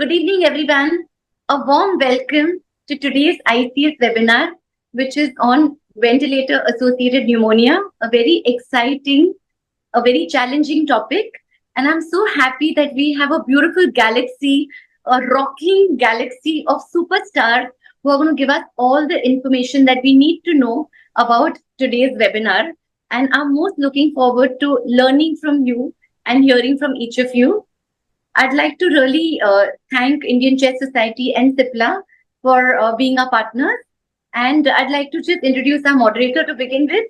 Good evening, everyone. A warm welcome to today's ICS webinar, which is on ventilator associated pneumonia, a very exciting, a very challenging topic. And I'm so happy that we have a beautiful galaxy, a rocking galaxy of superstars who are going to give us all the information that we need to know about today's webinar. And I'm most looking forward to learning from you and hearing from each of you. I'd like to really thank Indian Chess Society and CIPLA for being our partners. And I'd like to just introduce our moderator to begin with.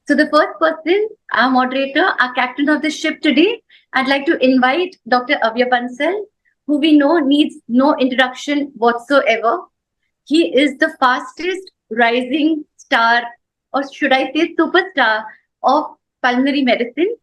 So the first person, our moderator, our captain of the ship today, I'd like to invite Dr. Avya Bansal, who we know needs no introduction whatsoever. He is the fastest rising star, or should I say superstar, of pulmonary medicine.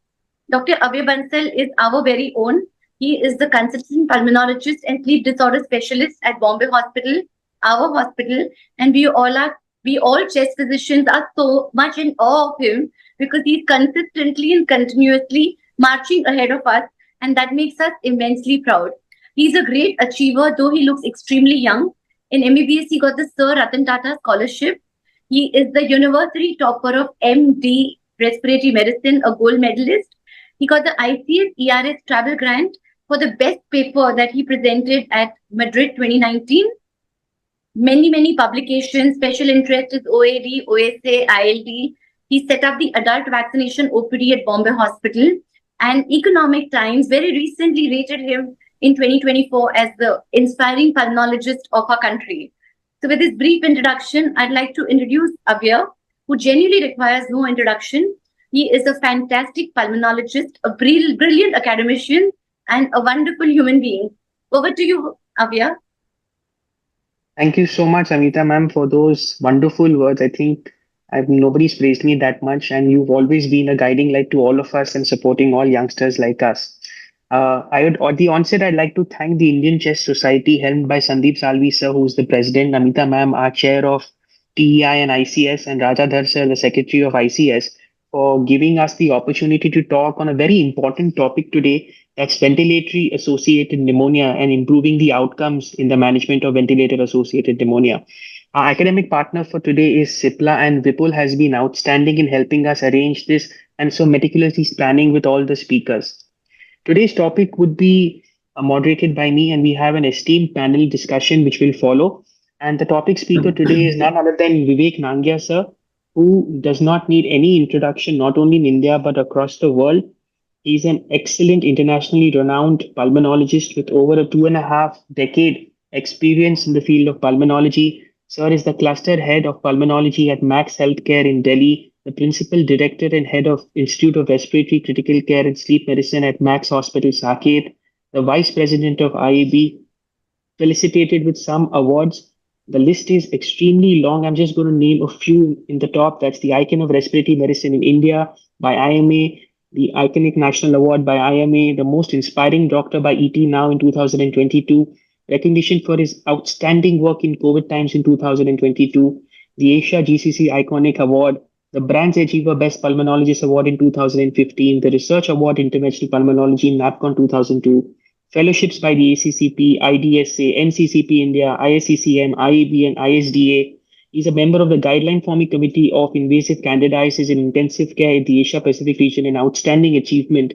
Dr. Avya Bansal is our very own. He is the consultant pulmonologist and sleep disorder specialist at Bombay Hospital, our hospital, and we all chest physicians are so much in awe of him because he's consistently and continuously marching ahead of us, and that makes us immensely proud. He's a great achiever, though he looks extremely young. In MBBS, he got the Sir Ratan Tata Scholarship. He is the university topper of MD Respiratory Medicine, a gold medalist. He got the ICS ERS Travel Grant for the best paper that he presented at Madrid 2019. Many publications, special interest is OAD, OSA, ILD. He set up the adult vaccination OPD at Bombay Hospital. And Economic Times very recently rated him in 2024 as the inspiring pulmonologist of our country. So with this brief introduction, I'd like to introduce Avya, who genuinely requires no introduction. He is a fantastic pulmonologist, a brilliant academician, and a wonderful human being. Over to you, Avya. Thank you so much, Amita ma'am, for those wonderful words. I think nobody's praised me that much, and you've always been a guiding light to all of us and supporting all youngsters like us. At the onset, I'd like to thank the Indian Chess Society, helmed by Sandeep Salvi sir, who's the president, Amita ma'am, our chair of TEI and ICS, and Rajadhar sir, the secretary of ICS, for giving us the opportunity to talk on a very important topic today, that's ventilatory associated pneumonia and improving the outcomes in the management of ventilator associated pneumonia. Our academic partner for today is CIPLA, and Vipul has been outstanding in helping us arrange this and so meticulously planning with all the speakers. Today's topic would be moderated by me, and we have an esteemed panel discussion which will follow. And the topic speaker today is none other than Vivek Nangia sir, who does not need any introduction, not only in India but across the world. He's an excellent internationally renowned pulmonologist with over a 2.5 decade experience in the field of pulmonology. Sir is the cluster head of pulmonology at Max Healthcare in Delhi, the principal director and head of Institute of Respiratory Critical Care and Sleep Medicine at Max Hospital Saket, the vice president of IAB, felicitated with some awards. The list is extremely long. I'm just going to name a few in the top. That's the Icon of Respiratory Medicine in India by IMA, the Iconic National Award by IMA, the Most Inspiring Doctor by ET Now in 2022, recognition for his outstanding work in COVID times in 2022, the Asia GCC Iconic Award, the Brands Achiever Best Pulmonologist Award in 2015, the Research Award Interventional Pulmonology in NAPCON 2002, fellowships by the ACCP, IDSA, NCCP India, ISCCM, IAB, and ISDA. He's a member of the Guideline Forming Committee of Invasive Candidiasis in Intensive Care in the Asia Pacific region, an outstanding achievement,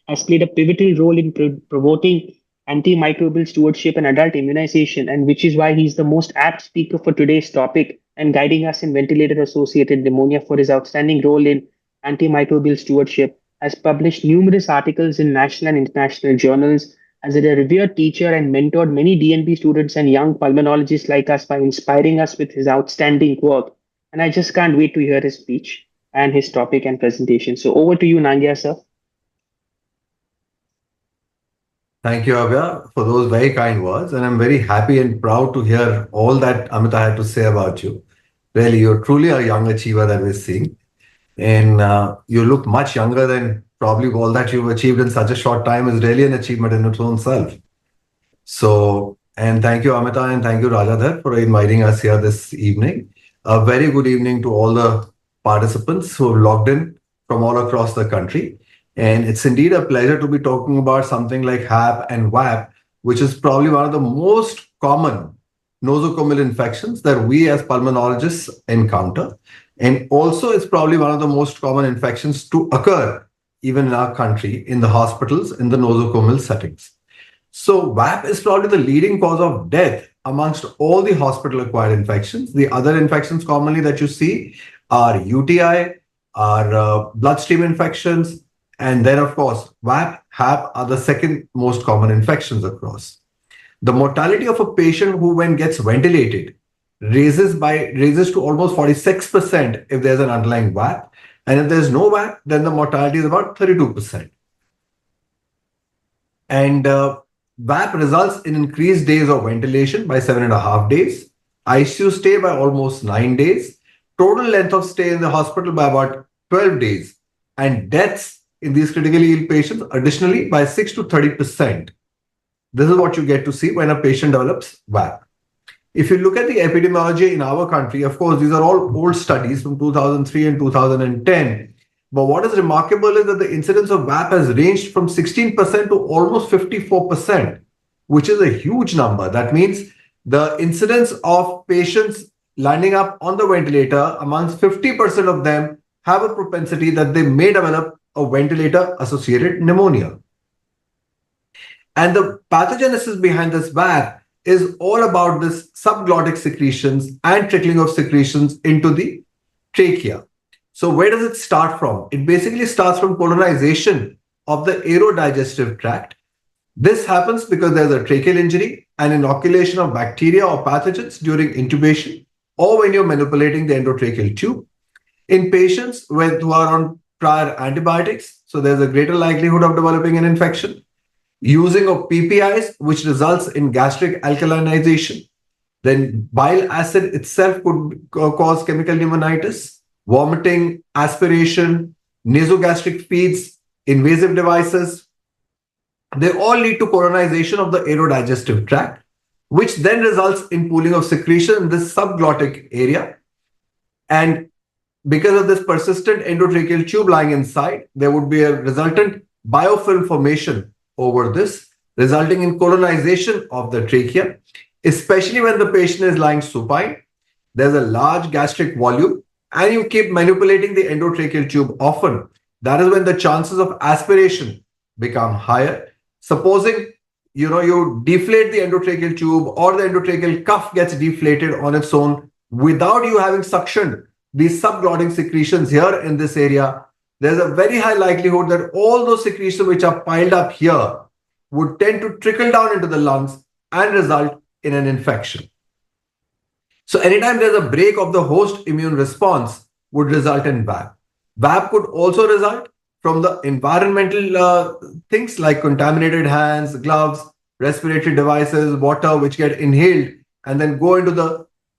has played a pivotal role in promoting antimicrobial stewardship and adult immunization, and which is why he's the most apt speaker for today's topic and guiding us in ventilator-associated pneumonia for his outstanding role in antimicrobial stewardship, has published numerous articles in national and international journals, as a revered teacher and mentored many DNB students and young pulmonologists like us by inspiring us with his outstanding work. And I just can't wait to hear his speech and his topic and presentation. So over to you, Nangia, sir. Thank you, Avya, for those very kind words. And I'm very happy and proud to hear all that Amita had to say about you. Really, you're truly a young achiever that we're seeing. And you look much younger than probably all that you've achieved in such a short time is really an achievement in its own self. So, and thank you, Amita, and thank you, Rajadhar, for inviting us here this evening. A very good evening to all the participants who have logged in from all across the country. And it's indeed a pleasure to be talking about something like HAP and WAP, which is probably one of the most common nosocomial infections that we as pulmonologists encounter. And also, it's probably one of the most common infections to occur even in our country, in the hospitals, in the nosocomial settings. So VAP is probably the leading cause of death amongst all the hospital-acquired infections. The other infections commonly that you see are UTI, are bloodstream infections, and then, of course, VAP, HAP are the second most common infections across. The mortality of a patient who, when gets ventilated, raises to almost 46% if there's an underlying VAP, and if there's no VAP, then the mortality is about 32%. And VAP results in increased days of ventilation by 7.5 days, ICU stay by almost 9 days, total length of stay in the hospital by about 12 days, and deaths in these critically ill patients additionally by 6 to 30%. This is what you get to see when a patient develops VAP. If you look at the epidemiology in our country, of course, these are all old studies from 2003 and 2010. But what is remarkable is that the incidence of VAP has ranged from 16% to almost 54%, which is a huge number. That means the incidence of patients lining up on the ventilator, amongst 50% of them have a propensity that they may develop a ventilator-associated pneumonia. And the pathogenesis behind this VAP is all about this subglottic secretions and trickling of secretions into the trachea. So where does it start from? It basically starts from colonization of the aerodigestive tract. This happens because there's a tracheal injury and inoculation of bacteria or pathogens during intubation or when you're manipulating the endotracheal tube. In patients who are on prior antibiotics, so there's a greater likelihood of developing an infection. Using of PPIs, which results in gastric alkalinization. Then bile acid itself could cause chemical pneumonitis, vomiting, aspiration, nasogastric feeds, invasive devices. They all lead to colonization of the aerodigestive tract, which then results in pooling of secretion in this subglottic area. And because of this persistent endotracheal tube lying inside, there would be a resultant biofilm formation over this, resulting in colonization of the trachea, especially when the patient is lying supine. There's a large gastric volume and you keep manipulating the endotracheal tube often. That is when the chances of aspiration become higher. Supposing you deflate the endotracheal tube or the endotracheal cuff gets deflated on its own without you having suctioned these subglottic secretions here in this area, there's a very high likelihood that all those secretions which are piled up here would tend to trickle down into the lungs and result in an infection. So anytime there's a break of the host immune response would result in VAP. VAP could also result from the environmental things like contaminated hands, gloves, respiratory devices, water which get inhaled and then go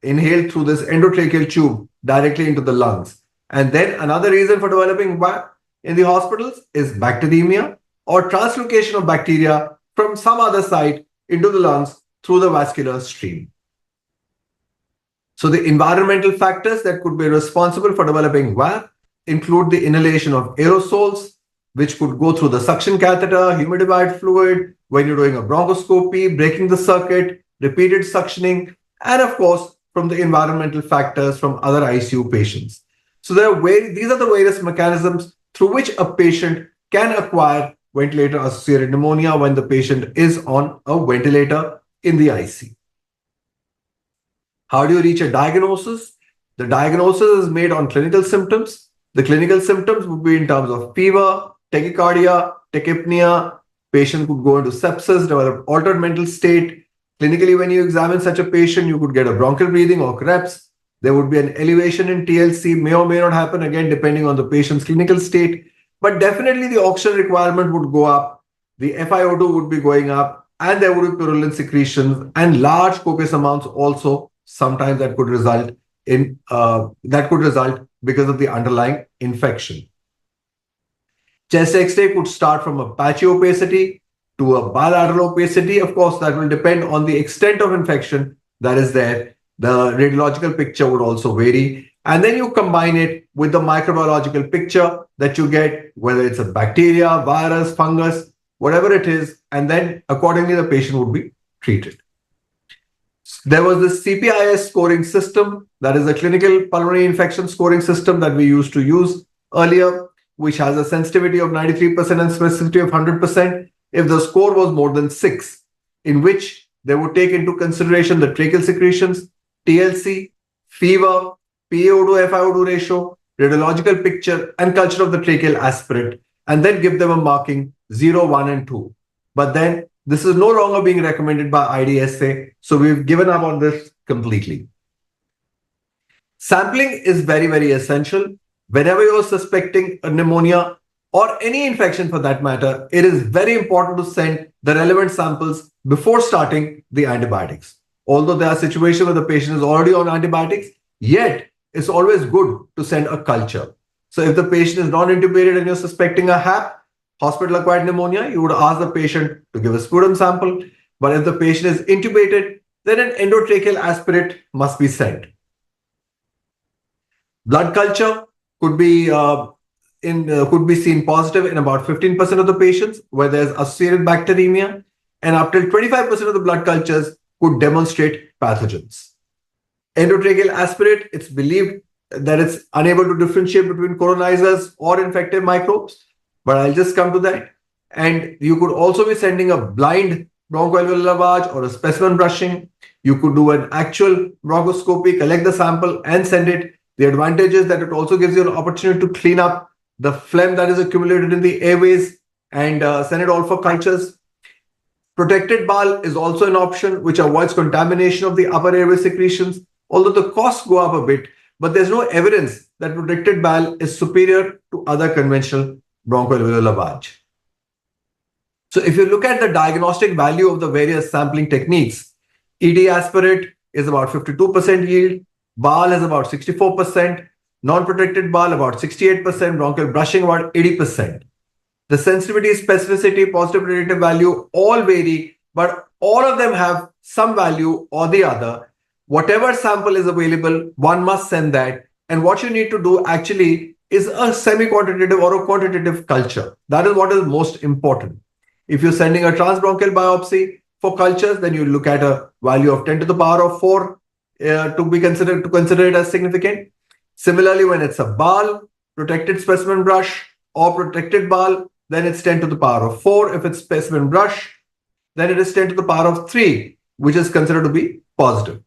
inhaled through this endotracheal tube directly into the lungs. And then another reason for developing VAP in the hospitals is bacteremia or translocation of bacteria from some other site into the lungs through the vascular stream. So the environmental factors that could be responsible for developing VAP include the inhalation of aerosols, which could go through the suction catheter, humidified fluid, when you're doing a bronchoscopy, breaking the circuit, repeated suctioning, and of course, from the environmental factors from other ICU patients. So these are the various mechanisms through which a patient can acquire ventilator-associated pneumonia when the patient is on a ventilator in the ICU. How do you reach a diagnosis? The diagnosis is made on clinical symptoms. The clinical symptoms would be in terms of fever, tachycardia, tachypnea. Patient could go into sepsis, develop altered mental state. Clinically, when you examine such a patient, you could get a bronchial breathing or CREPS. There would be an elevation in TLC, may or may not happen, again, depending on the patient's clinical state. But definitely the oxygen requirement would go up. The FiO2 would be going up, and there would be purulent secretions and large copious amounts also. Sometimes that could result because of the underlying infection. Chest X-ray could start from a patchy opacity to a bilateral opacity. Of course, that will depend on the extent of infection that is there. The radiological picture would also vary. And then you combine it with the microbiological picture that you get, whether it's a bacteria, virus, fungus, whatever it is, and then accordingly the patient would be treated. There was this CPIS scoring system, that is the clinical pulmonary infection scoring system that we used to use earlier, which has a sensitivity of 93% and specificity of 100% if the score was more than 6, in which they would take into consideration the tracheal secretions, TLC, fever, PaO2 FiO2 ratio, radiological picture, and culture of the tracheal aspirate, and then give them a marking 0, 1, and 2. But then this is no longer being recommended by IDSA, so we've given up on this completely. Sampling is very, very essential. Whenever you're suspecting a pneumonia or any infection for that matter, it is very important to send the relevant samples before starting the antibiotics. Although there are situations where the patient is already on antibiotics, yet it's always good to send a culture. So if the patient is non-intubated and you're suspecting a HAP, hospital-acquired pneumonia, you would ask the patient to give a sputum sample. But if the patient is intubated, then an endotracheal aspirate must be sent. Blood culture could be seen positive in about 15% of the patients where there's associated bacteremia, and up till 25% of the blood cultures could demonstrate pathogens. Endotracheal aspirate, it's believed that it's unable to differentiate between colonizers or infective microbes, but I'll just come to that. And you could also be sending a blind bronchoalveolar lavage or a specimen brushing. You could do an actual bronchoscopy, collect the sample and send it. The advantage is that it also gives you an opportunity to clean up the phlegm that is accumulated in the airways and send it all for cultures. Protected bowel is also an option which avoids contamination of the upper airway secretions, although the costs go up a bit, but there's no evidence that protected bowel is superior to other conventional bronchoalveolar lavage. So if you look at the diagnostic value of the various sampling techniques, ED aspirate is about 52% yield, bowel has about 64%, non-protected bowel about 68%, bronchial brushing about 80%. The sensitivity, specificity, positive predictive value all vary, but all of them have some value or the other. Whatever sample is available, one must send that. And what you need to do actually is a semi-quantitative or a quantitative culture. That is what is most important. If you're sending a transbronchial biopsy for cultures, then you look at a value of 10 to the power of 4 to consider it as significant. Similarly, when it's a bowel, protected specimen brush or protected bowel, then it's 10 to the power of 4. If it's specimen brush, then it is 10 to the power of 3, which is considered to be positive.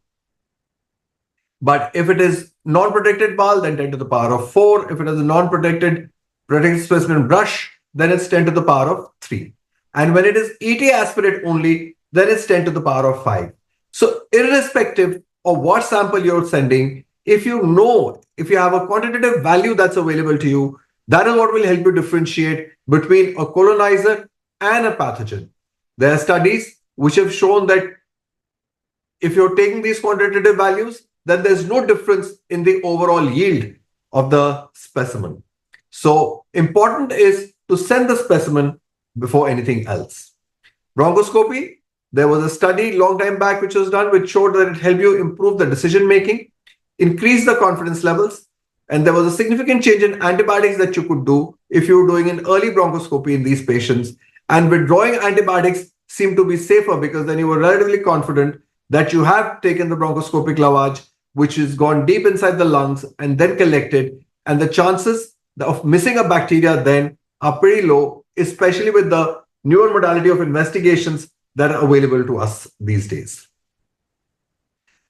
But if it is non-protected bowel, then 10 to the power of 4. If it is a non-protected protected specimen brush, then it's 10 to the power of 3. And when it is ET aspirate only, then it's 10 to the power of 5. So irrespective of what sample you're sending, if you have a quantitative value that's available to you, that is what will help you differentiate between a colonizer and a pathogen. There are studies which have shown that if you're taking these quantitative values, then there's no difference in the overall yield of the specimen. So important is to send the specimen before anything else. Bronchoscopy, there was a study long time back which was done which showed that it helped you improve the decision making, increase the confidence levels, and there was a significant change in antibiotics that you could do if you were doing an early bronchoscopy in these patients. And withdrawing antibiotics seemed to be safer because then you were relatively confident that you have taken the bronchoscopic lavage, which has gone deep inside the lungs and then collected. And the chances of missing a bacteria then are pretty low, especially with the newer modality of investigations that are available to us these days.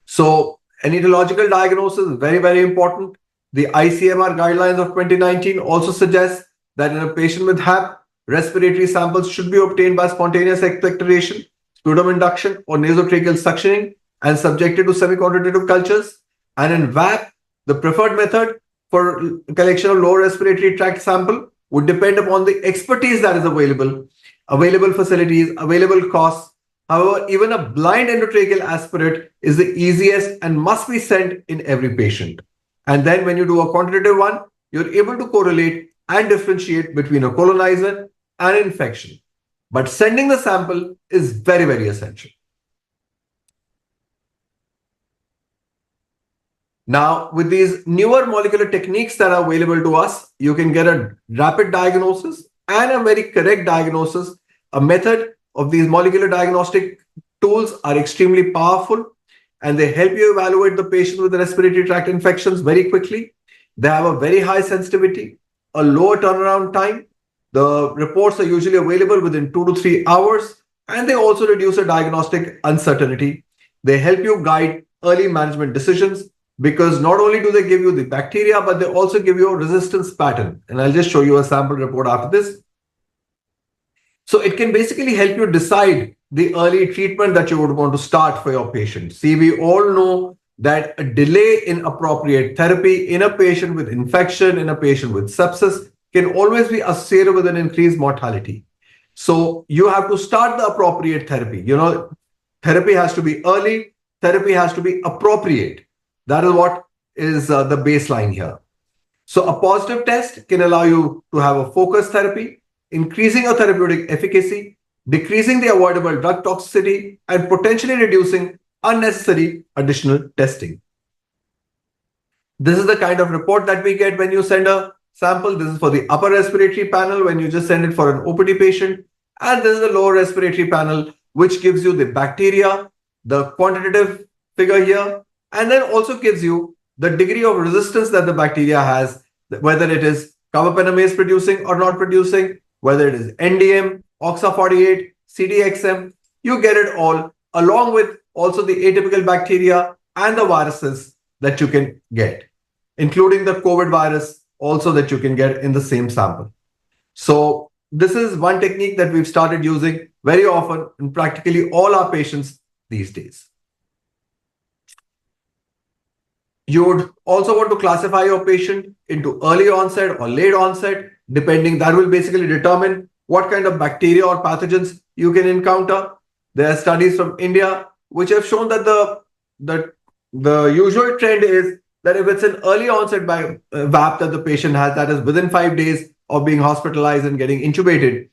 So an etiological diagnosis is very, very important. The ICMR guidelines of 2019 also suggest that in a patient with HAP, respiratory samples should be obtained by spontaneous expectoration, sputum induction, or nasotracheal suctioning and subjected to semi-quantitative cultures. And in VAP, the preferred method for collection of lower respiratory tract sample would depend upon the expertise that is available facilities, available costs. However, even a blind endotracheal aspirate is the easiest and must be sent in every patient. And then when you do a quantitative one, you're able to correlate and differentiate between a colonizer and infection. But sending the sample is very, very essential. Now, with these newer molecular techniques that are available to us, you can get a rapid diagnosis and a very correct diagnosis a method of these molecular diagnostic tools are extremely powerful, and they help you evaluate the patient with respiratory tract infections very quickly. They have a very high sensitivity, a lower turnaround time. The reports are usually available within 2 to 3 hours, and they also reduce the diagnostic uncertainty. They help you guide early management decisions because not only do they give you the bacteria, but they also give you a resistance pattern. And I'll just show you a sample report after this. So it can basically help you decide the early treatment that you would want to start for your patient. See, we all know that a delay in appropriate therapy in a patient with infection, in a patient with sepsis, can always be associated with an increased mortality. So you have to start the appropriate therapy. Therapy has to be early, therapy has to be appropriate. That is what is the baseline here. So a positive test can allow you to have a focused therapy, increasing your therapeutic efficacy, decreasing the avoidable drug toxicity, and potentially reducing unnecessary additional testing. This is the kind of report that we get when you send a sample. This is for the upper respiratory panel when you just send it for an OPD patient. And this is the lower respiratory panel, which gives you the bacteria, the quantitative figure here, and then also gives you the degree of resistance that the bacteria has, whether it is carbapenemase producing or not producing, whether it is NDM, OXA48, CDXM, you get it all, along with also the atypical bacteria and the viruses that you can get, including the COVID virus also that you can get in the same sample. So this is one technique that we've started using very often in practically all our patients these days. You would also want to classify your patient into early onset or late onset, depending. That will basically determine what kind of bacteria or pathogens you can encounter. There are studies from India which have shown that the usual trend is that if it's an early onset VAP that the patient has, that is within 5 days of being hospitalized and getting intubated,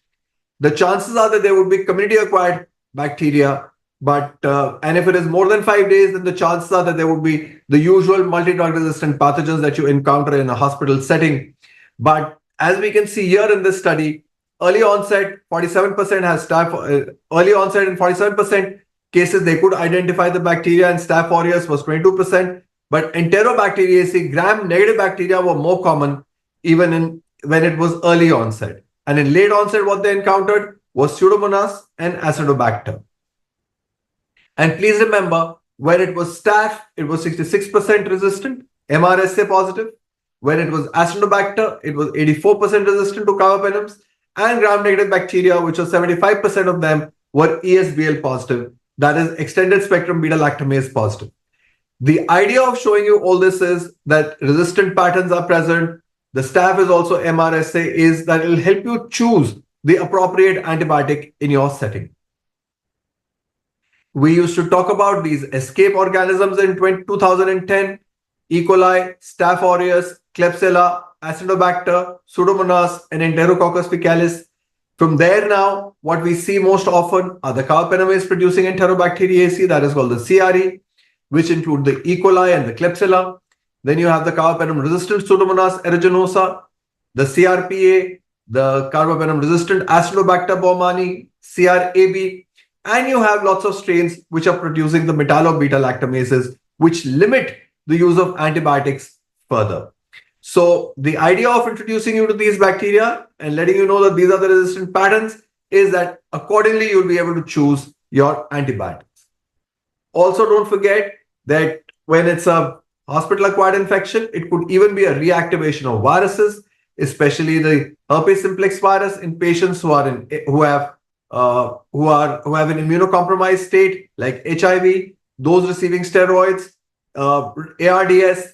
the chances are that there would be community-acquired bacteria. And if it is more than 5 days, then the chances are that there would be the usual multi-drug resistant pathogens that you encounter in a hospital setting. But as we can see here in this study, early onset, 47% has staph. Early onset in 47% cases, they could identify the bacteria, and Staph aureus was 22%. But Enterobacteriaceae, gram-negative bacteria were more common even when it was early onset. And in late onset, what they encountered was Pseudomonas and Acinetobacter. And please remember, when it was Staph, it was 66% resistant, MRSA positive. When it was Acinetobacter, it was 84% resistant to carbapenems. And gram-negative bacteria, which was 75% of them, were ESBL positive, that is extended spectrum beta-lactamase positive. The idea of showing you all this is that resistant patterns are present. The Staph is also MRSA, is that it will help you choose the appropriate antibiotic in your setting. We used to talk about these escape organisms in 2010, E. coli, Staph aureus, Klebsiella, Acinetobacter, Pseudomonas, and Enterococcus faecalis. From there now, what we see most often are the carbapenemase producing Enterobacteriaceae, that is called the CRE, which include the E. coli and the Klebsiella. Then you have the carbapenem resistant Pseudomonas aeruginosa, the CRPA, the carbapenem resistant Acinetobacter baumannii, CRAB, and you have lots of strains which are producing the metallo-beta-lactamases, which limit the use of antibiotics further. So the idea of introducing you to these bacteria and letting you know that these are the resistant patterns is that accordingly you'll be able to choose your antibiotics. Also, don't forget that when it's a hospital-acquired infection, it could even be a reactivation of viruses, especially the herpes simplex virus in patients who have an immunocompromised state, like HIV, those receiving steroids, ARDS.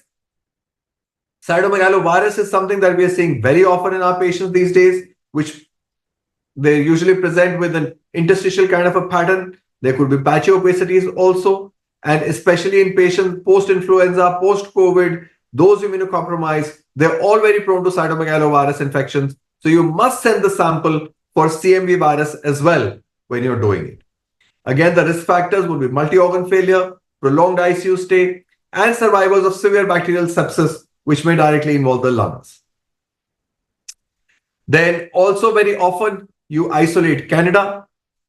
Cytomegalovirus is something that we are seeing very often in our patients these days, which they usually present with an interstitial kind of a pattern. There could be patchy opacities also, and especially in patients post-influenza, post-COVID, those immunocompromised, they're all very prone to cytomegalovirus infections. So you must send the sample for CMV virus as well when you're doing it. Again, the risk factors would be multi-organ failure, prolonged ICU stay, and survivors of severe bacterial sepsis, which may directly involve the lungs. Then also very often you isolate Candida.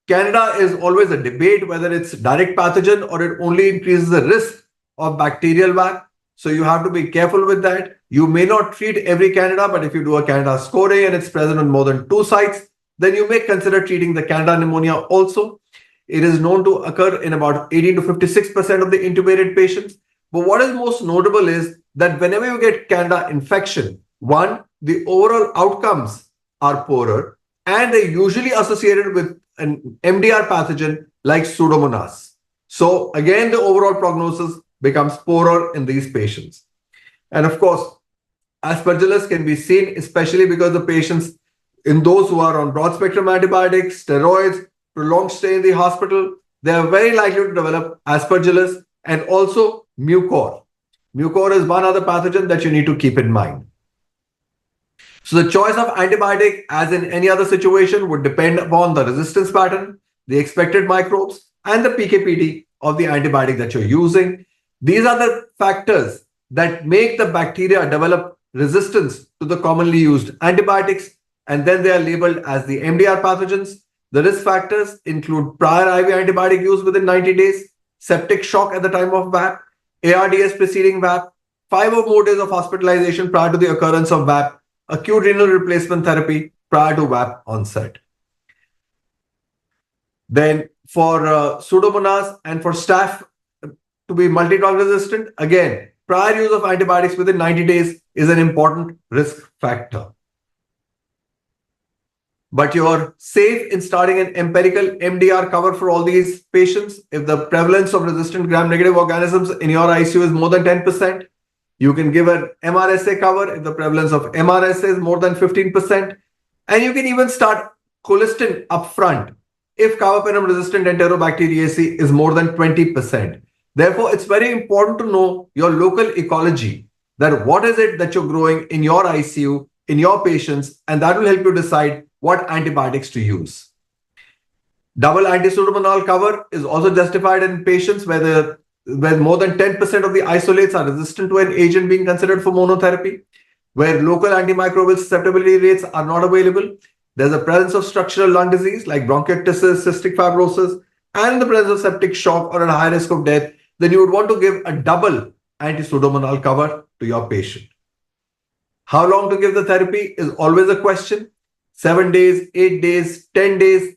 Candida is always a debate whether it's direct pathogen or it only increases the risk of bacterial VAC. So you have to be careful with that. You may not treat every Candida, but if you do a Candida scoring and it's present on more than 2 sites, then you may consider treating the Candida pneumonia also. It is known to occur in about 18 to 56% of the intubated patients. But what is most notable is that whenever you get Candida infection, one, the overall outcomes are poorer and they're usually associated with an MDR pathogen like Pseudomonas. So again, the overall prognosis becomes poorer in these patients. And of course, Aspergillus can be seen especially because the patients in those who are on broad spectrum antibiotics, steroids, prolonged stay in the hospital, they are very likely to develop Aspergillus and also mucor. Mucor is one other pathogen that you need to keep in mind. So the choice of antibiotic, as in any other situation, would depend upon the resistance pattern, the expected microbes, and the PK/PD of the antibiotic that you're using. These are the factors that make the bacteria develop resistance to the commonly used antibiotics, and then they are labeled as the MDR pathogens. The risk factors include prior IV antibiotic use within 90 days, septic shock at the time of VAP, ARDS preceding VAP, 5 or more days of hospitalization prior to the occurrence of VAP, acute renal replacement therapy prior to VAP onset. Then for Pseudomonas and for staph to be multi-drug resistant, again, prior use of antibiotics within 90 days is an important risk factor. But you're safe in starting an empirical MDR cover for all these patients. If the prevalence of resistant gram-negative organisms in your ICU is more than 10%, you can give an MRSA cover if the prevalence of MRSA is more than 15%. And you can even start colistin upfront if carbapenem-resistant Enterobacteriaceae is more than 20%. Therefore, it's very important to know your local ecology, that what is it that you're growing in your ICU, in your patients, and that will help you decide what antibiotics to use. Double anti-pseudomonal cover is also justified in patients where more than 10% of the isolates are resistant to an agent being considered for monotherapy, where local antimicrobial susceptibility rates are not available. There's a presence of structural lung disease like bronchiectasis, cystic fibrosis, and the presence of septic shock or a high risk of death. Then you would want to give a double anti-pseudomonal cover to your patient. How long to give the therapy is always a question. 7 days, 8 days, 10 days.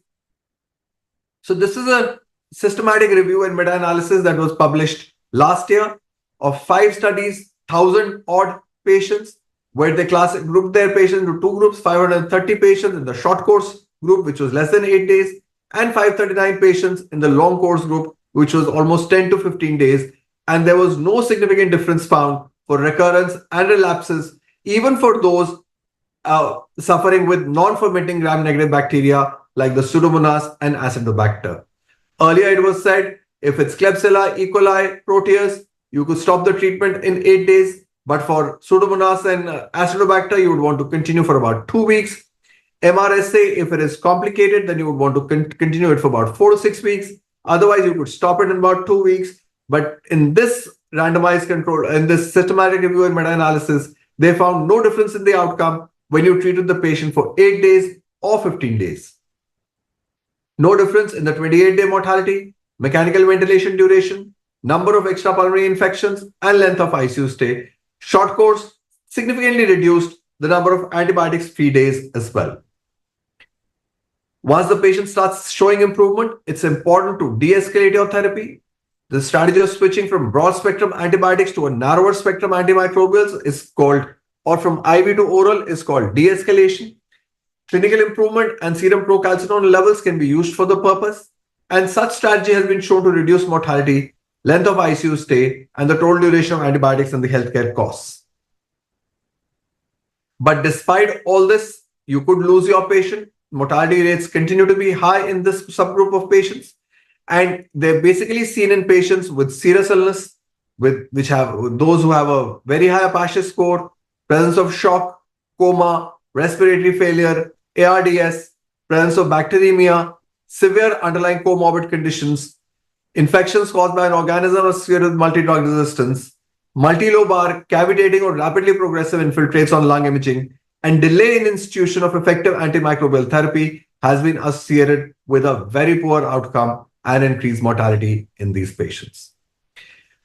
So this is a systematic review and meta-analysis that was published last year of 5 studies, 1,000 odd patients, where they grouped their patients into 2 groups, 530 patients in the short course group, which was less than 8 days, and 539 patients in the long course group, which was almost 10 to 15 days. And there was no significant difference found for recurrence and relapses, even for those suffering with non-fermenting gram-negative bacteria like the Pseudomonas and Acinetobacter. Earlier it was said, if it's Klebsiella, E. coli, Proteus, you could stop the treatment in 8 days. But for Pseudomonas and Acinetobacter, you would want to continue for about 2 weeks. MRSA, if it is complicated, then you would want to continue it for about 4 to 6 weeks. Otherwise, you could stop it in about 2 weeks. But in this randomized control, in this systematic review and meta-analysis, they found no difference in the outcome when you treated the patient for 8 days or 15 days. No difference in the 28-day mortality, mechanical ventilation duration, number of extrapulmonary infections, and length of ICU stay. Short course significantly reduced the number of antibiotics-free days as well. Once the patient starts showing improvement, it's important to de-escalate your therapy. The strategy of switching from broad-spectrum antibiotics to a narrower spectrum antimicrobials is called, or from IV to oral is called de-escalation. Clinical improvement and serum procalcitonin levels can be used for the purpose, and such strategy has been shown to reduce mortality, length of ICU stay, and the total duration of antibiotics and the healthcare costs. But despite all this, you could lose your patient. Mortality rates continue to be high in this subgroup of patients, and they're basically seen in patients with serious illness, which have those who have a very high Apache score, presence of shock, coma, respiratory failure, ARDS, presence of bacteremia, severe underlying comorbid conditions, infections caused by an organism associated with multi-drug resistance, multilobar, cavitating or rapidly progressive infiltrates on lung imaging, and delay in institution of effective antimicrobial therapy has been associated with a very poor outcome and increased mortality in these patients.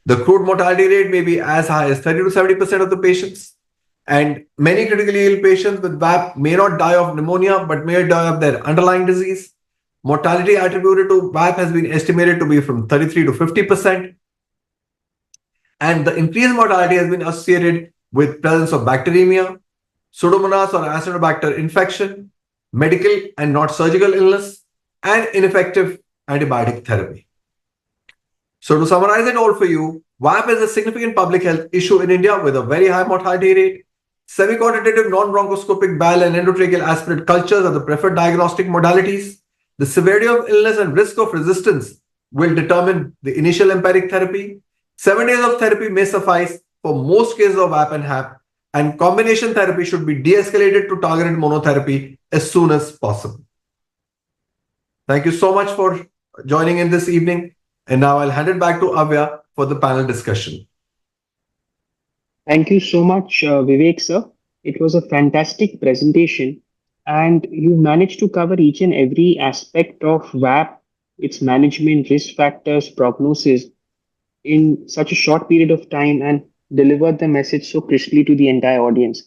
The crude mortality rate may be as high as 30 to 70% of the patients. And many critically ill patients with VAP may not die of pneumonia, but may die of their underlying disease. Mortality attributed to VAP has been estimated to be from 33 to 50%. And the increased mortality has been associated with presence of bacteremia, Pseudomonas or Acinetobacter infection, medical and not surgical illness, and ineffective antibiotic therapy. So to summarize it all for you, VAP is a significant public health issue in India with a very high mortality rate. Semi-quantitative non-bronchoscopic bile and endotracheal aspirate cultures are the preferred diagnostic modalities. The severity of illness and risk of resistance will determine the initial empiric therapy. 7 days of therapy may suffice for most cases of VAP and HAP, and combination therapy should be de-escalated to targeted monotherapy as soon as possible. Thank you so much for joining in this evening. And now I'll hand it back to Avya for the panel discussion. Thank you so much, Vivek, sir. It was a fantastic presentation, and you managed to cover each and every aspect of VAP, its management, risk factors, prognosis in such a short period of time and delivered the message so crisply to the entire audience.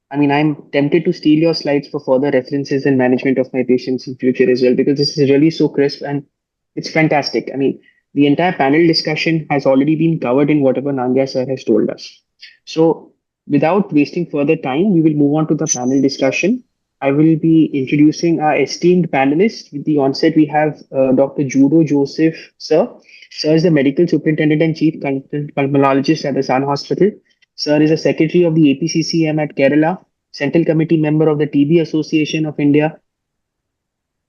I mean, I'm tempted to steal your slides for further references and management of my patients in future as well, because this is really so crisp and it's fantastic. I mean, the entire panel discussion has already been covered in whatever Nangia sir has told us. So, without wasting further time, we will move on to the panel discussion. I will be introducing our esteemed panelists. With the onset, we have Dr. Judo Joseph, sir. Sir is the medical superintendent and chief consultant pulmonologist at the Sun Hospital. Sir is a secretary of the APCCM at Kerala, Central Committee member of the TB Association of India.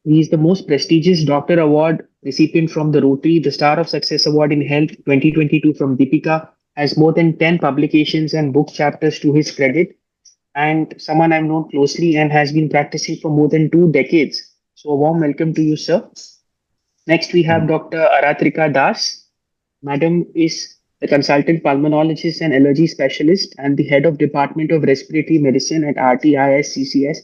He is the most prestigious doctor award recipient from the Rotary, the Star of Success Award in Health 2022 from Deepika, has more than 10 publications and book chapters to his credit, and someone I've known closely and has been practicing for more than 2 decades. So a warm welcome to you, sir. Next, we have Dr. Aratrika Das. Madam is the consultant pulmonologist and allergy specialist and the head of Department of Respiratory Medicine at RTIS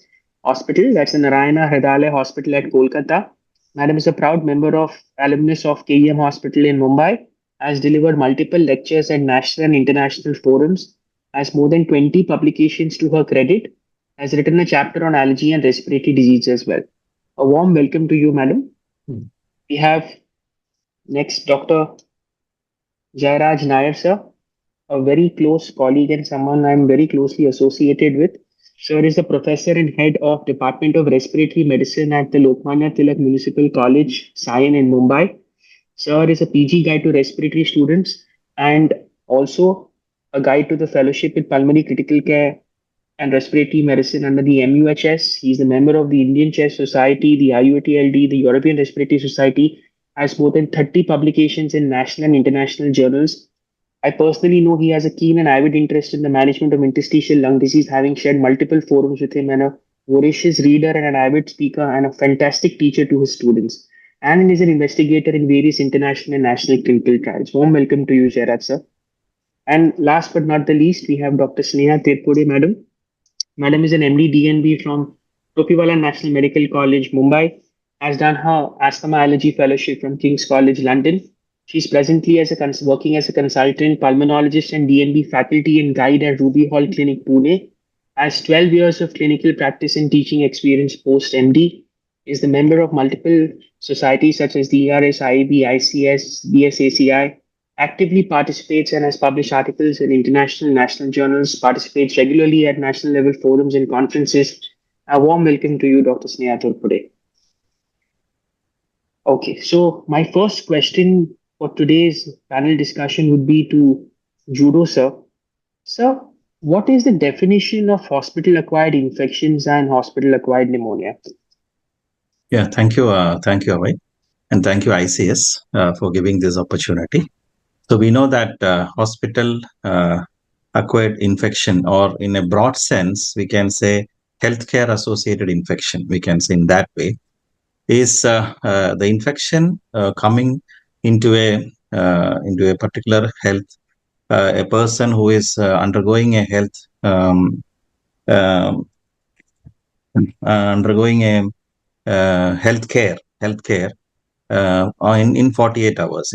Hospital. That's the Narayana Hridayalaya Hospital at Kolkata. Madam is a proud member of alumnus of KEM Hospital in Mumbai, has delivered multiple lectures at national and international forums, has more than 20 publications to her credit, has written a chapter on allergy and respiratory disease as well. A warm welcome to you, madam. We have next Dr. Jairah Nair, sir, a very close colleague and someone I'm very closely associated with. Sir is the professor and head of Department of Respiratory Medicine at the Lokmanya Tilak Municipal College, Sion in Mumbai. Sir is a PG guide to respiratory students and also a guide to the fellowship in pulmonary critical care and respiratory medicine under the MUHS. He's a member of the Indian Chest Society, the IUTLD, the European Respiratory Society, has more than 30 publications in national and international journals. I personally know he has a keen and avid interest in the management of interstitial lung disease, having shared multiple forums with him, and a voracious reader and an avid speaker and a fantastic teacher to his students. And is an investigator in various international and national clinical trials. Warm welcome to you, Jairah, sir. And last but not the least, we have Dr. Sneha Tripude, madam. Madam is an MD DNB from Topiwala National Medical College, Mumbai, has done her asthma allergy fellowship from King's College, London. She's presently working as a consultant, pulmonologist, and DNB faculty and guide at Ruby Hall Clinic, Pune. Has 12 years of clinical practice and teaching experience post MD. Is the member of multiple societies such as the ERS, IAB, ICS, BSACI. Actively participates and has published articles in international and national journals. Participates regularly at national level forums and conferences. A warm welcome to you, Dr. Sneha Turpude. Okay, so my first question for today's panel discussion would be to Judo, sir. Sir, what is the definition of hospital-acquired infections and hospital-acquired pneumonia? Yeah, thank you, Avya, and thank you, ICS, for giving this opportunity. So we know that hospital-acquired infection, or in a broad sense, we can say healthcare-associated infection, we can say in that way, is the infection coming into a particular health, a person who is undergoing a health undergoing a healthcare in 48 hours.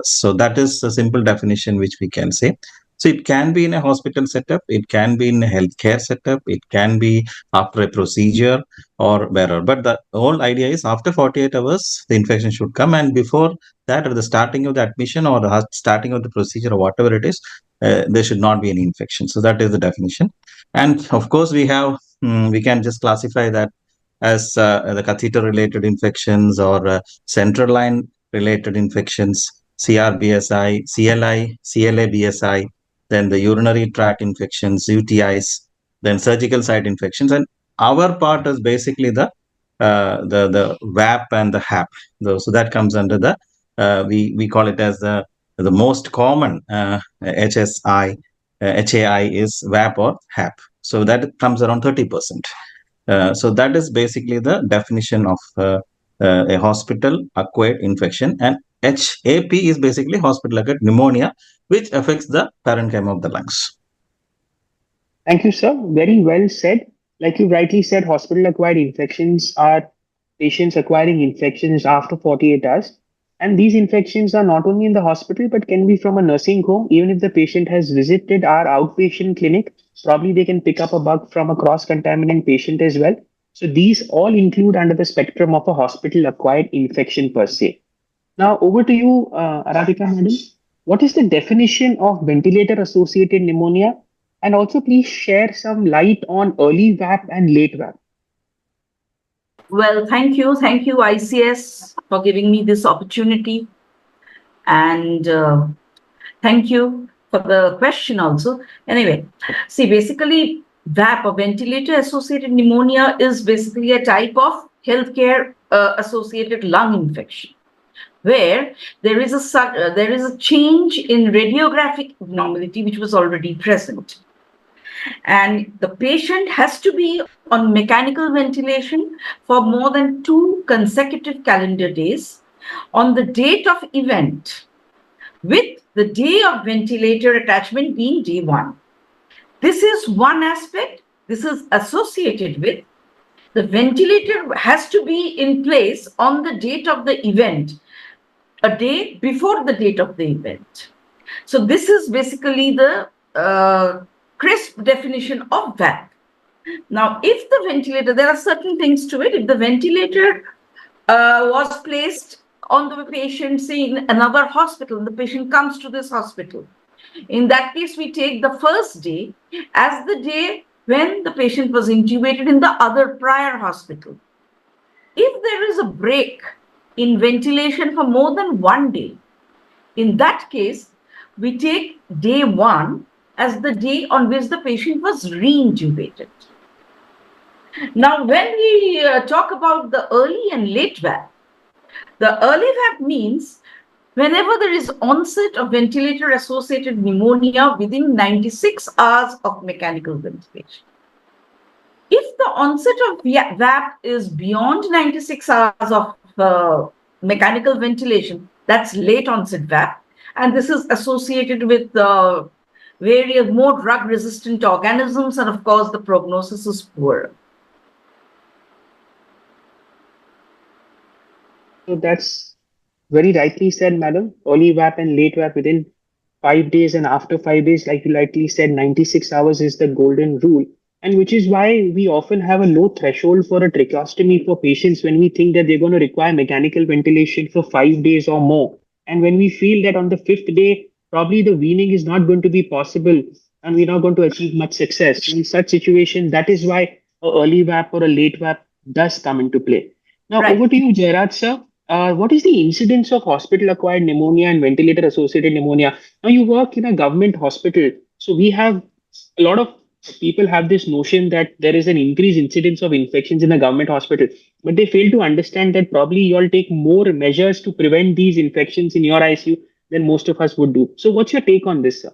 So that is a simple definition which we can say. So it can be in a hospital setup, it can be in a healthcare setup, it can be after a procedure or wherever. But the whole idea is after 48 hours, the infection should come, and before that, at the starting of the admission or the starting of the procedure or whatever it is, there should not be any infection. So that is the definition. And of course, we can just classify that as the catheter related infections or central line related infections, CRBSI, CLI, CLA-BSI, then the urinary tract infections, UTIs, then surgical site infections. And our part is basically the VAP and the HAP. So that comes under the we call it as the most common HSI, HAI is VAP or HAP. So that comes around 30%. So that is basically the definition of a hospital acquired infection, and HAP is basically hospital acquired pneumonia, which affects the parenchyma of the lungs. Thank you, sir. Very well said. Like you rightly said, hospital acquired infections are patients acquiring infections after 48 hours. And these infections are not only in the hospital, but can be from a nursing home. Even if the patient has visited our outpatient clinic, probably they can pick up a bug from a cross contaminant patient as well. So these all include under the spectrum of a hospital acquired infection per se. Now, over to you, Aratrika madam. What is the definition of ventilator associated pneumonia? And also, please share some light on early VAP and late VAP. Well, thank you. Thank you, ICS, for giving me this opportunity. And thank you for the question also. Anyway, see, basically, VAP or ventilator associated pneumonia is basically a type of healthcare associated lung infection, where there is a change in radiographic abnormality which was already present. And the patient has to be on mechanical ventilation for more than 2 consecutive calendar days on the date of event, with the day of ventilator attachment being day 1. This is one aspect. This is associated with the ventilator has to be in place on the date of the event, a day before the date of the event. So this is basically the crisp definition of VAP. Now, if the ventilator, there are certain things to it. If the ventilator was placed on the patient, say in another hospital, the patient comes to this hospital. In that case, we take the first day as the day when the patient was intubated in the other prior hospital. If there is a break in ventilation for more than 1 day, in that case, we take day 1 as the day on which the patient was re-intubated. Now, when we talk about the early and late VAP, the early VAP means whenever there is onset of ventilator-associated pneumonia within 96 hours of mechanical ventilation. If the onset of VAP is beyond 96 hours of mechanical ventilation, that's late onset VAP, and this is associated with various more drug-resistant organisms, and of course, the prognosis is poor. So that's very rightly said, madam. Early VAP and late VAP within 5 days, and after 5 days, like you rightly said, 96 hours is the golden rule. And which is why we often have a low threshold for a tracheostomy for patients when we think that they're going to require mechanical ventilation for 5 days or more. And when we feel that on the 5th day, probably the weaning is not going to be possible and we're not going to achieve much success. In such situation, that is why a early VAP or a late VAP does come into play. Now, over to you, Jairah, sir. What is the incidence of hospital-acquired pneumonia and ventilator-associated pneumonia? Now, you work in a government hospital, so we have a lot of people have this notion that there is an increased incidence of infections in a government hospital, but they fail to understand that probably you all take more measures to prevent these infections in your ICU than most of us would do. So, what's your take on this, sir?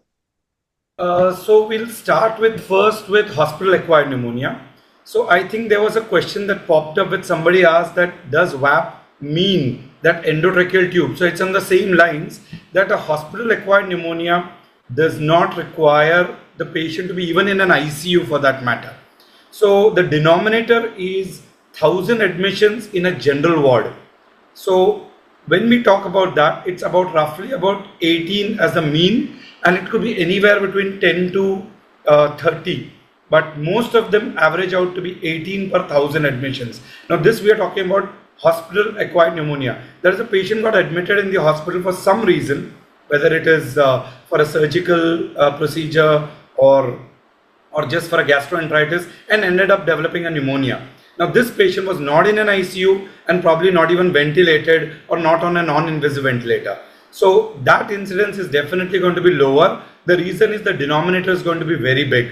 So we'll start first with hospital-acquired pneumonia. So I think there was a question that popped up with somebody asked that does VAP mean that endotracheal tube? So it's on the same lines that a hospital-acquired pneumonia does not require the patient to be even in an ICU for that matter. So the denominator is 1,000 admissions in a general ward. So when we talk about that, it's about roughly about 18 as the mean, and it could be anywhere between 10 to 30. But most of them average out to be 18 per 1,000 admissions. Now this we are talking about hospital acquired pneumonia. There is a patient got admitted in the hospital for some reason, whether it is for a surgical procedure or just for a gastroenteritis, and ended up developing a pneumonia. Now this patient was not in an ICU and probably not even ventilated or not on a non-invasive ventilator. So that incidence is definitely going to be lower. The reason is the denominator is going to be very big.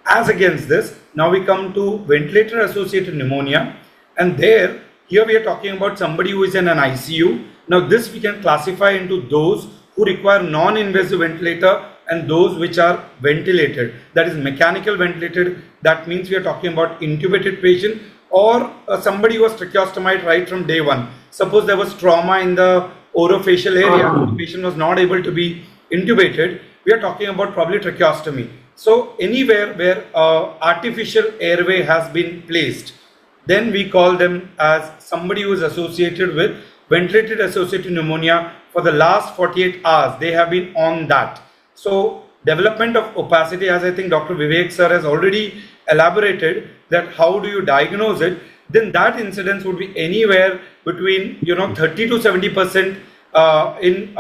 As against this, now we come to ventilator associated pneumonia, and here we are talking about somebody who is in an ICU. Now this we can classify into those who require non-invasive ventilator and those which are ventilated, that is mechanical ventilated. That means we are talking about intubated patient or somebody who was tracheostomy right from day one. Suppose there was trauma in the orofacial area, the patient was not able to be intubated, we are talking about probably tracheostomy. So anywhere where artificial airway has been placed, then we call them as somebody who is associated with ventilated associated pneumonia for the last 48 hours. They have been on that. So development of opacity, as I think Dr. Vivek sir has already elaborated that how do you diagnose it, then that incidence would be anywhere between 30 to 70% in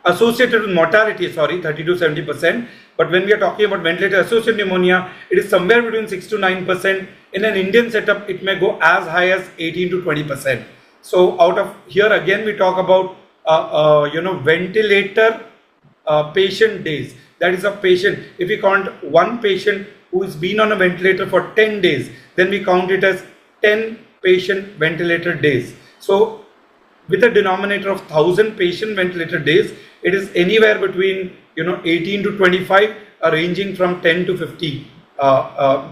associated with mortality, 30 to 70%. But when we are talking about ventilator associated pneumonia, it is somewhere between 6 to 9%. In an Indian setup, it may go as high as 18 to 20%. So out of here again, we talk about ventilator patient days. That is a patient, if we count one patient who has been on a ventilator for 10 days, then we count it as 10 patient ventilator days. So with a denominator of 1,000 patient ventilator days, it is anywhere between 18 to 25, ranging from 10 to 50,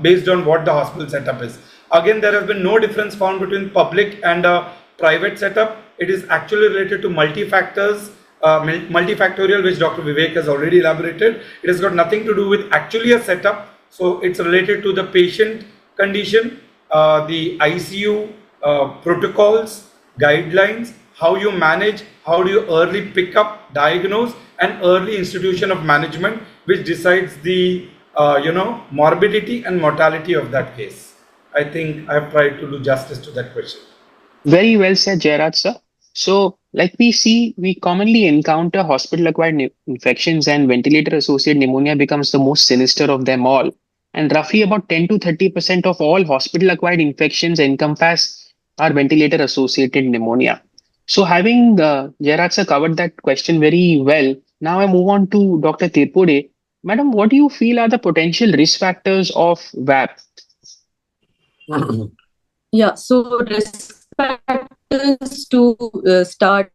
based on what the hospital setup is. Again, there has been no difference found between public and private setup. It is actually related to multifactors, multifactorial, which Dr. Vivek has already elaborated. It has got nothing to do with actually a setup. So it's related to the patient condition, the ICU protocols, guidelines, how you manage, how do you early pick up, diagnose, and early institution of management, which decides the morbidity and mortality of that case. I think I have tried to do justice to that question. Very well said, Jairaj sir. So, like we see, we commonly encounter hospital-acquired infections, and ventilator-associated pneumonia becomes the most sinister of them all. And roughly about 10 to 30% of all hospital-acquired infections encompass are ventilator-associated pneumonia. So, having Jairaj sir covered that question very well, now I move on to Dr. Tripude. Madam, what do you feel are the potential risk factors of VAP? Yeah, so risk factors to start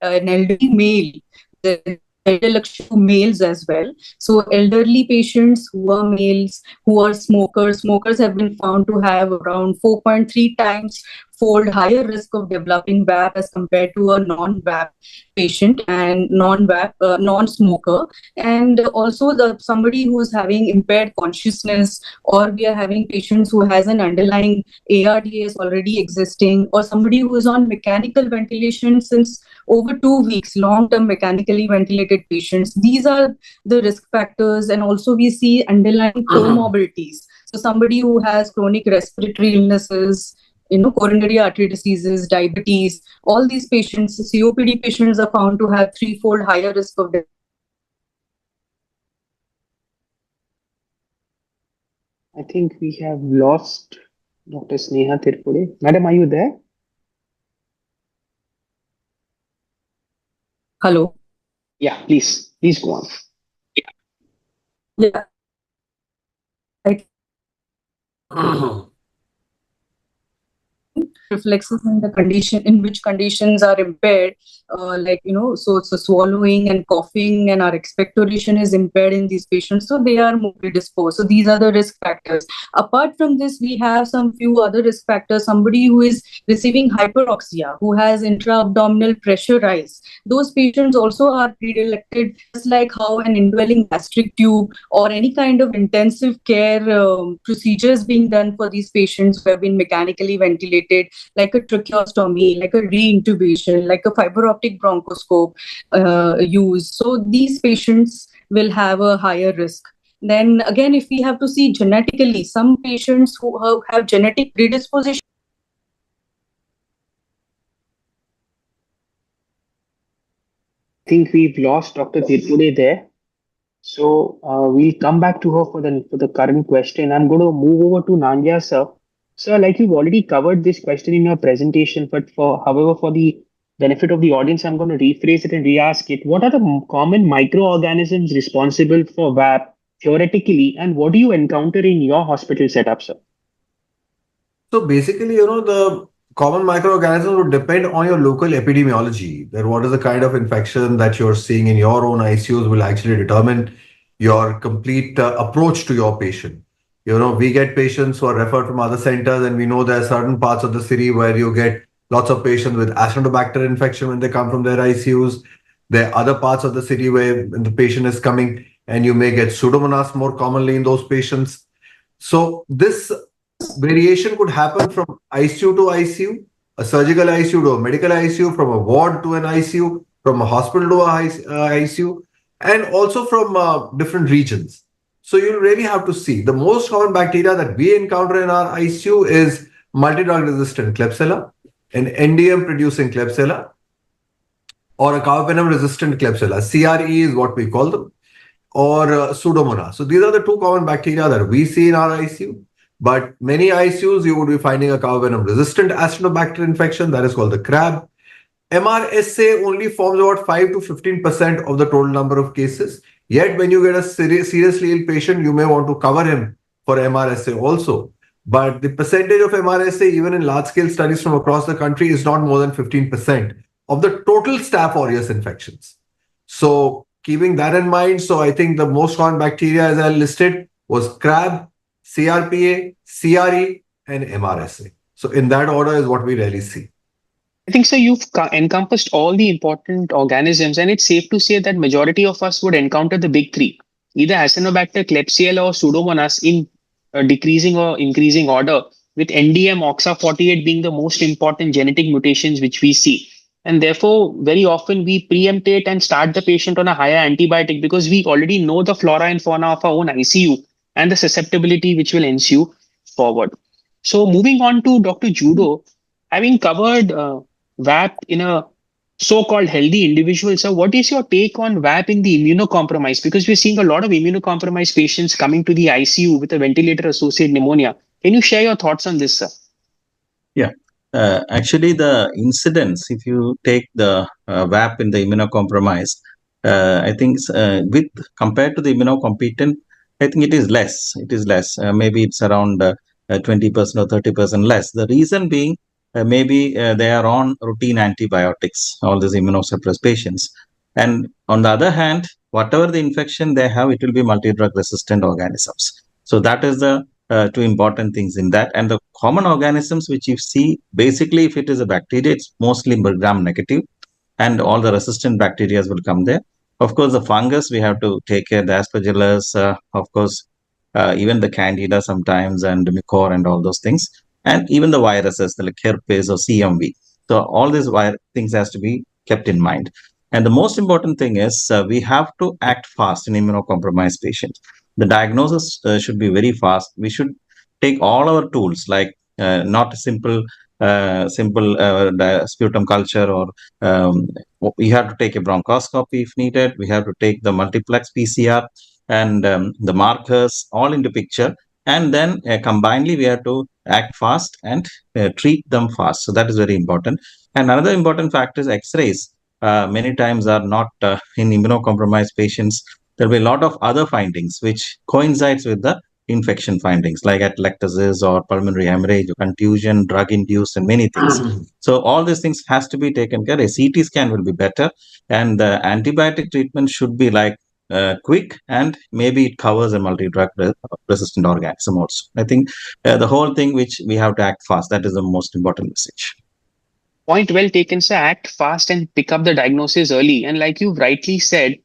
an elderly male, the introduction to males as well. So elderly patients who are males, who are smokers, smokers have been found to have around 4.3 times fold higher risk of developing VAP as compared to a non-VAP patient and non-VAP, non-smoker. And also somebody who is having impaired consciousness, or we are having patients who has an underlying ARDS already existing, or somebody who is on mechanical ventilation since over 2 weeks, long-term mechanically ventilated patients. These are the risk factors. And also we see underlying comorbidities. So somebody who has chronic respiratory illnesses, coronary artery diseases, diabetes, all these patients, COPD patients are found to have threefold higher risk of death. I think we have lost Dr. Sneha Tripude. Madam, are you there? Hello. Yeah, please go on. Yeah. reflexes in the condition in which conditions are impaired, so it's a swallowing and coughing, and our expectoration is impaired in these patients, so they are more predisposed. So these are the risk factors. Apart from this, we have some few other risk factors. Somebody who is receiving hyperoxia, who has intra-abdominal pressure rise, those patients also are predilected, just like how an indwelling gastric tube or any kind of intensive care procedures being done for these patients who have been mechanically ventilated, like a tracheostomy, like a reintubation, like a fiber optic bronchoscope use. So these patients will have a higher risk. Then again, if we have to see genetically, some patients who have genetic predisposition. I think we've lost Dr. Tripude there. So we'll come back to her for the current question. I'm going to move over to Nangia, sir. Sir, like you've already covered this question in your presentation, but however, for the benefit of the audience, I'm going to rephrase it and re-ask it. What are the common microorganisms responsible for VAP theoretically, and what do you encounter in your hospital setup, sir? So basically, the common microorganisms would depend on your local epidemiology. That what is the kind of infection that you're seeing in your own ICUs will actually determine your complete approach to your patient. We get patients who are referred from other centers, and we know there are certain parts of the city where you get lots of patients with Acinetobacter infection when they come from their ICUs. There are other parts of the city where the patient is coming, and you may get Pseudomonas more commonly in those patients. So this variation could happen from ICU to ICU, a surgical ICU to a medical ICU, from a ward to an ICU, from a hospital to a ICU, and also from different regions. So you really have to see. The most common bacteria that we encounter in our ICU is multi-drug resistant Klebsiella, an NDM producing Klebsiella, or a carbapenem resistant Klebsiella. CRE is what we call them, or Pseudomonas. So these are the two common bacteria that we see in our ICU. But many ICUs, you would be finding a carbapenem resistant Acinetobacter infection, that is called the crab. MRSA only forms about 5 to 15% of the total number of cases. Yet when you get a seriously ill patient, you may want to cover him for MRSA also. But the percentage of MRSA, even in large-scale studies from across the country, is not more than 15% of the total Staph aureus infections. So keeping that in mind, so I think the most common bacteria, as I listed, was crab, CRPA, CRE, and MRSA. So in that order is what we really see. I think, so you've encompassed all the important organisms, and it's safe to say that majority of us would encounter the big three, either Acinetobacter, Klebsiella, or Pseudomonas in decreasing or increasing order, with NDM, OXA48 being the most important genetic mutations which we see. And therefore, very often we preempt and start the patient on a higher antibiotic because we already know the flora and fauna of our own ICU and the susceptibility which will ensue forward. So moving on to Dr. Judo, having covered VAP in a so-called healthy individual, so what is your take on VAP in the immunocompromised? Because we're seeing a lot of immunocompromised patients coming to the ICU with a ventilator-associated pneumonia. Can you share your thoughts on this, sir? Yeah. Actually, the incidence, if you take the VAP in the immunocompromised, I think with compared to the immunocompetent, I think it is less. It is less. Maybe it's around 20% or 30% less. The reason being, maybe they are on routine antibiotics, all these immunosuppressed patients. And on the other hand, whatever the infection they have, it will be multi-drug resistant organisms. So that is the two important things in that. And the common organisms which you see, basically, if it is a bacteria, it's mostly gram negative, and all the resistant bacteria will come there. Of course, the fungus, we have to take care, the Aspergillus, of course, even the Candida sometimes, and Mycor and all those things. And even the viruses, like herpes or CMV. So all these things has to be kept in mind. And the most important thing is we have to act fast in immunocompromised patients. The diagnosis should be very fast. We should take all our tools, like not simple sputum culture, or we have to take a bronchoscopy if needed. We have to take the multiplex PCR and the markers all into picture. And then combinedly, we have to act fast and treat them fast. So that is very important. And another important factor is X-rays. Many times are not in immunocompromised patients. There will be a lot of other findings which coincides with the infection findings like atelectasis or pulmonary hemorrhage, contusion, drug induced, and many things. So all these things has to be taken care. A CT scan will be better, and the antibiotic treatment should be like quick, and maybe it covers a multi-drug resistant organism also. I think the whole thing which we have to act fast, that is the most important message. Point well taken, sir. Act fast and pick up the diagnosis early. And like you rightly said,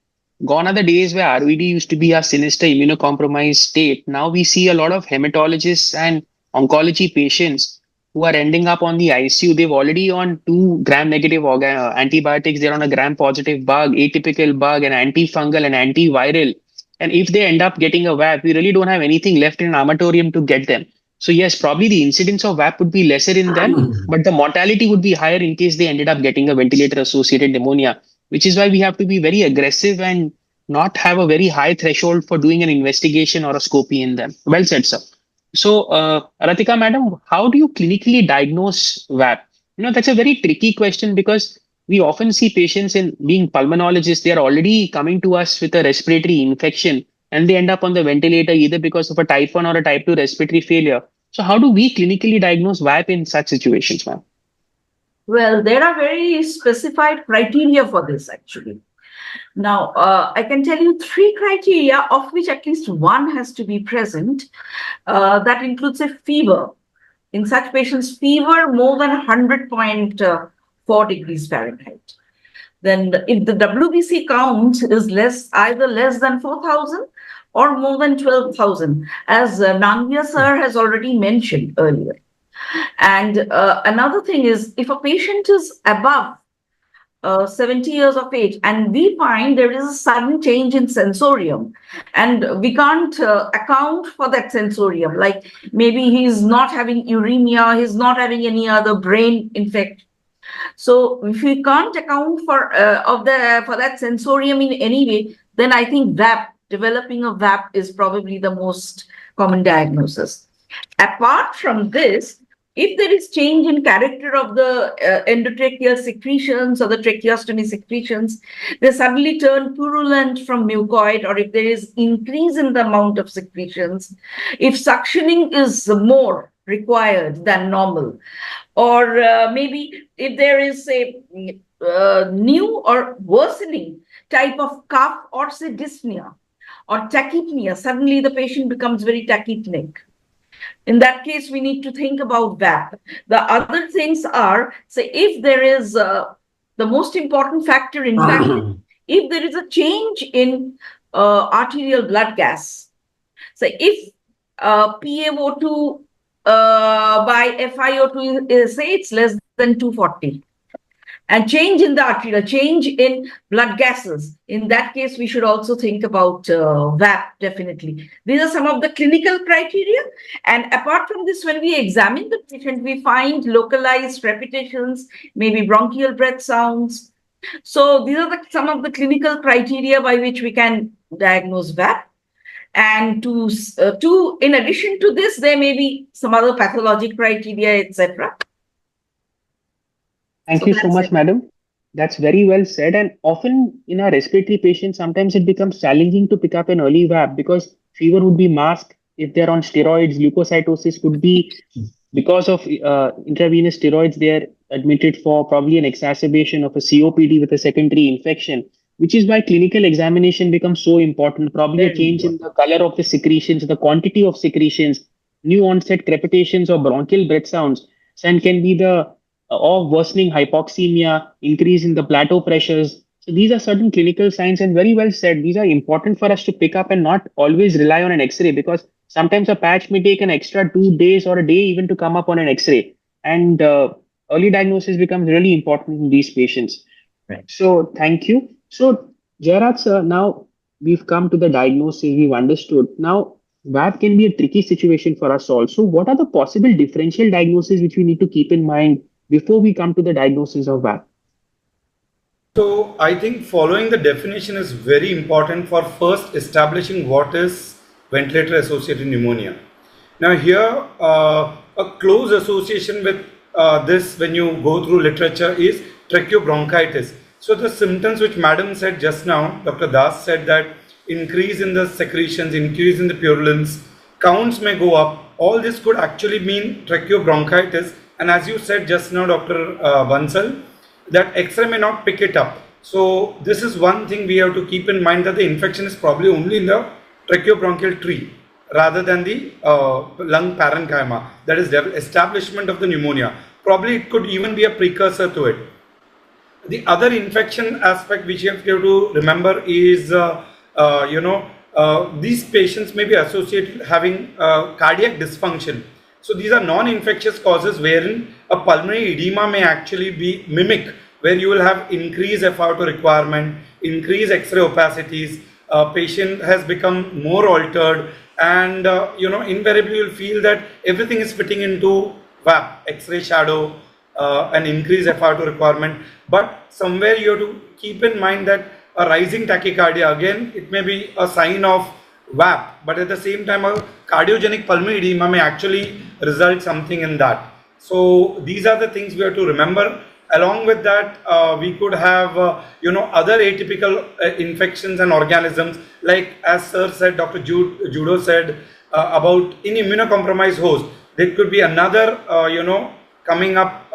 gone are the days where RVD used to be a sinister immunocompromised state. Now we see a lot of hematologists and oncology patients who are ending up on the ICU. They've already on 2 gram-negative antibiotics. They're on a gram-positive bug, atypical bug, an antifungal, and antiviral. And if they end up getting a VAP, we really don't have anything left in an armatorium to get them. So yes, probably the incidence of VAP would be lesser in them, but the mortality would be higher in case they ended up getting a ventilator-associated pneumonia, which is why we have to be very aggressive and not have a very high threshold for doing an investigation or a scopy in them. Well said, sir. So, Aratrika, madam, how do you clinically diagnose VAP? That's a very tricky question because we often see patients in being pulmonologists, they are already coming to us with a respiratory infection and they end up on the ventilator either because of a type 1 or a type 2 respiratory failure. So how do we clinically diagnose VAP in such situations, ma'am? Well, there are very specified criteria for this, actually. Now, I can tell you 3 criteria, of which at least 1 has to be present. That includes a fever. In such patients, fever more than 100.4 degrees Fahrenheit. Then if the WBC count is either less than 4,000 or more than 12,000, as Nangia sir has already mentioned earlier. And another thing is, if a patient is above 70 years of age and we find there is a sudden change in sensorium and we can't account for that sensorium, like maybe he's not having uremia, he's not having any other brain infection. So if we can't account for that sensorium in any way, then I think developing a VAP is probably the most common diagnosis. Apart from this, if there is change in character of the endotracheal secretions or the tracheostomy secretions, they suddenly turn purulent from mucoid, or if there is increase in the amount of secretions, if suctioning is more required than normal, or maybe if there is a new or worsening type of cough or say dyspnea or tachypnea, suddenly the patient becomes very tachypnic. In that case, we need to think about VAP. The other things are, say, if there is the most important factor, in fact, if there is a change in arterial blood gas, say if PaO2 by FiO2, say it's less than 240, and change in the arterial, change in blood gases. In that case, we should also think about VAP, definitely. These are some of the clinical criteria. And apart from this, when we examine the patient, we find localized repetitions, maybe bronchial breath sounds. So these are some of the clinical criteria by which we can diagnose VAP. And in addition to this, there may be some other pathologic criteria, etc. Thank you so much, madam. That's very well said. And often in our respiratory patients, sometimes it becomes challenging to pick up an early VAP because fever would be masked if they're on steroids. Leukocytosis could be because of intravenous steroids. They're admitted for probably an exacerbation of a COPD with a secondary infection, which is why clinical examination becomes so important. Probably a change in the color of the secretions, the quantity of secretions, new onset crepitations or bronchial breath sounds, and can be the or worsening hypoxemia, increase in the plateau pressures. So these are certain clinical signs, and very well said. These are important for us to pick up and not always rely on an X-ray, because sometimes a patch may take an extra 2 days or a day even to come up on an X-ray. And early diagnosis becomes really important in these patients. Right. So thank you. So Jairah, sir, now we've come to the diagnosis, we've understood. Now VAP can be a tricky situation for us also. What are the possible differential diagnoses which we need to keep in mind before we come to the diagnosis of VAP? So I think following the definition is very important for first establishing what is ventilator associated pneumonia. Now here a close association with this when you go through literature is tracheobronchitis. So the symptoms which madam said just now, Dr. Das said that increase in the secretions, increase in the purulence, counts may go up. All this could actually mean tracheobronchitis. And as you said just now, Dr. Bansal, that X-ray may not pick it up. So this is one thing we have to keep in mind, that the infection is probably only in the tracheobronchial tree rather than the lung parenchyma, that is establishment of the pneumonia. Probably it could even be a precursor to it. The other infection aspect which you have to remember is, these patients may be associated having cardiac dysfunction. So these are non-infectious causes wherein a pulmonary edema may actually be mimic, where you will have increased FiO2 requirement, increased X-ray opacities, patient has become more altered, and invariably you will feel that everything is fitting into VAP, X-ray shadow, an increased FiO2 requirement. But somewhere you have to keep in mind that a rising tachycardia, again, it may be a sign of VAP, but at the same time a cardiogenic pulmonary edema may actually result something in that. So these are the things we have to remember. Along with that, we could have other atypical infections and organisms, like as sir said, Dr. Judo said about in immunocompromised host, there could be another coming up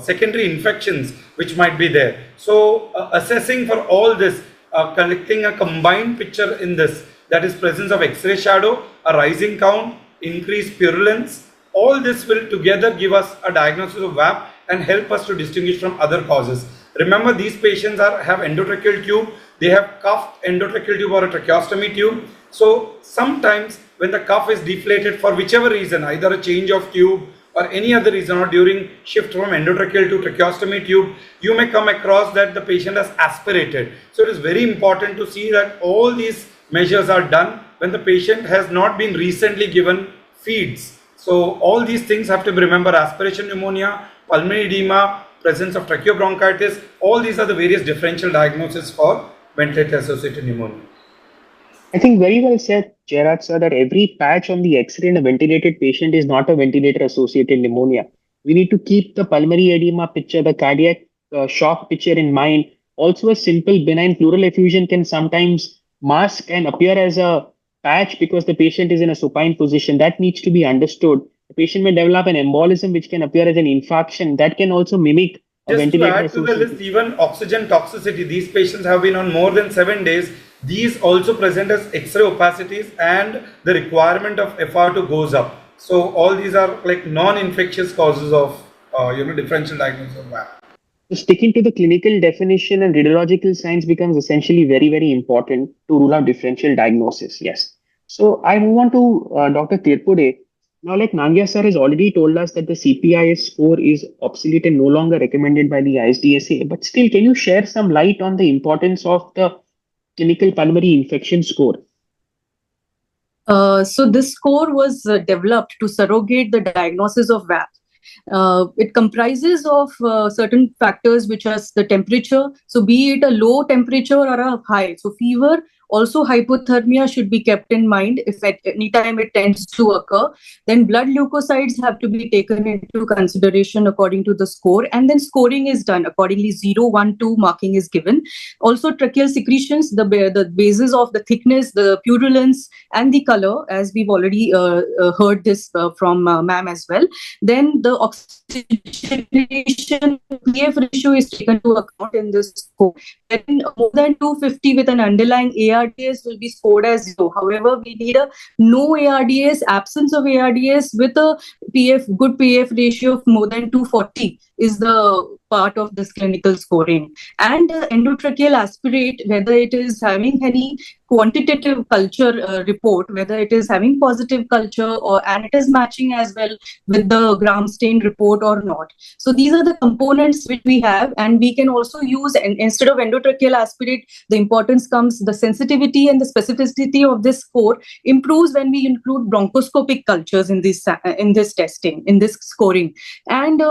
secondary infections which might be there. So assessing for all this, collecting a combined picture in this, that is presence of X-ray shadow, a rising count, increased purulence, all this will together give us a diagnosis of VAP and help us to distinguish from other causes. Remember, these patients have endotracheal tube, they have cuffed endotracheal tube or a tracheostomy tube. So sometimes when the cuff is deflated for whichever reason, either a change of tube or any other reason, or during shift from endotracheal to tracheostomy tube, you may come across that the patient has aspirated. So it is very important to see that all these measures are done when the patient has not been recently given feeds. So all these things have to be remembered: aspiration pneumonia, pulmonary edema, presence of tracheobronchitis. All these are the various differential diagnoses for ventilator-associated pneumonia. I think very well said, Jairah sir, that every patch on the X-ray in a ventilated patient is not a ventilator-associated pneumonia. We need to keep the pulmonary edema picture, the cardiac shock picture in mind. Also, a simple benign pleural effusion can sometimes mask and appear as a patch because the patient is in a supine position. That needs to be understood. The patient may develop an embolism which can appear as an infarction. That can also mimic a Just to add to the ventilator-associated. list, even oxygen toxicity, these patients have been on more than 7 days. These also present as X-ray opacities and the requirement of FiO2 goes up. So all these are like non-infectious causes of differential diagnosis of VAP. So sticking to the clinical definition and radiological signs becomes essentially very, very important to rule out differential diagnosis. Yes. So I move on to Dr. Tripude. Now, like Nangia sir has already told us that the CPIS score is obsolete and no longer recommended by the ISDSA, but still, can you share some light on the importance of the clinical pulmonary infection score? So this score was developed to surrogate the diagnosis of VAP. It comprises of certain factors, which are the temperature. So be it a low temperature or a high. So fever, also hypothermia should be kept in mind if at any time it tends to occur. Then blood leukocytes have to be taken into consideration according to the score. And then scoring is done accordingly. 0, 1, 2 marking is given. Also tracheal secretions, the basis of the thickness, the purulence and the color, as we've already heard this from ma'am as well. Then the oxygenation PF ratio is taken into account in this score. Then more than 250 with an underlying ARDS will be scored as 0. However, we need a no ARDS, absence of ARDS with a good PF ratio of more than 240 is the part of this clinical scoring. And endotracheal aspirate, whether it is having any quantitative culture report, whether it is having positive culture and it is matching as well with the gram stain report or not. So these are the components which we have, and we can also use, and instead of endotracheal aspirate, the importance comes, the sensitivity and the specificity of this score improves when we include bronchoscopic cultures in this testing, in this scoring. And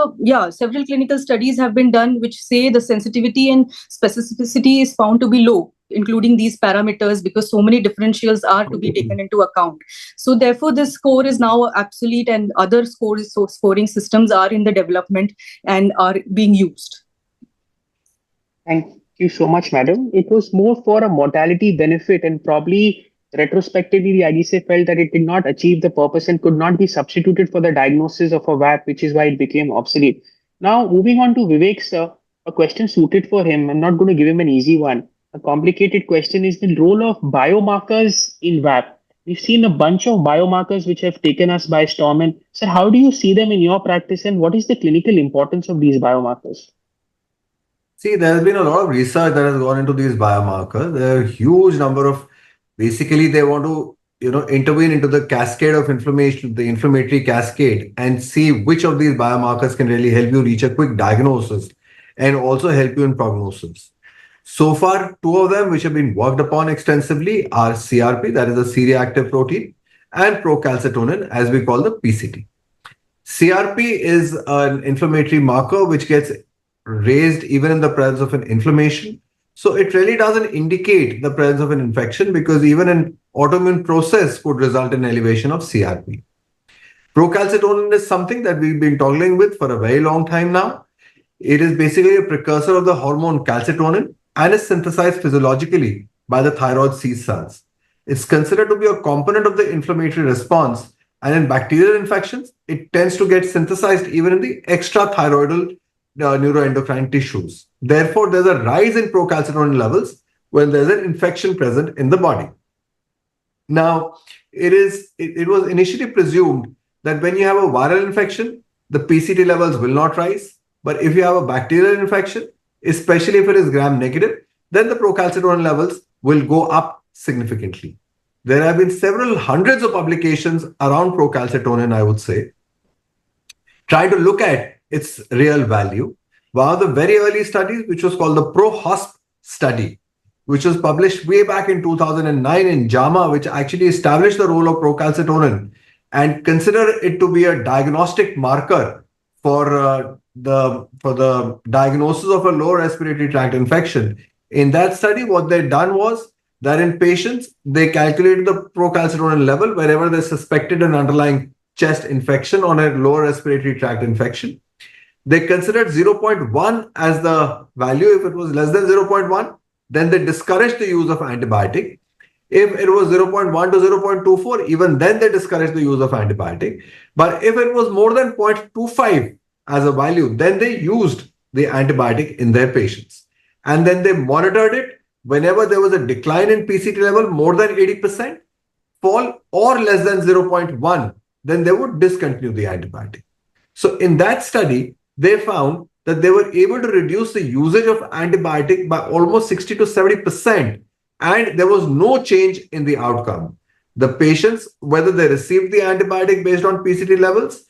several clinical studies have been done which say the sensitivity and specificity is found to be low, including these parameters, because so many differentials are to be taken into account. So therefore, this score is now obsolete, and other scoring systems are in the development and are being used. Thank you so much, madam. It was more for a mortality benefit and probably retrospectively, the IDSA felt that it did not achieve the purpose and could not be substituted for the diagnosis of a VAP, which is why it became obsolete. Now, moving on to Vivek, sir, a question suited for him. I'm not going to give him an easy one. A complicated question is the role of biomarkers in VAP. We've seen a bunch of biomarkers which have taken us by storm. And sir, how do you see them in your practice, and what is the clinical importance of these biomarkers? See, there's been a lot of research that has gone into these biomarkers. There are a huge number of, basically, they want to, intervene into the cascade of inflammation, the inflammatory cascade, and see which of these biomarkers can really help you reach a quick diagnosis and also help you in prognosis. So far, two of them which have been worked upon extensively are CRP, that is a C-reactive protein, and procalcitonin, as we call the PCT. CRP is an inflammatory marker which gets raised even in the presence of an inflammation. So it really doesn't indicate the presence of an infection, because even an autoimmune process could result in elevation of CRP. Procalcitonin is something that we've been toggling with for a very long time now. It is basically a precursor of the hormone calcitonin and is synthesized physiologically by the thyroid C cells. It's considered to be a component of the inflammatory response, and in bacterial infections, it tends to get synthesized even in the extrathyroidal neuroendocrine tissues. Therefore, there's a rise in procalcitonin levels when there's an infection present in the body. Now, it was initially presumed that when you have a viral infection, the PCT levels will not rise. But if you have a bacterial infection, especially if it is gram-negative, then the procalcitonin levels will go up significantly. There have been several hundreds of publications around procalcitonin, I would say, trying to look at its real value. One of the very early studies, which was called the ProHosp study, which was published way back in 2009 in JAMA, which actually established the role of procalcitonin and consider it to be a diagnostic marker for the diagnosis of a lower respiratory tract infection. In that study, what they done was that in patients, they calculated the procalcitonin level wherever they suspected an underlying chest infection or a lower respiratory tract infection. They considered 0.1 as the value. If it was less than 0.1, then they discouraged the use of antibiotic. If it was 0.1 to 0.24, even then they discouraged the use of antibiotic. But if it was more than 0.25 as a value, then they used the antibiotic in their patients. And then they monitored it whenever there was a decline in PCT level more than 80%, fall or less than 0.1, then they would discontinue the antibiotic. So in that study, they found that they were able to reduce the usage of antibiotic by almost 60 to 70%, and there was no change in the outcome. The patients, whether they received the antibiotic based on PCT levels,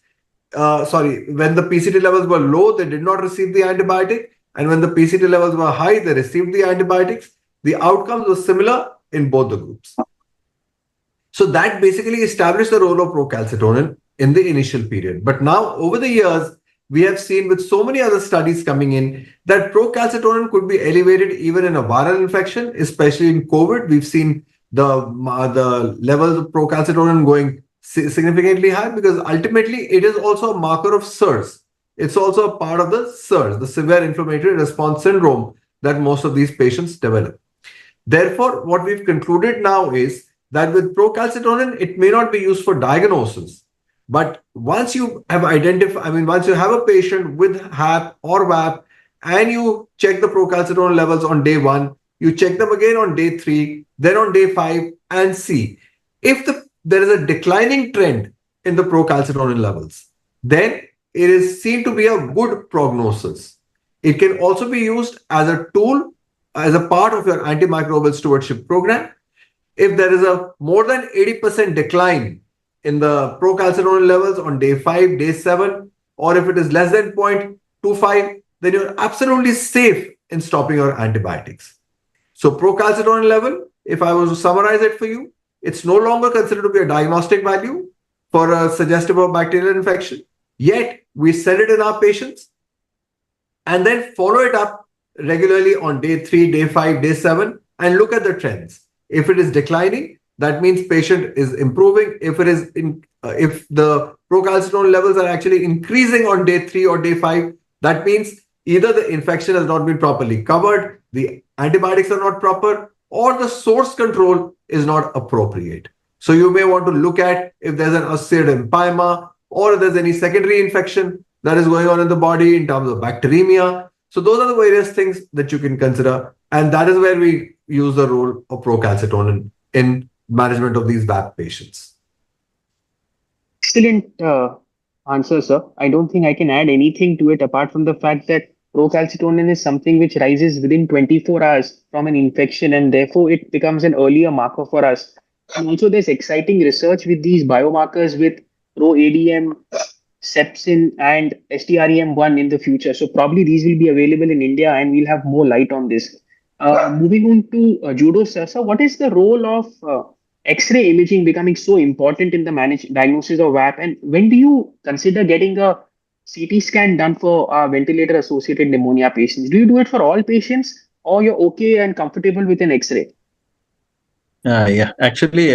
when the PCT levels were low, they did not receive the antibiotic, and when the PCT levels were high, they received the antibiotics. The outcomes were similar in both the groups. So that basically established the role of procalcitonin in the initial period. But now, over the years, we have seen with so many other studies coming in that procalcitonin could be elevated even in a viral infection, especially in COVID. We've seen the levels of procalcitonin going significantly high, because ultimately it is also a marker of SIRS. It's also a part of the SIRS, the severe inflammatory response syndrome that most of these patients develop. Therefore, what we've concluded now is that with procalcitonin, it may not be used for diagnosis. But once you have once you have a patient with HAP or VAP and you check the procalcitonin levels on day 1, you check them again on day 3, then on day 5, and see if there is a declining trend in the procalcitonin levels, then it is seen to be a good prognosis. It can also be used as a tool, as a part of your antimicrobial stewardship program. If there is a more than 80% decline in the procalcitonin levels on day 5, day 7, or if it is less than 0.25, then you're absolutely safe in stopping your antibiotics. So procalcitonin level, if I was to summarize it for you, it's no longer considered to be a diagnostic value for a suggestive of bacterial infection. Yet we set it in our patients and then follow it up regularly on day 3, day 5, day 7, and look at the trends. If it is declining, that means patient is improving. If the procalcitonin levels are actually increasing on day 3 or day 5, that means either the infection has not been properly covered, the antibiotics are not proper, or the source control is not appropriate. So you may want to look at if there's an osteoempyema or if there's any secondary infection that is going on in the body in terms of bacteremia. So those are the various things that you can consider. And that is where we use the role of procalcitonin in management of these VAP patients. Excellent answer, sir. I don't think I can add anything to it apart from the fact that procalcitonin is something which rises within 24 hours from an infection, and therefore it becomes an earlier marker for us. And also, there's exciting research with these biomarkers with pro-ADM, sepsin, and STREM1 in the future. So probably these will be available in India, and we'll have more light on this. Moving on to Judo, sir. So what is the role of X-ray imaging becoming so important in the diagnosis of VAP? And when do you consider getting a CT scan done for ventilator-associated pneumonia patients? Do you do it for all patients, or you're okay and comfortable with an X-ray? Yeah, actually,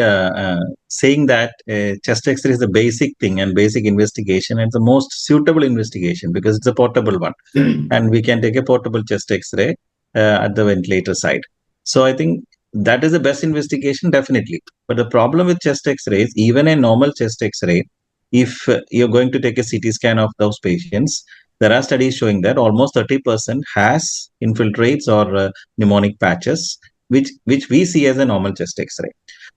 saying that chest X-ray is the basic thing and basic investigation, and the most suitable investigation because it's a portable one, and we can take a portable chest X-ray at the ventilator side. So I think that is the best investigation, definitely. But the problem with chest X-rays, even a normal chest X-ray, if you're going to take a CT scan of those patients, there are studies showing that almost 30% has infiltrates or pneumonic patches, which we see as a normal chest X-ray.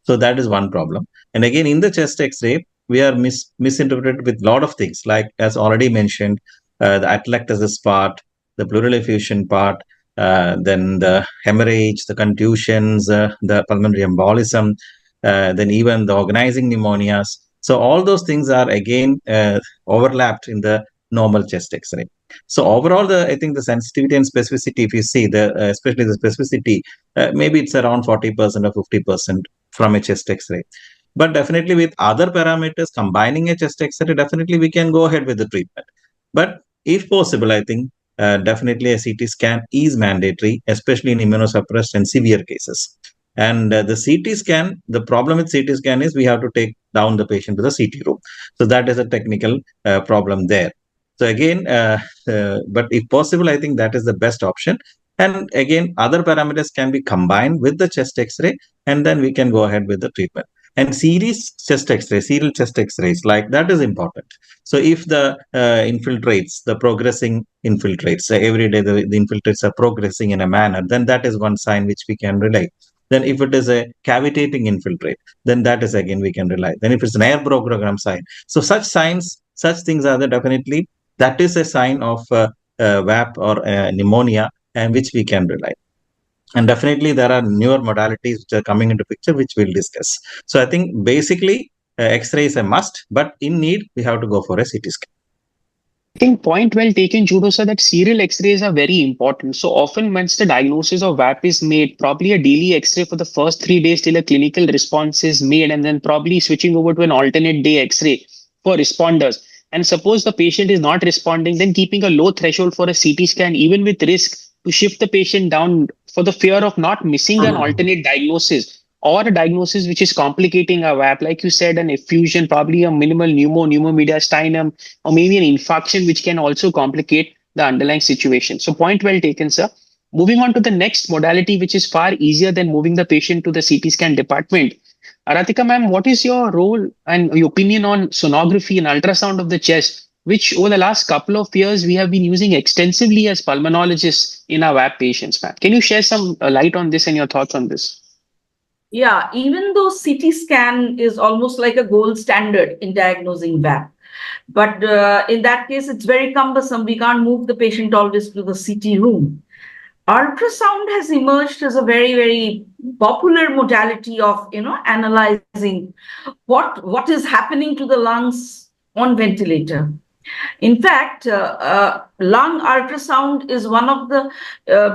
So that is one problem. And again, in the chest X-ray, we are misinterpreted with a lot of things, like as already mentioned, the atelectasis part, the pleural effusion part, then the hemorrhage, the contusions, the pulmonary embolism, then even the organizing pneumonias. So all those things are again overlapped in the normal chest X-ray. So overall, I think the sensitivity and specificity, if you see especially the specificity, maybe it's around 40% or 50% from a chest X-ray. But definitely with other parameters, combining a chest X-ray, definitely we can go ahead with the treatment. But if possible, I think definitely a CT scan is mandatory, especially in immunosuppressed and severe cases. And the CT scan, the problem with CT scan is we have to take down the patient to the CT room. So that is a technical problem there. So again, but if possible, I think that is the best option. And again, other parameters can be combined with the chest X-ray, and then we can go ahead with the treatment. And series chest X-ray, serial chest X-rays, like that is important. So if the infiltrates, the progressing infiltrates, every day the infiltrates are progressing in a manner, then that is one sign which we can rely. Then if it is a cavitating infiltrate, then that is again we can rely. Then if it's an air program sign. So such signs, such things are there definitely. That is a sign of VAP or pneumonia, and which we can rely. And definitely there are newer modalities which are coming into picture, which we'll discuss. So I think basically X-ray is a must, but in need, we have to go for a CT scan. I think point well taken, Judo, sir, that serial X-rays are very important. So often once the diagnosis of VAP is made, probably a daily X-ray for the first 3 days till a clinical response is made, and then probably switching over to an alternate day X-ray for responders. And suppose the patient is not responding, then keeping a low threshold for a CT scan, even with risk to shift the patient down for the fear of not missing an alternate diagnosis or a diagnosis which is complicating a VAP, like you said, an effusion, probably a minimal pneumomediastinum, or maybe an infarction, which can also complicate the underlying situation. So point well taken, sir. Moving on to the next modality, which is far easier than moving the patient to the CT scan department. Aratrika ma'am, what is your role and your opinion on sonography and ultrasound of the chest, which over the last couple of years we have been using extensively as pulmonologists in our VAP patients, ma'am? Can you share some light on this and your thoughts on this? Yeah, even though CT scan is almost like a gold standard in diagnosing VAP, but in that case, it's very cumbersome. We can't move the patient always to the CT room. Ultrasound has emerged as a very, very popular modality of, analyzing what is happening to the lungs on ventilator. In fact, lung ultrasound is one of the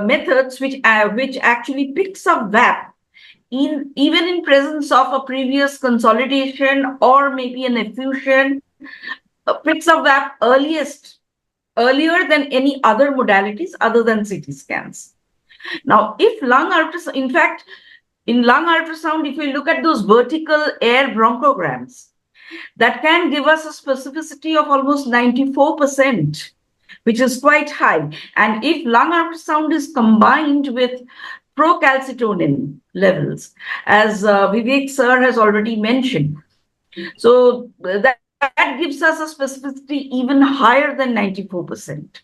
methods which actually picks up VAP even in presence of a previous consolidation or maybe an effusion, picks up VAP earlier than any other modalities other than CT scans. Now, if lung ultrasound, in fact, in lung ultrasound, if we look at those vertical air bronchograms, that can give us a specificity of almost 94%, which is quite high. And if lung ultrasound is combined with procalcitonin levels, as Vivek sir has already mentioned. So that gives us a specificity even higher than 94%.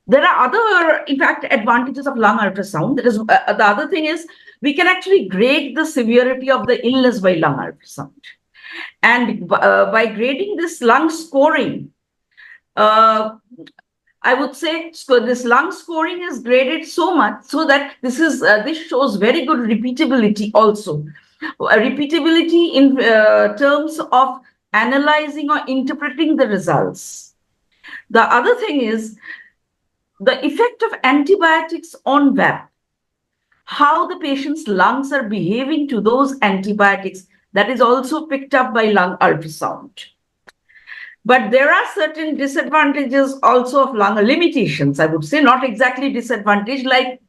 There are other, in fact, advantages of lung ultrasound. That is, the other thing is we can actually grade the severity of the illness by lung ultrasound. And by grading this lung scoring, I would say this lung scoring is graded so much so that this shows very good repeatability also. Repeatability in terms of analyzing or interpreting the results. The other thing is the effect of antibiotics on VAP, how the patient's lungs are behaving to those antibiotics, that is also picked up by lung ultrasound. But there are certain disadvantages also of lung limitations, I would say, not exactly disadvantage, like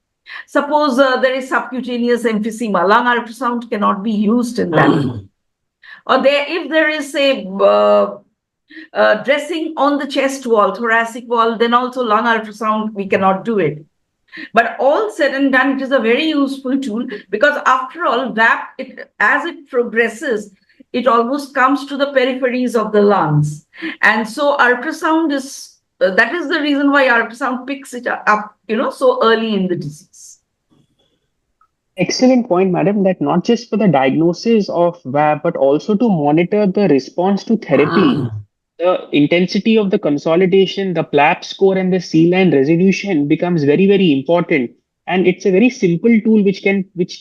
suppose there is subcutaneous emphysema, lung ultrasound cannot be used in that. Or if there is a dressing on the chest wall, thoracic wall, then also lung ultrasound, we cannot do it. But all said and done, it is a very useful tool because after all, VAP, as it progresses, it almost comes to the peripheries of the lungs. And so ultrasound is, that is the reason why ultrasound picks it up, so early in the disease. Excellent point, madam, that not just for the diagnosis of VAP, but also to monitor the response to therapy. The intensity of the consolidation, the PLAP score, and the C-line resolution becomes very, very important. And it's a very simple tool which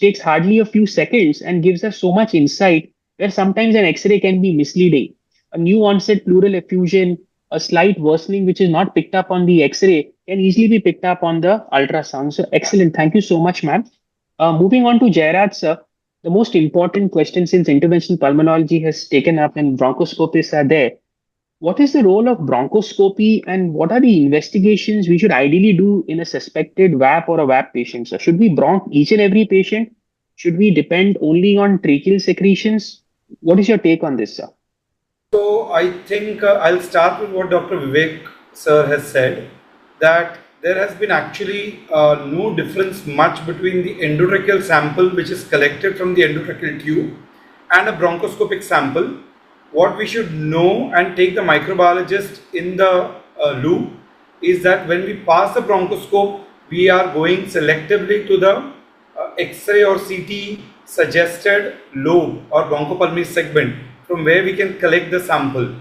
takes hardly a few seconds and gives us so much insight, where sometimes an X-ray can be misleading. A new onset pleural effusion, a slight worsening which is not picked up on the X-ray can easily be picked up on the ultrasound. So excellent. Thank you so much, ma'am. Moving on to Jairah, sir, the most important question since interventional pulmonology has taken up and bronchoscopists are there. What is the role of bronchoscopy and what are the investigations we should ideally do in a suspected VAP or a VAP patient? So should we bronch each and every patient? Should we depend only on tracheal secretions? What is your take on this, sir? So I think I'll start with what Dr. Vivek sir has said, that there has been actually no difference much between the endotracheal sample which is collected from the endotracheal tube and a bronchoscopic sample. What we should know and take the microbiologist in the loop is that when we pass the bronchoscope, we are going selectively to the X-ray or CT suggested lobe or bronchopulmonary segment from where we can collect the sample.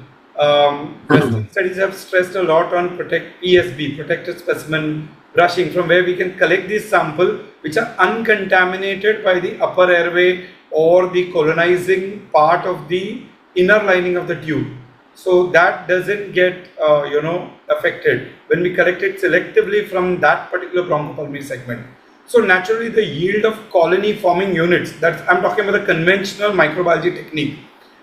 Western studies have stressed a lot on PSB, protected specimen brushing, from where we can collect these samples which are uncontaminated by the upper airway or the colonizing part of the inner lining of the tube. So that doesn't get affected when we collect it selectively from that particular bronchopulmonary segment. So naturally the yield of colony forming units, I'm talking about the conventional microbiology technique.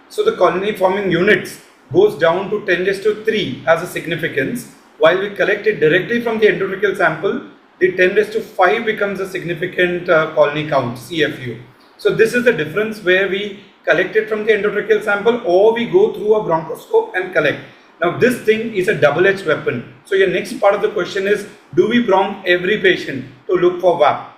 So the colony forming units goes down to 10⁻³ as a significance, while we collect it directly from the endotracheal sample, the 10⁵ becomes a significant colony count, CFU. So this is the difference where we collect it from the endotracheal sample or we go through a bronchoscope and collect. Now this thing is a double-edged weapon. So your next part of the question is, do we bronch every patient to look for VAP?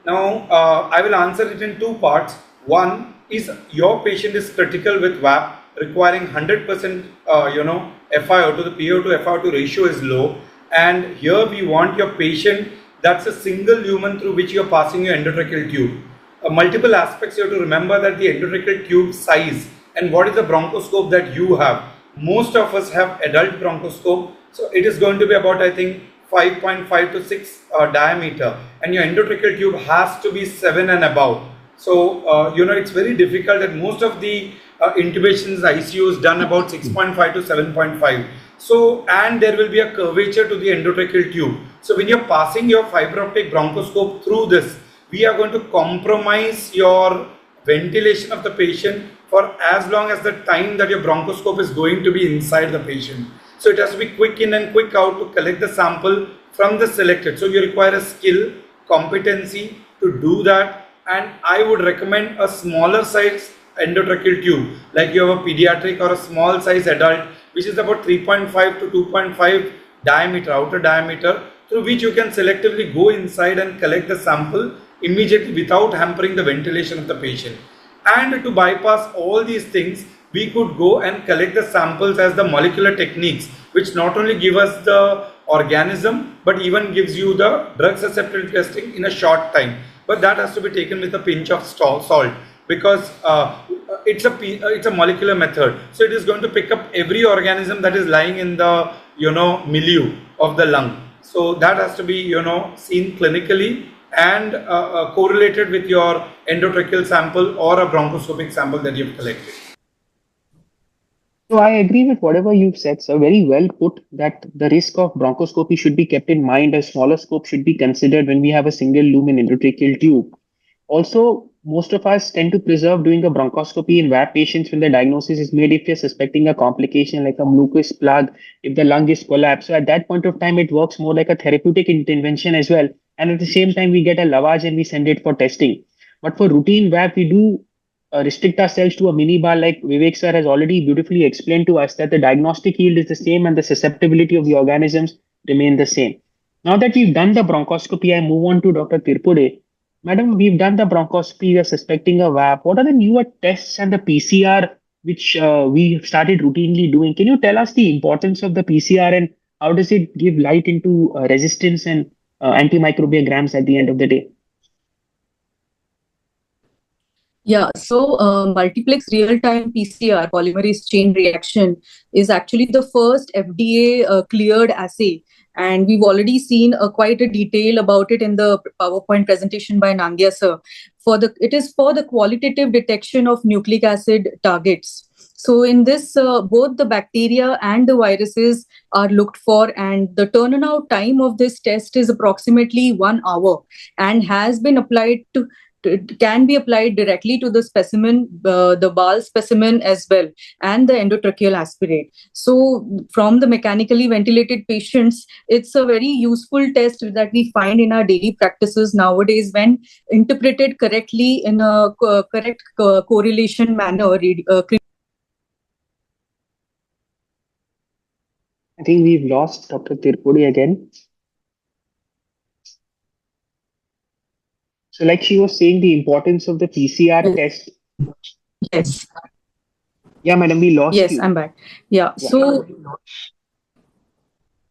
Now I will answer it in two parts. One is your patient is critical with VAP, requiring 100% FiO2, the PO to FiO2 ratio is low, and here we want your patient that's a single lumen through which you are passing your endotracheal tube. Multiple aspects you have to remember, that the endotracheal tube size and what is the bronchoscope that you have. Most of us have adult bronchoscope, so it is going to be about, I think, 5.5 to 6 diameter, and your endotracheal tube has to be 7 and above. So it's very difficult, that most of the intubations ICU is done about 6.5 to 7.5. So, and there will be a curvature to the endotracheal tube. So when you're passing your fiber optic bronchoscope through this, we are going to compromise your ventilation of the patient for as long as the time that your bronchoscope is going to be inside the patient. So it has to be quick in and quick out to collect the sample from the selected. So you require a skill, competency to do that, and I would recommend a smaller size endotracheal tube, like you have a pediatric or a small size adult, which is about 3.5 to 2.5 diameter, outer diameter, through which you can selectively go inside and collect the sample immediately without hampering the ventilation of the patient. And to bypass all these things, we could go and collect the samples as the molecular techniques, which not only give us the organism but even gives you the drug susceptibility testing in a short time. But that has to be taken with a pinch of salt, because it's a molecular method, so it is going to pick up every organism that is lying in the milieu of the lung. So that has to be seen clinically and correlated with your endotracheal sample or a bronchoscopic sample that you've collected. So I agree with whatever you've said, sir. Very well put that the risk of bronchoscopy should be kept in mind. A smaller scope should be considered when we have a single lumen endotracheal tube. Also, most of us tend to preserve doing a bronchoscopy in VAP patients when the diagnosis is made if you're suspecting a complication like a mucus plug, if the lung is collapsed. So at that point of time, it works more like a therapeutic intervention as well. And at the same time, we get a lavage and we send it for testing. But for routine VAP, we do restrict ourselves to a mini bar like Vivek sir has already beautifully explained to us that the diagnostic yield is the same and the susceptibility of the organisms remain the same. Now that we've done the bronchoscopy, I move on to Dr. Tripude. Madam, we've done the bronchoscopy, we are suspecting a VAP. What are the newer tests and the PCR which we started routinely doing? Can you tell us the importance of the PCR and how does it give light into resistance and antimicrobiograms at the end of the day? Yeah, so multiplex real-time PCR, polymerase chain reaction, is actually the first FDA cleared assay. And we've already seen quite a detail about it in the PowerPoint presentation by Nangia sir. It is for the qualitative detection of nucleic acid targets. So in this, both the bacteria and the viruses are looked for, and the turnaround time of this test is approximately 1 hour and has been applied to it can be applied directly to the specimen, the bowel specimen as well, and the endotracheal aspirate. So from the mechanically ventilated patients, it's a very useful test that we find in our daily practices nowadays when interpreted correctly in a correct correlation manner. I think we've lost Dr. Tirpudi again. So like she was saying, the importance of the PCR test. Yes. Yeah, madam, we lost yes, you. Yes, I'm back. Yeah. So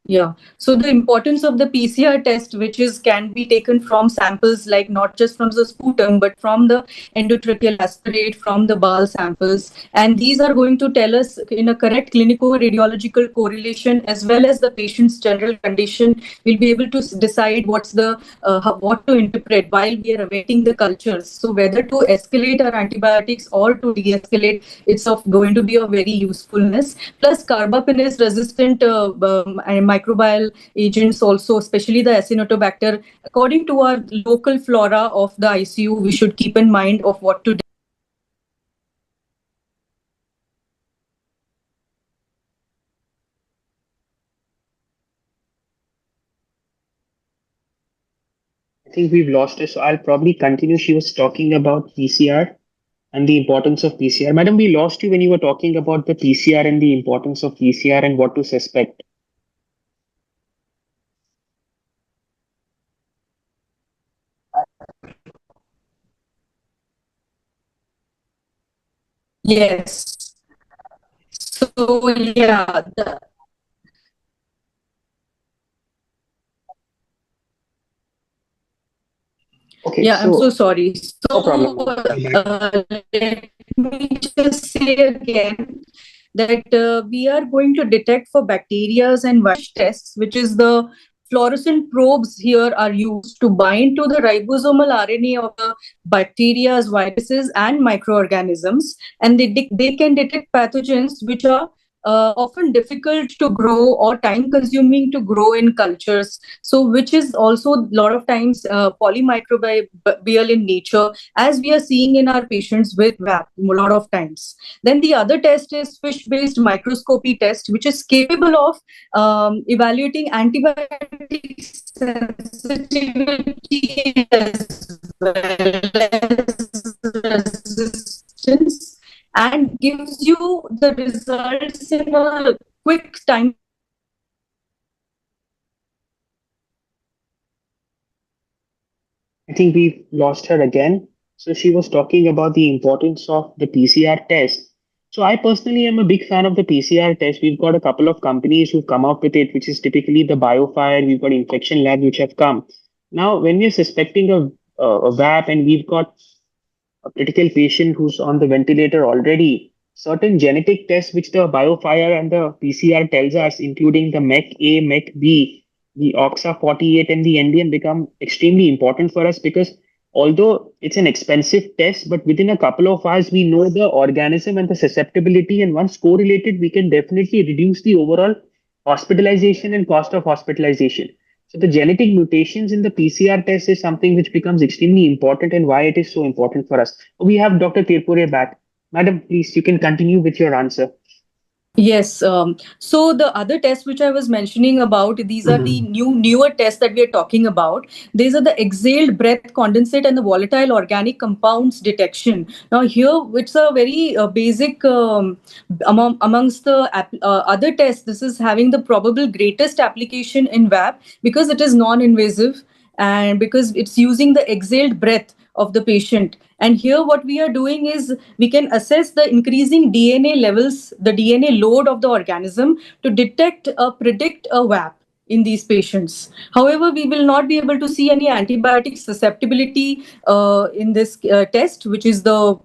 yeah. So the importance of the PCR test, which can be taken from samples like not just from the sputum, but from the endotracheal aspirate, from the bowel samples. And these are going to tell us in a correct clinico-radiological correlation as well as the patient's general condition. We'll be able to decide what to interpret while we are awaiting the cultures. So whether to escalate our antibiotics or to de-escalate, it's going to be a very usefulness. Plus carbapenes resistant microbial agents also, especially the Acinetobacter. According to our local flora of the ICU, we should keep in mind of what to do. I think we've lost her, so I'll probably continue. She was talking about PCR and the importance of PCR. Madam, we lost you when you were talking about the PCR and the importance of PCR and what to suspect. Yes. So yeah. Okay, yeah, I'm so sorry. So no problem. let me just say again that we are going to detect for bacteria and virus tests, which is the fluorescent probes here are used to bind to the ribosomal RNA of the bacteria, viruses, and microorganisms, and they can detect pathogens which are often difficult to grow or time consuming to grow in cultures, so which is also a lot of times polymicrobial in nature, as we are seeing in our patients with VAP a lot of times. Then the other test is fish-based microscopy test, which is capable of evaluating antibiotic sensitivity as well as resistance, and gives you the results in a quick time. think we've lost her again. So she was talking about the importance of the PCR test. So I personally am a big fan of the PCR test. We've got a couple of companies who've come out with it, which is typically the BioFire. We've got infection labs which have come. Now, when we're suspecting a VAP and we've got a critical patient who's on the ventilator already, certain genetic tests which the BioFire and the PCR tells us, including the MEC-A, MEC-B, the OXA48 and the NDM become extremely important for us because although it's an expensive test, but within a couple of hours, we know the organism and the susceptibility. And once correlated, we can definitely reduce the overall hospitalization and cost of hospitalization. So the genetic mutations in the PCR test is something which becomes extremely important and why it is so important for us. We have Dr. Tirpure back. Madam, please, you can continue with your answer. Yes. So the other tests which I was mentioning about, these are the newer tests that we are talking about. These are the exhaled breath condensate and the volatile organic compounds detection. Now here, it's a very basic amongst the other tests. This is having the probable greatest application in VAP because it is non-invasive and because it's using the exhaled breath of the patient. And here what we are doing is we can assess the increasing DNA levels, the DNA load of the organism to predict a VAP in these patients. However, we will not be able to see any antibiotic susceptibility in this test, which is the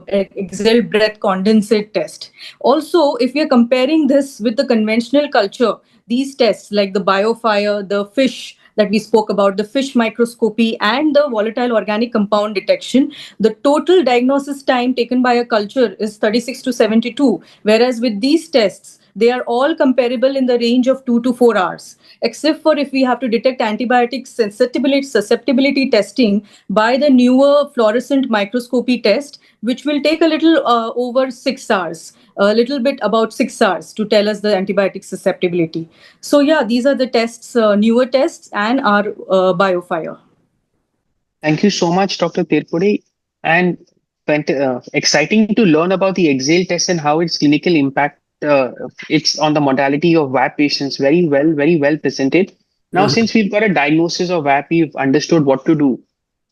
exhaled breath condensate test. Also, if we are comparing this with the conventional culture, these tests like the BioFire, the fish, that we spoke about, the fish microscopy and the volatile organic compound detection, the total diagnosis time taken by a culture is 36 to 72. Whereas with these tests, they are all comparable in the range of 2 to 4 hours, except for if we have to detect antibiotic susceptibility testing by the newer fluorescent microscopy test, which will take a little over 6 hours, a little bit about 6 hours to tell us the antibiotic susceptibility. So yeah, these are the tests, newer tests and our BioFire. Thank you so much, Dr. Tirpudi. And exciting to learn about the exhale test and how its clinical impact it's on the modality of VAP patients. Very well presented. Now, since we've got a diagnosis of VAP, we've understood what to do.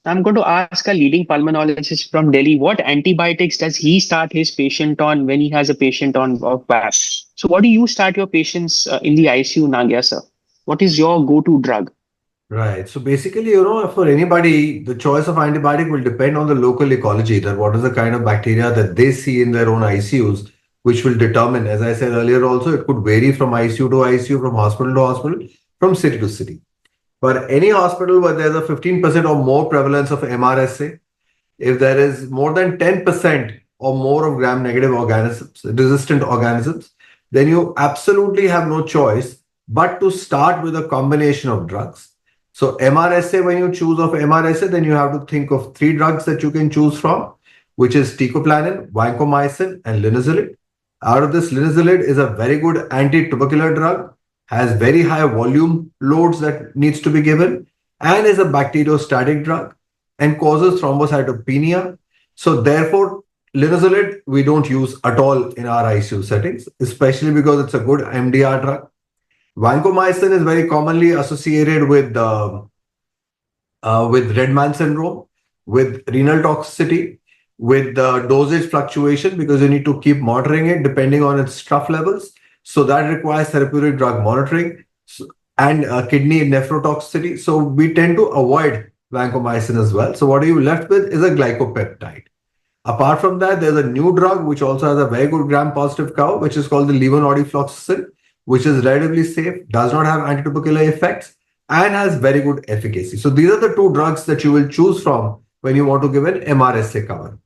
I'm going to ask a leading pulmonologist from Delhi, what antibiotics does he start his patient on when he has a patient on of VAP? So what do you start your patients in the ICU, Nangia, sir? What is your go-to drug? Right. So basically, for anybody, the choice of antibiotic will depend on the local ecology, that what is the kind of bacteria that they see in their own ICUs, which will determine, as I said earlier also, it could vary from ICU to ICU, from hospital to hospital, from city to city. But any hospital where there's a 15% or more prevalence of MRSA, if there is more than 10% or more of gram-negative organisms, resistant organisms, then you absolutely have no choice but to start with a combination of drugs. So MRSA, when you choose of MRSA, then you have to think of 3 drugs that you can choose from, which is teicoplanin, vancomycin, and linezolid. Out of this, linezolid is a very good anti-tubercular drug, has very high volume loads that needs to be given, and is a bacteriostatic drug and causes thrombocytopenia. So therefore, linezolid we don't use at all in our ICU settings, especially because it's a good MDR drug. Vancomycin is very commonly associated with red man syndrome, with renal toxicity, with dosage fluctuation, because you need to keep monitoring it depending on its trough levels. So that requires therapeutic drug monitoring and kidney nephrotoxicity. So we tend to avoid vancomycin as well. So what are you left with is a glycopeptide. Apart from that, there's a new drug which also has a very good gram-positive cow, which is called the levonorephoxacin, which is relatively safe, does not have antitubercular effects, and has very good efficacy. So these are the 2 drugs that you will choose from when you want to give an MRSA cover.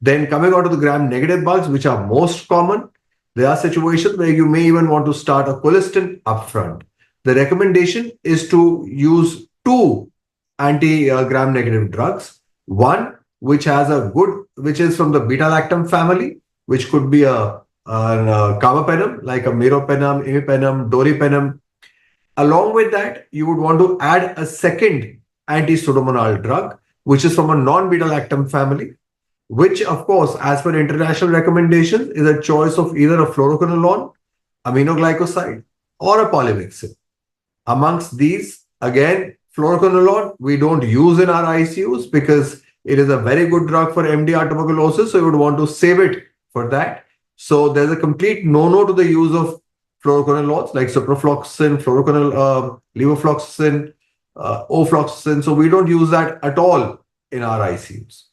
Then coming on to the gram-negative bugs, which are most common, there are situations where you may even want to start a colistin upfront. The recommendation is to use 2 anti-gram-negative drugs. One, which is from the beta-lactam family, which could be a carbapenem, like a meropenem, imipenem, doripenem. Along with that, you would want to add a second anti-pseudomonal drug, which is from a non-beta-lactam family, which, of course, as per international recommendations, is a choice of either a fluoroquinolone, aminoglycoside, or a polymyxin. Amongst these, again, Fluoroquinolone, we don't use in our ICUs because it is a very good drug for MDR tuberculosis. So you would want to save it for that. So there's a complete no-no to the use of fluoroquinolones like ciprofloxacin, levofloxacin, ofloxacin. So we don't use that at all in our ICUs.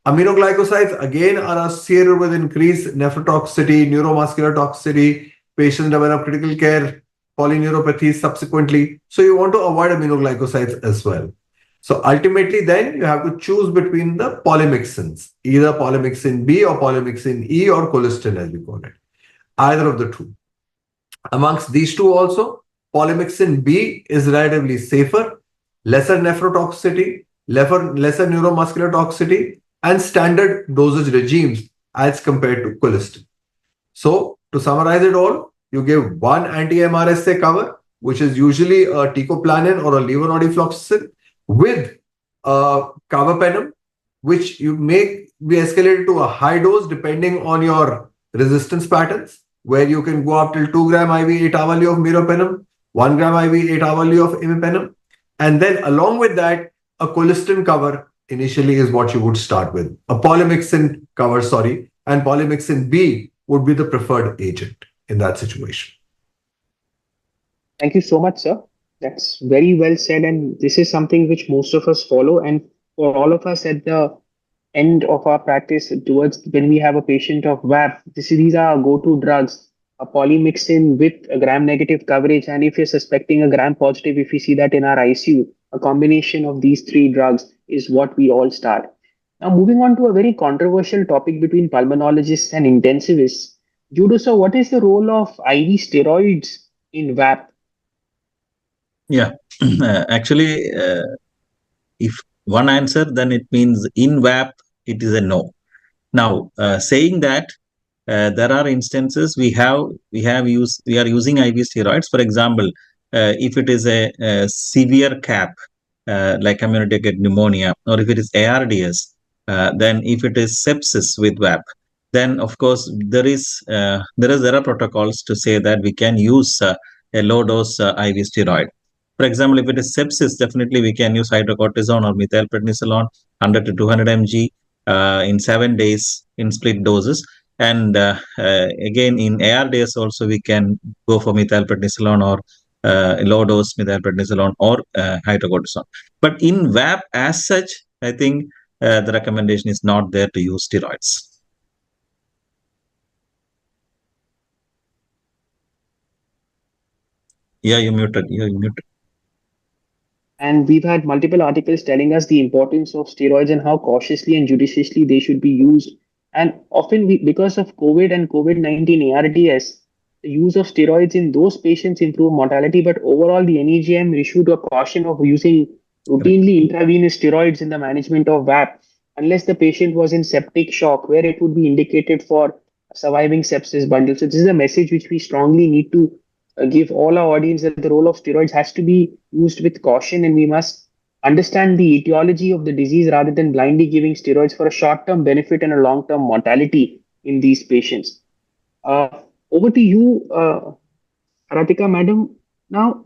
Aminoglycosides again are associated with increased nephrotoxicity, neuromuscular toxicity. Patients develop critical care polyneuropathy subsequently. So you want to avoid aminoglycosides as well. So ultimately, then you have to choose between the polymyxins, either polymyxin B or polymyxin E or colistin, as we call it, either of the two. Amongst these two also, polymyxin B is relatively safer, lesser nephrotoxicity, lesser neuromuscular toxicity, and standard dosage regimes as compared to colistin. So to summarize it all, you give one anti-MRSA cover, which is usually a teicoplanin or a levonortifloxacin with carbapenem, which you may be escalated to a high dose depending on your resistance patterns, where you can go up till 2 gram IV 8 hourly of meropenem, 1 gram IV 8 hourly of imipenem. And then along with that, a colistin cover initially is what you would start with. A polymyxin cover, and polymyxin B would be the preferred agent in that situation. Thank you so much, sir. That's very well said. And this is something which most of us follow. And for all of us at the end of our practice, towards when we have a patient of VAP, these are our go-to drugs, a polymyxin with a gram-negative coverage. And if you're suspecting a gram-positive, if we see that in our ICU, a combination of these three drugs is what we all start. Now, moving on to a very controversial topic between pulmonologists and intensivists. Judo, sir, what is the role of IV steroids in VAP? Yeah, actually, if one answer, then it means in VAP, it is a no. Now, saying that, there are instances we are using IV steroids. For example, if it is a severe CAP, like community-acquired pneumonia, or if it is ARDS, then if it is sepsis with VAP, then of course there are protocols to say that we can use a low dose IV steroid. For example, if it is sepsis, definitely we can use hydrocortisone or methylprednisolone 100 to 200 mg in 7 days in split doses. And again, in ARDS also, we can go for methylprednisolone or low dose methylprednisolone or hydrocortisone. But in VAP as such, I think the recommendation is not there to use steroids. Yeah, you're muted. And we've had multiple articles telling us the importance of steroids and how cautiously and judiciously they should be used. And often, because of COVID and COVID-19 ARDS, the use of steroids in those patients improve mortality. But overall, the NEJM issued a caution of using routinely intravenous steroids in the management of VAP, unless the patient was in septic shock, where it would be indicated for surviving sepsis bundle. So this is a message which we strongly need to give all our audience, that the role of steroids has to be used with caution, and we must understand the etiology of the disease rather than blindly giving steroids for a short-term benefit and a long-term mortality in these patients. Over to you, Aratrika, madam. Now,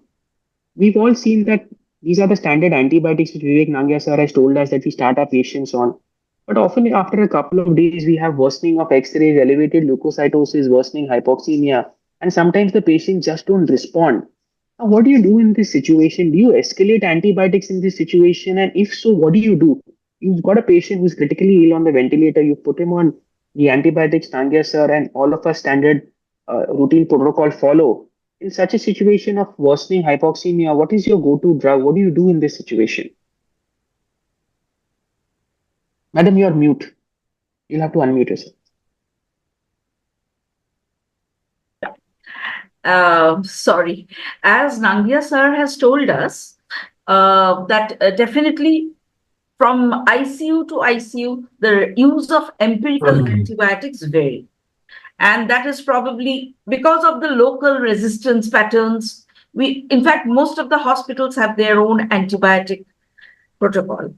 we've all seen that these are the standard antibiotics which Vivek Nangia sir has told us that we start our patients on. But often after a couple of days, we have worsening of X-rays, elevated leukocytosis, worsening hypoxemia, and sometimes the patients just don't respond. Now, what do you do in this situation? Do you escalate antibiotics in this situation? And if so, what do you do? You've got a patient who's critically ill on the ventilator. You put him on the antibiotics, Nangia sir, and all of us standard routine protocol follow. In such a situation of worsening hypoxemia, what is your go-to drug? What do you do in this situation? Madam, you're mute. You'll have to unmute yourself. Sorry. As Nangia sir has told us, that definitely from ICU to ICU, the use of empirical antibiotics vary. And that is probably because of the local resistance patterns. In fact, most of the hospitals have their own antibiotic protocol.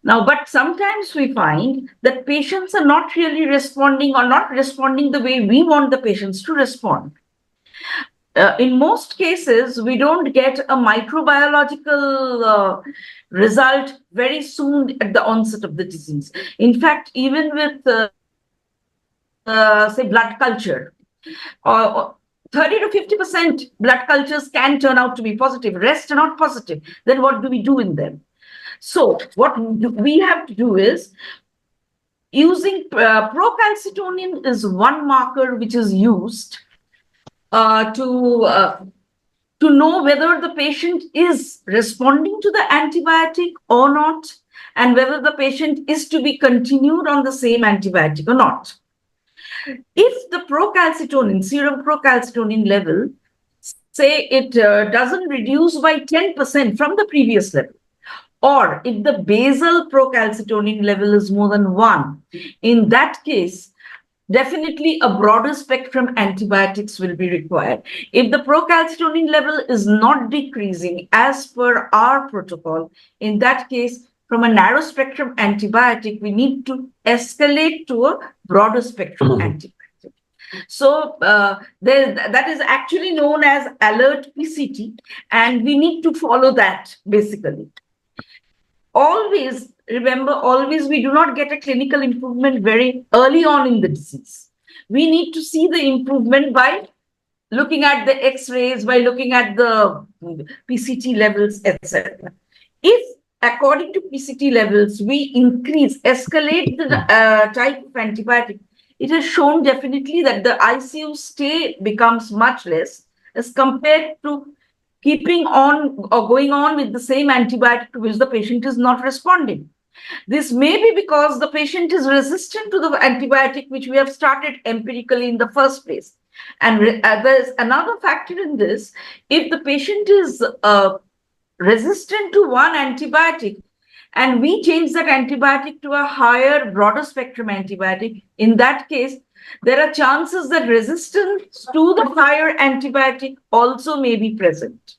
Now, but sometimes we find that patients are not really responding or not responding the way we want the patients to respond. in most cases, we don't get a microbiological result very soon at the onset of the disease. In fact, even with, say, blood culture, 30 to 50% blood cultures can turn out to be positive, rest are not positive. Then what do we do in them? So what we have to do is, using procalcitonin is one marker which is used to know whether the patient is responding to the antibiotic or not, and whether the patient is to be continued on the same antibiotic or not. If the procalcitonin, serum procalcitonin level, say it doesn't reduce by 10% from the previous level, or if the basal procalcitonin level is more than 1, in that case, definitely a broader spectrum antibiotics will be required. If the procalcitonin level is not decreasing as per our protocol, in that case, from a narrow spectrum antibiotic, we need to escalate to a broader spectrum antibiotic. So that is actually known as alert PCT, and we need to follow that basically. Always remember, always we do not get a clinical improvement very early on in the disease. We need to see the improvement by looking at the X-rays, by looking at the PCT levels, etc. If according to PCT levels, we escalate the type of antibiotic, it has shown definitely that the ICU stay becomes much less as compared to keeping on or going on with the same antibiotic to which the patient is not responding. This may be because the patient is resistant to the antibiotic which we have started empirically in the first place. And there's another factor in this. If the patient is resistant to one antibiotic and we change that antibiotic to a higher, broader spectrum antibiotic, in that case, there are chances that resistance to the higher antibiotic also may be present.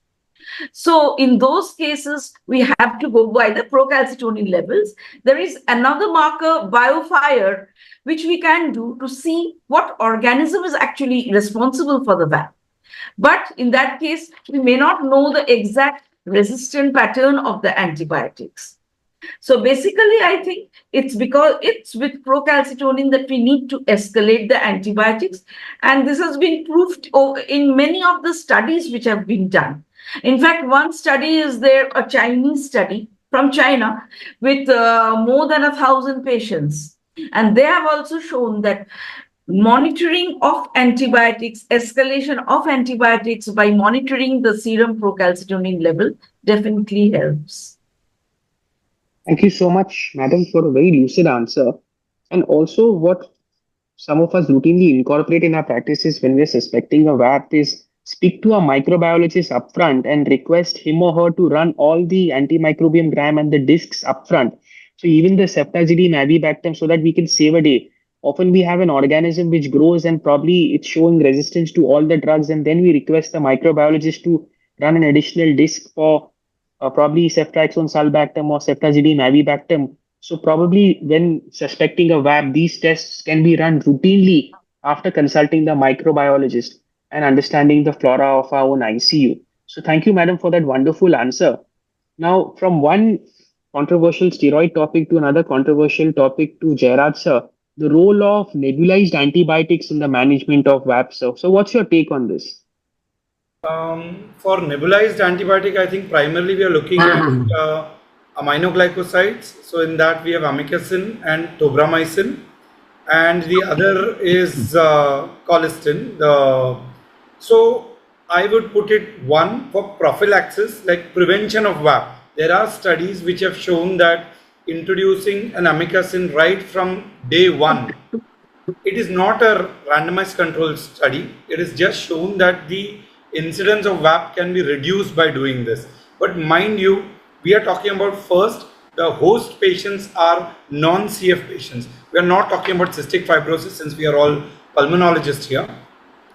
So in those cases, we have to go by the procalcitonin levels. There is another marker, biofire, which we can do to see what organism is actually responsible for the VAP. But in that case, we may not know the exact resistant pattern of the antibiotics. So basically, I think it's because it's with procalcitonin that we need to escalate the antibiotics. And this has been proved in many of the studies which have been done. In fact, one study is there, a Chinese study from China with more than 1,000 patients. And they have also shown that monitoring of antibiotics, escalation of antibiotics by monitoring the serum procalcitonin level definitely helps. Thank you so much, madam, for a very lucid answer. And also, what some of us routinely incorporate in our practices when we're suspecting a VAP is speak to a microbiologist upfront and request him or her to run all the antimicrobial gram and the discs upfront. So even the ceftazidime, avibactam, so that we can save a day. Often we have an organism which grows and probably it's showing resistance to all the drugs, and then we request the microbiologist to run an additional disc for probably ceftriaxone sulbactam or ceftazidime avibactam. So probably when suspecting a VAP, these tests can be run routinely after consulting the microbiologist and understanding the flora of our own ICU. So thank you, madam, for that wonderful answer. Now, from one controversial steroid topic to another controversial topic to Jairah sir, the role of nebulized antibiotics in the management of VAP. So what's your take on this? For nebulized antibiotic, I think primarily we are looking at aminoglycosides. So in that we have amikacin and tobramycin, and the other is colistin. So I would put it one for prophylaxis, like prevention of VAP. There are studies which have shown that introducing an amikacin right from day one, it is not a randomized control study. It is just shown that the incidence of VAP can be reduced by doing this. But mind you, we are talking about first, the host patients are non-CF patients. We are not talking about cystic fibrosis since we are all pulmonologists here.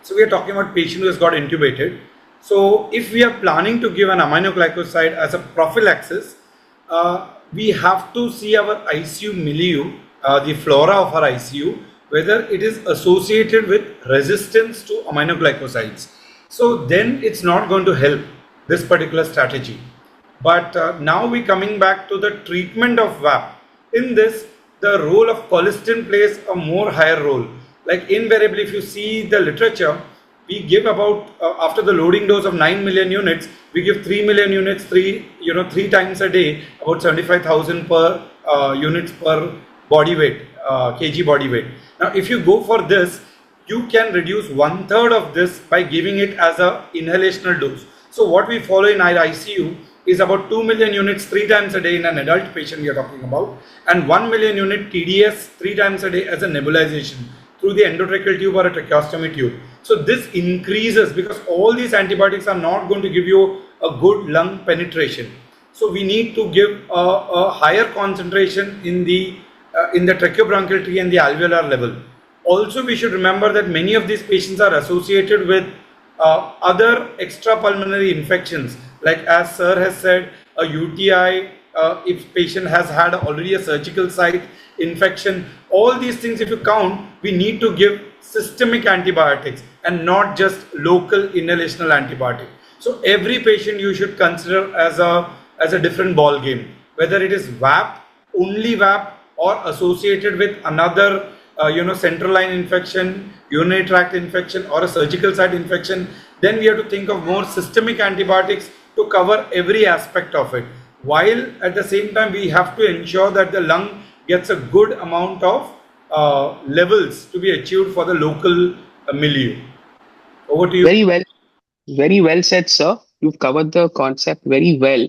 So we are talking about patient who has got intubated. So if we are planning to give an aminoglycoside as a prophylaxis, we have to see our ICU milieu, the flora of our ICU, whether it is associated with resistance to aminoglycosides. So then it's not going to help this particular strategy. But now we're coming back to the treatment of VAP. In this, the role of colistin plays a more higher role. Like invariably, if you see the literature, we give about after the loading dose of 9 million units, we give 3 million units three times a day, about 75,000 per units per body weight, kg body weight. Now, if you go for this, you can reduce 1/3 of this by giving it as a inhalational dose. So what we follow in our ICU is about 2 million units 3 times a day in an adult patient we are talking about, and 1 million unit TDS 3 times a day as a nebulization through the endotracheal tube or a tracheostomy tube. So this increases because all these antibiotics are not going to give you a good lung penetration. So we need to give a higher concentration in the tracheobronchial tree and the alveolar level. Also, we should remember that many of these patients are associated with other extrapulmonary infections, like as sir has said, a UTI, if patient has had already a surgical site infection. All these things, if you count, we need to give systemic antibiotics and not just local inhalational antibiotic. So every patient you should consider as a different ball game, whether it is VAP, only VAP, or associated with another central line infection, urinary tract infection, or a surgical site infection. Then we have to think of more systemic antibiotics to cover every aspect of it, while at the same time we have to ensure that the lung gets a good amount of levels to be achieved for the local milieu. Over to you. Very well said, sir. You've covered the concept very well.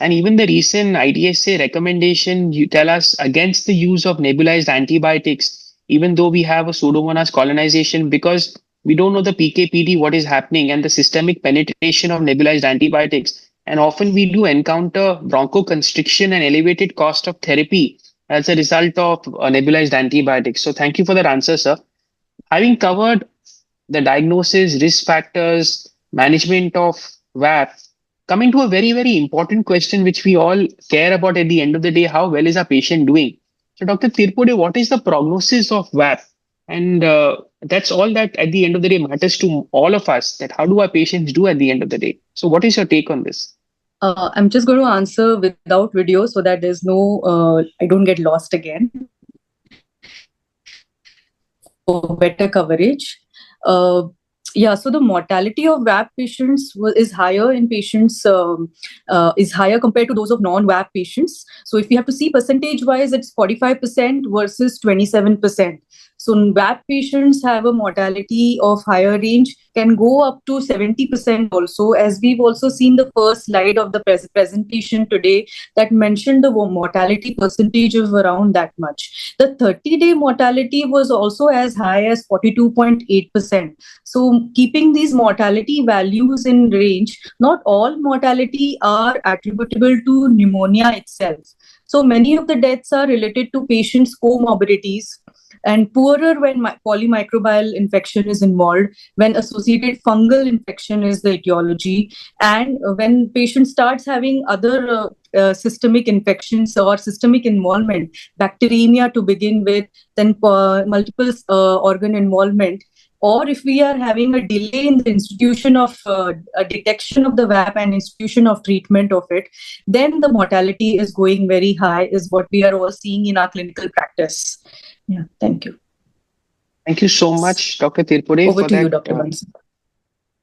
And even the recent IDSA recommendation, you tell us against the use of nebulized antibiotics, even though we have a pseudomonas colonization, because we don't know the PK/PD, what is happening, and the systemic penetration of nebulized antibiotics. And often we do encounter bronchoconstriction and elevated cost of therapy as a result of nebulized antibiotics. So thank you for that answer, sir. Having covered the diagnosis, risk factors, management of VAP, coming to a very, very important question which we all care about at the end of the day, how well is our patient doing? So Dr. Tripude, what is the prognosis of VAP? And that's all that at the end of the day matters to all of us, that how do our patients do at the end of the day? So what is your take on this? I'm just going to answer without video so that there's no, I don't get lost again. For better coverage. Yeah, so the mortality of VAP patients is higher in patients, is higher compared to those of non-VAP patients. So if we have to see percentage-wise, it's 45% versus 27%. So VAP patients have a mortality of higher range, can go up to 70% also, as we've also seen the first slide of the presentation today that mentioned the mortality percentage of around that much. The 30-day mortality was also as high as 42.8%. So keeping these mortality values in range, not all mortality are attributable to pneumonia itself. So many of the deaths are related to patients' comorbidities, and poorer when polymicrobial infection is involved, when associated fungal infection is the etiology, and when patient starts having other systemic infections or systemic involvement, bacteremia to begin with, then multiple organ involvement, or if we are having a delay in the institution of a detection of the VAP and institution of treatment of it, then the mortality is going very high, is what we are all seeing in our clinical practice. Yeah, thank you. Thank you so much, Dr. Tripude. Over to you, Dr. Bansal.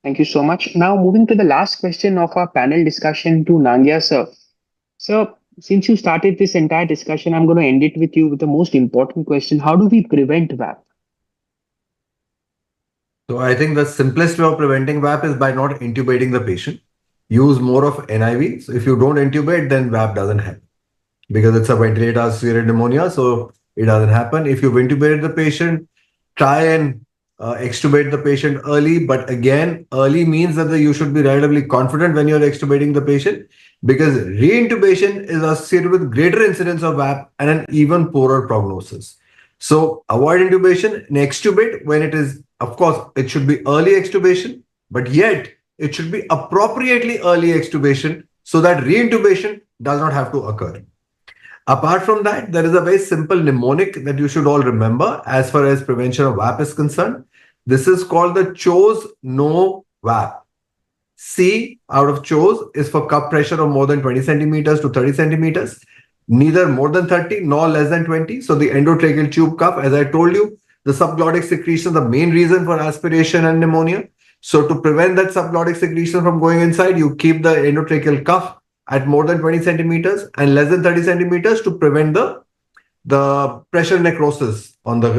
Thank you so much. Now, moving to the last question of our panel discussion to Nangia, sir. Sir, since you started this entire discussion, I'm going to end it with you with the most important question. How do we prevent VAP? So I think the simplest way of preventing VAP is by not intubating the patient. Use more of NIV. So if you don't intubate, then VAP doesn't happen because it's a ventilator-associated pneumonia. So it doesn't happen. If you've intubated the patient, try and extubate the patient early. But again, early means that you should be relatively confident when you're extubating the patient, because reintubation is associated with greater incidence of VAP and an even poorer prognosis. So avoid intubation and extubate when it is, of course, it should be early extubation, but yet it should be appropriately early extubation so that reintubation does not have to occur. Apart from that, there is a very simple mnemonic that you should all remember as far as prevention of VAP is concerned. This is called the chose, know, VAP. C out of CHOES is for cup pressure of more than 20 centimeters to 30 centimeters, neither more than 30 nor less than 20. So the endotracheal tube cuff, as I told you, the subglottic secretion is the main reason for aspiration and pneumonia. So to prevent that subglottic secretion from going inside, you keep the endotracheal cuff at more than 20 centimeters and less than 30 centimeters to prevent the pressure necrosis on the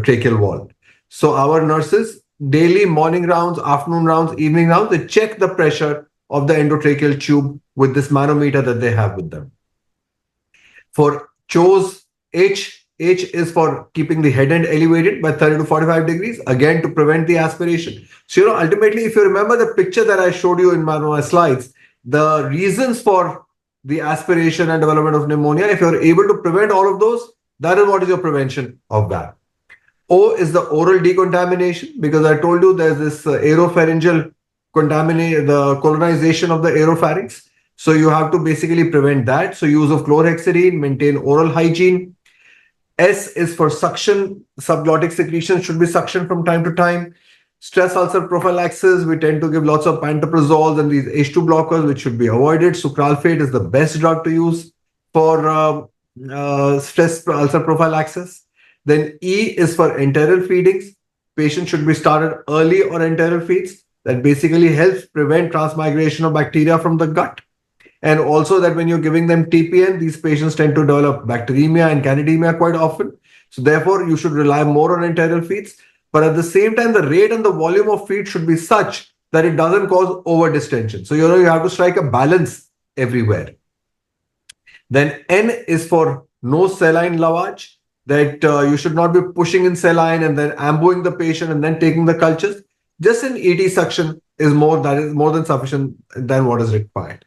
tracheal wall. So our nurses, daily morning rounds, afternoon rounds, evening rounds, they check the pressure of the endotracheal tube with this manometer that they have with them. For CHOES, H is for keeping the head end elevated by 30 to 45 degrees, again to prevent the aspiration. So, ultimately, if you remember the picture that I showed you in one of my slides, the reasons for the aspiration and development of pneumonia, if you're able to prevent all of those, that is what is your prevention of that. O is the oral decontamination, because I told you there's this aeropharyngeal contamination, the colonization of the aeropharynx. So you have to basically prevent that. So use of chlorhexidine, maintain oral hygiene. S is for suction. Subglottic secretion should be suctioned from time to time. Stress ulcer prophylaxis, we tend to give lots of pantoprazole and these H2 blockers, which should be avoided. Sucralfate is the best drug to use for stress ulcer prophylaxis. Then E is for enteral feedings. Patients should be started early on enteral feeds. That basically helps prevent transmigration of bacteria from the gut. And also that when you're giving them TPN, these patients tend to develop bacteremia and candidemia quite often. So therefore, you should rely more on enteral feeds. But at the same time, the rate and the volume of feed should be such that it doesn't cause over distension. So, you have to strike a balance everywhere. Then N is for no saline lavage, that you should not be pushing in saline and then ambuing the patient and then taking the cultures. Just an ET suction is more than sufficient than what is required.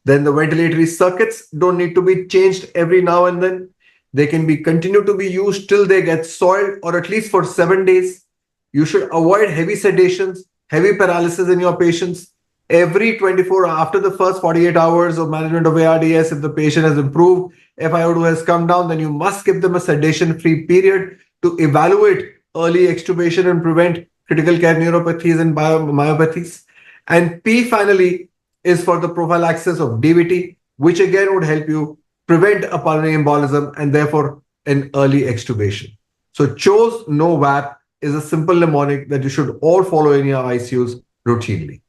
Then the ventilatory circuits don't need to be changed every now and then. They can be continue to be used till they get soiled, or at least for 7 days. You should avoid heavy sedations, heavy paralysis in your patients. Every 24 after the first 48 hours of management of ARDS, if the patient has improved, FiO2 has come down, then you must give them a sedation-free period to evaluate early extubation and prevent critical care neuropathies and myopathies. And P finally is for the prophylaxis of DVT, which again would help you prevent a pulmonary embolism and therefore an early extubation. So CHOES no VAP is a simple mnemonic that you should all follow in your ICUs routinely.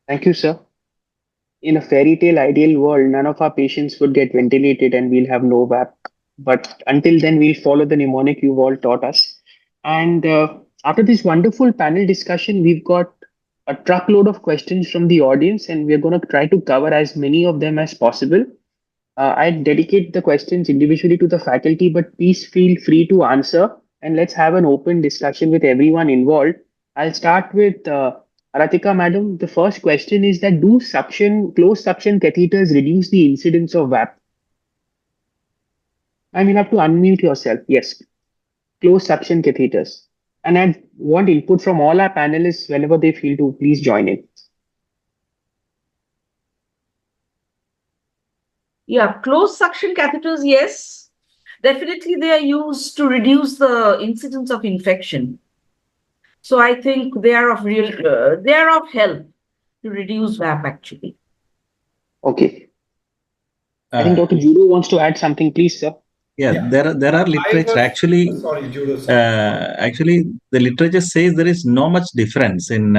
Thank you, sir. In a fairy tale ideal world, none of our patients would get ventilated and we'll have no VAP. But until then, we'll follow the mnemonic you've all taught us. And after this wonderful panel discussion, we've got a truckload of questions from the audience, and we're going to try to cover as many of them as possible. I dedicate the questions individually to the faculty, but please feel free to answer, and let's have an open discussion with everyone involved. I'll start with Aratrika, madam. The first question is that do closed suction catheters reduce the incidence of VAP? I mean, you have to unmute yourself. Yes, closed suction catheters. And I want input from all our panelists whenever they feel to. Please join in. Yeah, closed suction catheters, yes. Definitely they are used to reduce the incidence of infection. So I think they are of help to reduce VAP actually. Okay. I think Dr. Judo wants to add something, please, sir. Yeah, there are literature actually. Sorry, Judo. Actually, the literature says there is no much difference in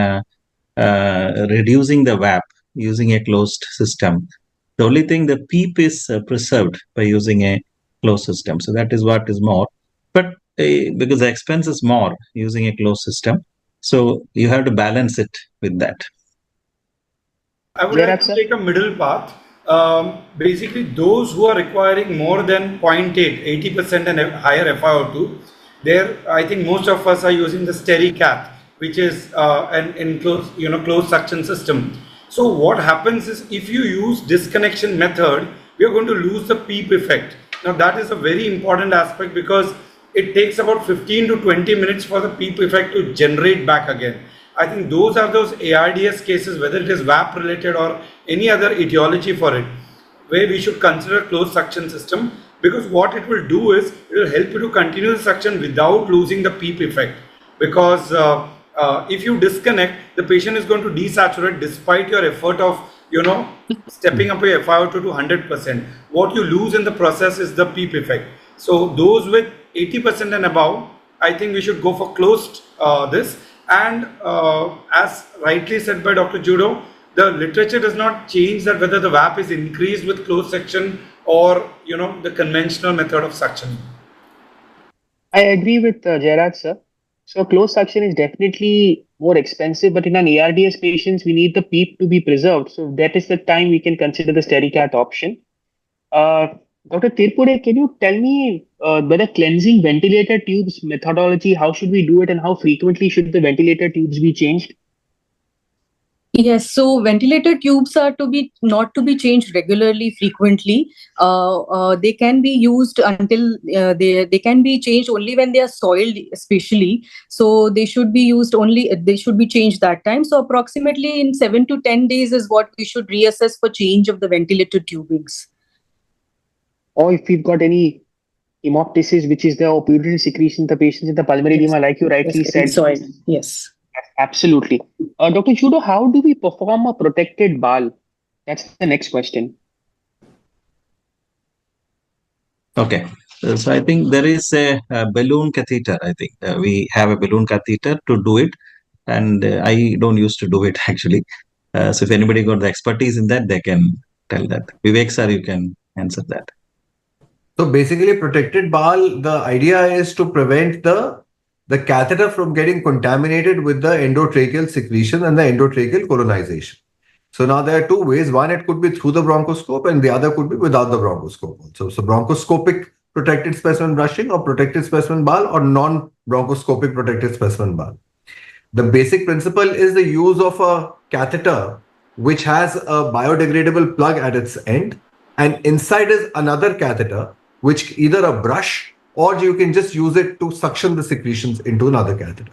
reducing the VAP using a closed system. The only thing, the PEEP is preserved by using a closed system. So that is what is more. But because the expense is more using a closed system, so you have to balance it with that. I would like to take a middle path. Basically, those who are requiring more than 0.8, 80% and higher FiO2, there I think most of us are using the SteriCath, which is an enclosed, closed suction system. So what happens is, if you use disconnection method, we are going to lose the PEEP effect. Now that is a very important aspect, because it takes about 15 to 20 minutes for the PEEP effect to generate back again. I think those are those ARDS cases, whether it is VAP related or any other etiology for it, where we should consider closed suction system, because what it will do is it will help you to continue the suction without losing the PEEP effect. Because if you disconnect, the patient is going to desaturate despite your effort of, stepping up your FiO2 to 100%. What you lose in the process is the PEEP effect. So those with 80% and above, I think we should go for closed this. And as rightly said by Dr. Judo, the literature does not change that whether the VAP is increased with closed section or, the conventional method of suction. I agree with Jairah, sir. So closed suction is definitely more expensive, but in an ARDS patients, we need the PEEP to be preserved. So that is the time we can consider the Stericat option. Dr. Tripude, can you tell me whether cleansing ventilator tubes methodology, how should we do it and how frequently should the ventilator tubes be changed? Yes, so ventilator tubes are not to be changed regularly, frequently. They can be used until they can be changed only when they are soiled, especially. So they should be used only. They should be changed that time. So approximately in 7 to 10 days is what we should reassess for change of the ventilator tubings. Or if we've got any hemoptysis, which is the opioid secretion in the patients in the pulmonary edema, like you rightly said. Soil. Yes. Absolutely. Dr. Judo, how do we perform a protected BAL? That's the next question. Okay. So I think there is a balloon catheter. I think we have a balloon catheter to do it. And I don't used to do it actually. So if anybody got the expertise in that, they can tell that. Vivek sir, you can answer that. So basically, protected BAL, the idea is to prevent the catheter from getting contaminated with the endotracheal secretion and the endotracheal colonization. So now there are two ways. One, it could be through the bronchoscope, and the other could be without the bronchoscope also. So bronchoscopic protected specimen brushing or protected specimen BAL or non-bronchoscopic protected specimen BAL. The basic principle is the use of a catheter which has a biodegradable plug at its end, and inside is another catheter which either a brush or you can just use it to suction the secretions into another catheter.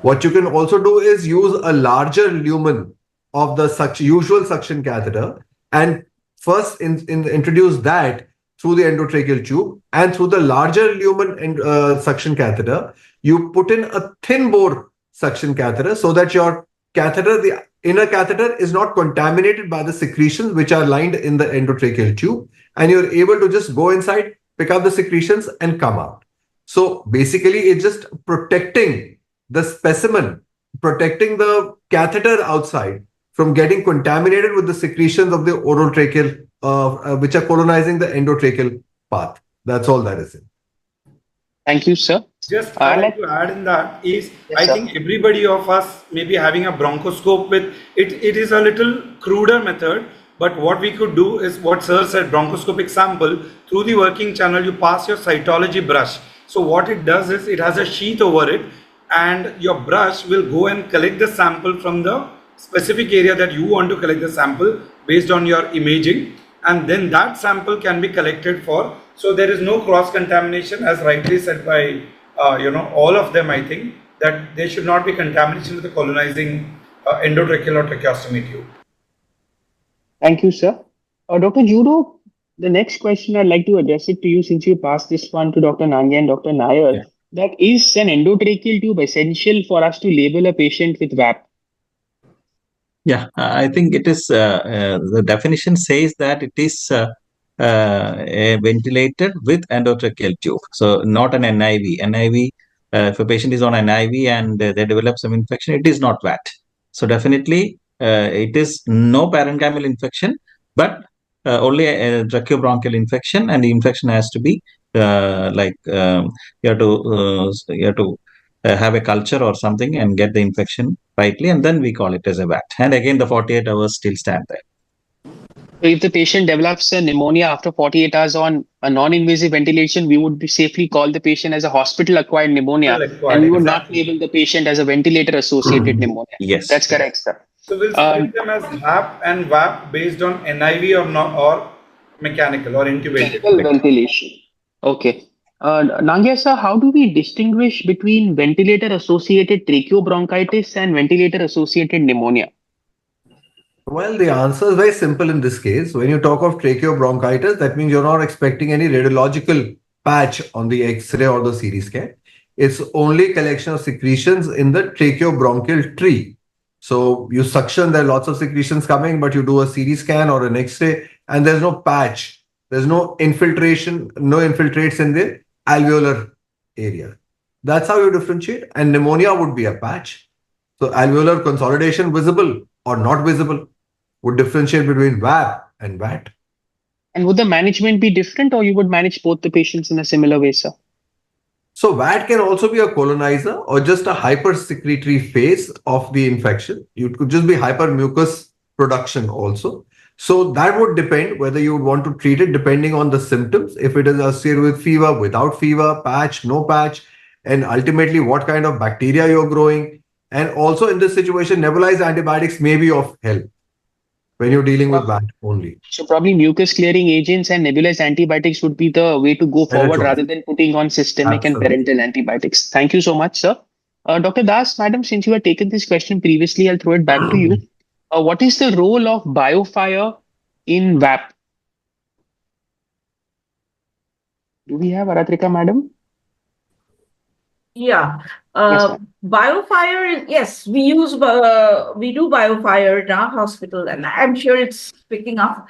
What you can also do is use a larger lumen of the usual suction catheter and first introduce that through the endotracheal tube, and through the larger lumen suction catheter, you put in a thin bore suction catheter so that your catheter, the inner catheter, is not contaminated by the secretions which are lined in the endotracheal tube, and you're able to just go inside, pick up the secretions and come out. So basically it's just protecting the specimen, protecting the catheter outside from getting contaminated with the secretions of the oral tracheal, which are colonizing the endotracheal path. That's all that is it. Thank you, sir. Just I'd like to add in that is, yes, I think everybody of us may be having a bronchoscope with it. It is a little cruder method, but what we could do is what sir said, bronchoscopic sample through the working channel, you pass your cytology brush. So what it does is it has a sheath over it, and your brush will go and collect the sample from the specific area that you want to collect the sample based on your imaging, and then that sample can be collected for. So there is no cross contamination, as rightly said by all of them. I think that there should not be contamination with the colonizing endotracheal or tracheostomy tube. Thank you, sir. Dr. Judo, the next question I'd like to address it to you, since you passed this one to Dr. Nangia and Dr. Nair. Yeah. That is an endotracheal tube essential for us to label a patient with VAP? Yeah, I think it is. The definition says that it is a ventilator with endotracheal tube. So not an NIV. NIV, if a patient is on NIV and they develop some infection, it is not VAT. So definitely it is no parenchymal infection, but only a tracheobronchial infection, and the infection has to be you have to have a culture or something and get the infection rightly, and then we call it as a VAT. And again, the 48 hours still stand there. So if the patient develops a pneumonia after 48 hours on a non-invasive ventilation, we would safely call the patient as a hospital-acquired pneumonia, and we would not label the patient as a ventilator-associated pneumonia. Yes. That's correct, sir. So we'll split them as HAP and VAP based on NIV or mechanical or intubated. Ventilation. Okay. Nangia sir, how do we distinguish between ventilator-associated tracheobronchitis and ventilator-associated pneumonia? Well, the answer is very simple in this case. When you talk of tracheobronchitis, that means you're not expecting any radiological patch on the X-ray or the CT scan. It's only collection of secretions in the tracheobronchial tree. So you suction, there are lots of secretions coming, but you do a CT scan or an X-ray, and there's no patch. There's no infiltration, no infiltrates in the alveolar area. That's how you differentiate. And pneumonia would be a patch. So alveolar consolidation visible or not visible would differentiate between VAP and VAT. And would the management be different, or you would manage both the patients in a similar way, sir? So VAT can also be a colonizer or just a hypersecretory phase of the infection. It could just be hypermucus production also. So that would depend whether you would want to treat it depending on the symptoms. If it is associated with fever, without fever, patch, no patch, and ultimately what kind of bacteria you're growing. And also in this situation, nebulized antibiotics may be of help when you're dealing with VAT only. So probably mucus clearing agents and nebulized antibiotics would be the way to go forward rather than putting on systemic and parenteral antibiotics. Thank you so much, sir. Dr. Das, madam, since you had taken this question previously, I'll throw it back to you. What is the role of biofire in VAP? Do we have Aratrika, madam? Yeah. Yes, Biofire, yes, we do biofire in our hospital, and I'm sure it's picking up.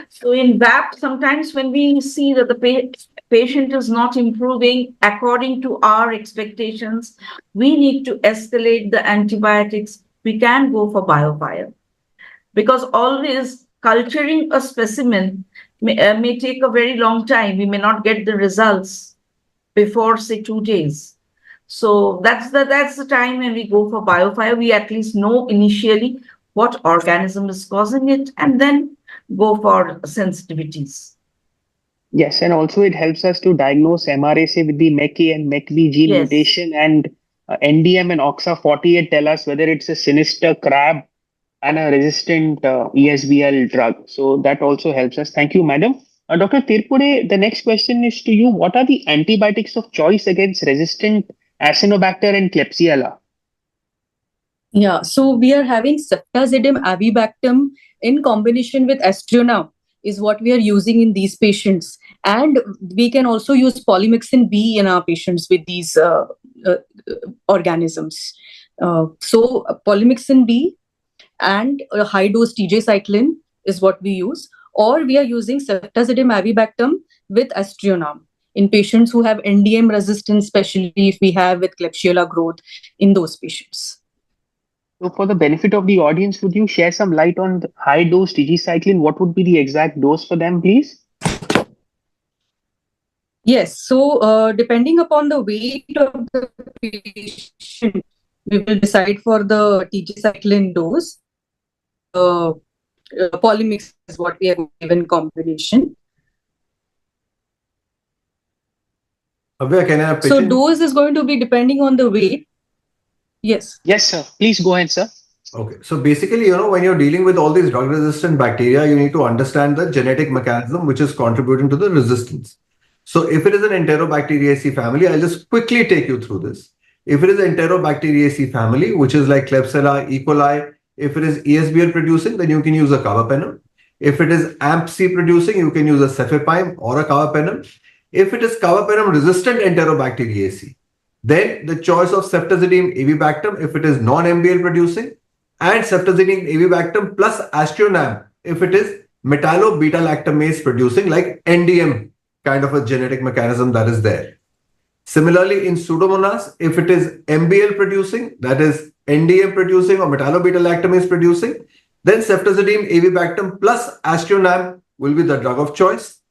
So in VAP, sometimes when we see that the patient is not improving according to our expectations, we need to escalate the antibiotics. We can go for biofire, because always culturing a specimen may take a very long time. We may not get the results before, say, 2 days. So that's the time when we go for biofire. We at least know initially what organism is causing it, and then go for sensitivities. Yes, and also it helps us to diagnose MRSA with the MEK-A and MEK-B gene mutation, and NDM and OXA48 tell us whether it's a sinister crab and a resistant ESBL drug. So that also helps us. Thank you, madam. Dr. Tripude, the next question is to you. What are the antibiotics of choice against resistant Acinetobacter and Klebsiella? Yeah, so we are having ceftazidime avibactam in combination with aztreonam is what we are using in these patients. And we can also use polymyxin B in our patients with these organisms. So polymyxin B and a high dose TJ cycline is what we use, or we are using ceftazidime avibactam with aztreonam in patients who have NDM resistance, especially if we have with Klebsiella growth in those patients. So for the benefit of the audience, would you share some light on the high dose TG cycline? What would be the exact dose for them, please? Yes, so depending upon the weight of the patient, we will decide for the TG cycline dose. Polymyx is what we have given combination. Avya, can I have so dose is going to be depending on the weight. Yes. Yes, sir. Please go ahead, sir. Okay. So basically, when you're dealing with all these drug-resistant bacteria, you need to understand the genetic mechanism which is contributing to the resistance. So if it is an Enterobacteriaceae family, I'll just quickly take you through this. If it is an Enterobacteriaceae family, which is like Klebsiella, E. coli, if it is ESBL producing, then you can use a carbapenem. If it is AMP-C producing, you can use a cefepime or a carbapenem. If it is carbapenem resistant Enterobacteriaceae, then the choice of ceftazidime avibactam if it is non-MBL producing, and ceftazidime avibactam plus aztreonam if it is metallo-beta-lactamase producing, like NDM kind of a genetic mechanism that is there. Similarly, in Pseudomonas, if it is MBL producing, that is NDM producing or metallo-beta-lactamase producing, then ceftazidime avibactam plus aztreonam will be the drug of choice.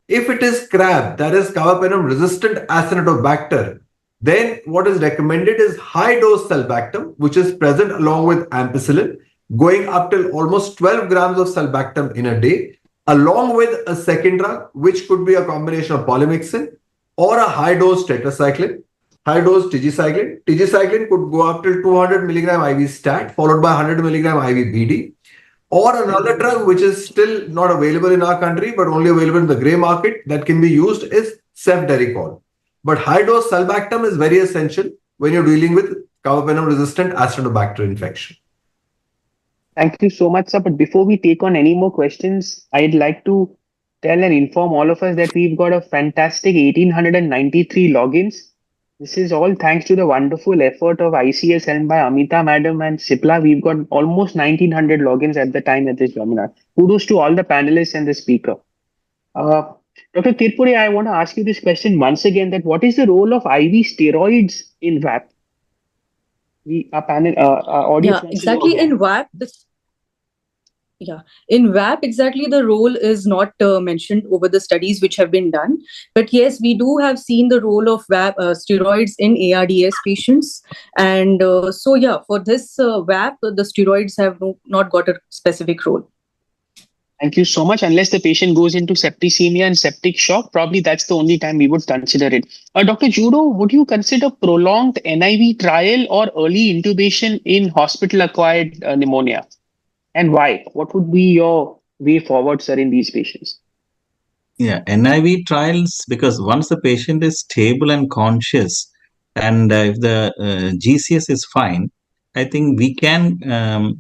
If it is CRAB, that is carbapenem resistant Acinetobacter, then what is recommended is high dose sulbactam, which is present along with ampicillin, going up till almost 12 grams of sulbactam in a day, along with a second drug, which could be a combination of polymyxin or a high dose tetracycline, high dose tigecycline. Tigecycline could go up till 200 milligram IV stat, followed by 100 milligram IV BD. Or another drug which is still not available in our country, but only available in the grey market that can be used is cefderichol. But high dose sulbactam is very essential when you're dealing with carbapenem resistant Acinetobacter infection. Thank you so much, sir. But before we take on any more questions, I'd like to tell and inform all of us that we've got a fantastic 1893 logins. This is all thanks to the wonderful effort of ICS helmed by Amita Madam and Sipla. We've got almost 1900 logins at the time at this webinar. Kudos to all the panelists and the speaker. Uh, Dr. Tripude, I want to ask you this question once again: that what is the role of IV steroids in VAP? Our panel, our audience. Yeah, exactly. In VAP, in VAP, exactly the role is not mentioned over the studies which have been done. But yes, we do have seen the role of VAP steroids in ARDS patients. And so, yeah, for this VAP, the steroids have not got a specific role. Thank you so much. Unless the patient goes into septicemia and septic shock, probably that's the only time we would consider it. Dr. Judo, would you consider prolonged NIV trial or early intubation in hospital-acquired pneumonia? And why? What would be your way forward, sir, in these patients? Yeah, NIV trials, because once the patient is stable and conscious, and if the GCS is fine, I think we can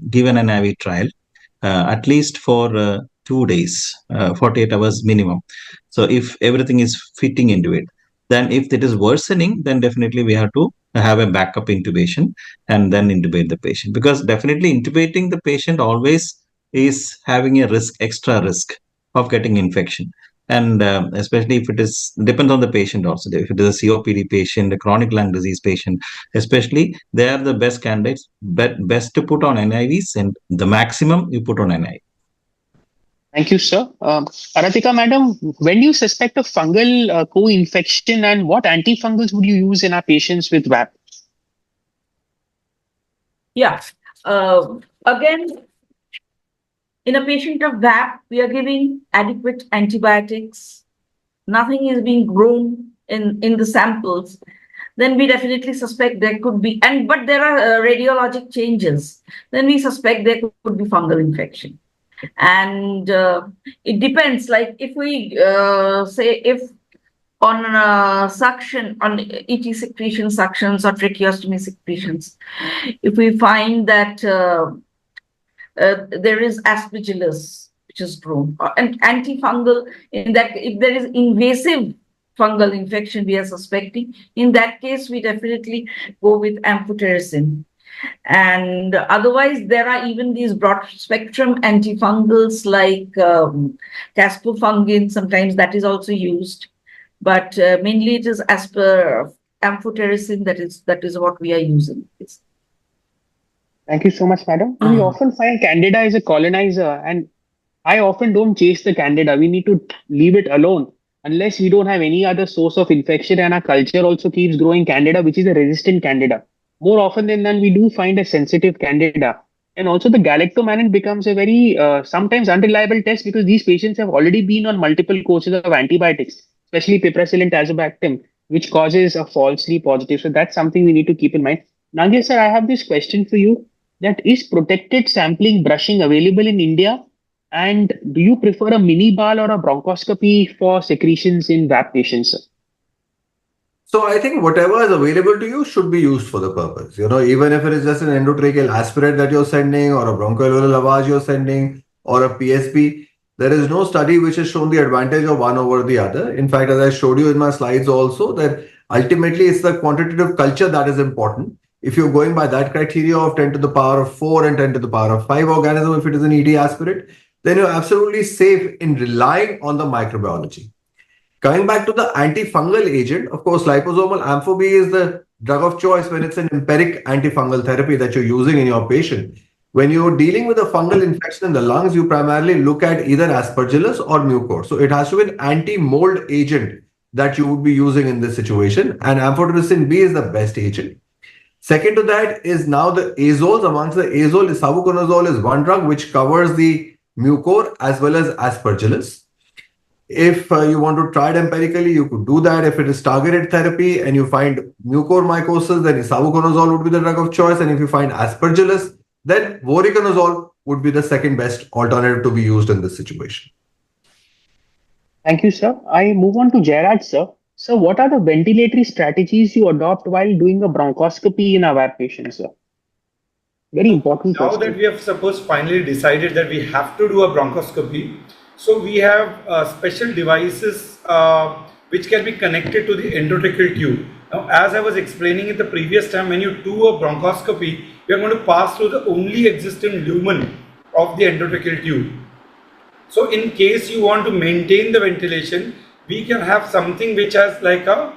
give an NIV trial at least for 2 days, 48 hours minimum. So if everything is fitting into it, then if it is worsening, then definitely we have to have a backup intubation and then intubate the patient, because definitely intubating the patient always is having a risk, extra risk of getting infection. And especially if it is depends on the patient also. If it is a COPD patient, a chronic lung disease patient, especially, they are the best candidates, best to put on NIVs, and the maximum you put on NIV. Thank you, sir. Aratrika, madam, when do you suspect a fungal co-infection, and what antifungals would you use in our patients with VAP? Yeah. Again, in a patient of VAP, we are giving adequate antibiotics. Nothing is being grown in the samples. Then we definitely suspect there could be, but there are radiologic changes. Then we suspect there could be fungal infection. And it depends, like if we say if on suction, on ET secretion suctions or tracheostomy secretions, if we find that there is aspergillus which is grown, and antifungal, in that if there is invasive fungal infection we are suspecting, in that case we definitely go with amphotericin. And otherwise, there are even these broad spectrum antifungals like caspofungin. Sometimes that is also used, but mainly it is as per amphotericin. That is what we are using. Thank you so much, madam. We often find Candida as a colonizer, and I often don't chase the Candida. We need to leave it alone unless we don't have any other source of infection, and our culture also keeps growing Candida, which is a resistant Candida. More often than not, we do find a sensitive Candida. And also the galactomannan becomes a very sometimes unreliable test, because these patients have already been on multiple courses of antibiotics, especially piperacillin tazobactam, which causes a falsely positive. So that's something we need to keep in mind. Nangia, sir, I have this question for you. That is protected sampling brushing available in India? And do you prefer a mini ball or a bronchoscopy for secretions in VAP patients, sir? So I think whatever is available to you should be used for the purpose. Even if it is just an endotracheal aspirate that you're sending, or a bronchoalveolar lavage you're sending, or a PSP, there is no study which has shown the advantage of one over the other. In fact, as I showed you in my slides also, that ultimately it's the quantitative culture that is important. If you're going by that criteria of 10 to the power of 4 and 10 to the power of 5 organism, if it is an ET aspirate, then you're absolutely safe in relying on the microbiology. Coming back to the antifungal agent, of course, liposomal amphoby is the drug of choice when it's an empiric antifungal therapy that you're using in your patient. When you're dealing with a fungal infection in the lungs, you primarily look at either aspergillus or mucor. So it has to be an anti-mold agent that you would be using in this situation. And amphotericin B is the best agent. Second to that is now the azoles. Amongst the azole, isavuconazole is one drug which covers the mucor as well as aspergillus. If you want to try it empirically, you could do that. If it is targeted therapy and you find mucormycosis, then isavuconazole would be the drug of choice. And if you find aspergillus, then voriconazole would be the second best alternative to be used in this situation. Thank you, sir. I move on to Jairah, sir. So what are the ventilatory strategies you adopt while doing a bronchoscopy in a VAP patient, sir? Very important question. Now that we have finally decided that we have to do a bronchoscopy, so we have special devices which can be connected to the endotracheal tube. Now, as I was explaining it the previous time, when you do a bronchoscopy, you are going to pass through the only existing lumen of the endotracheal tube. So in case you want to maintain the ventilation, we can have something which has like a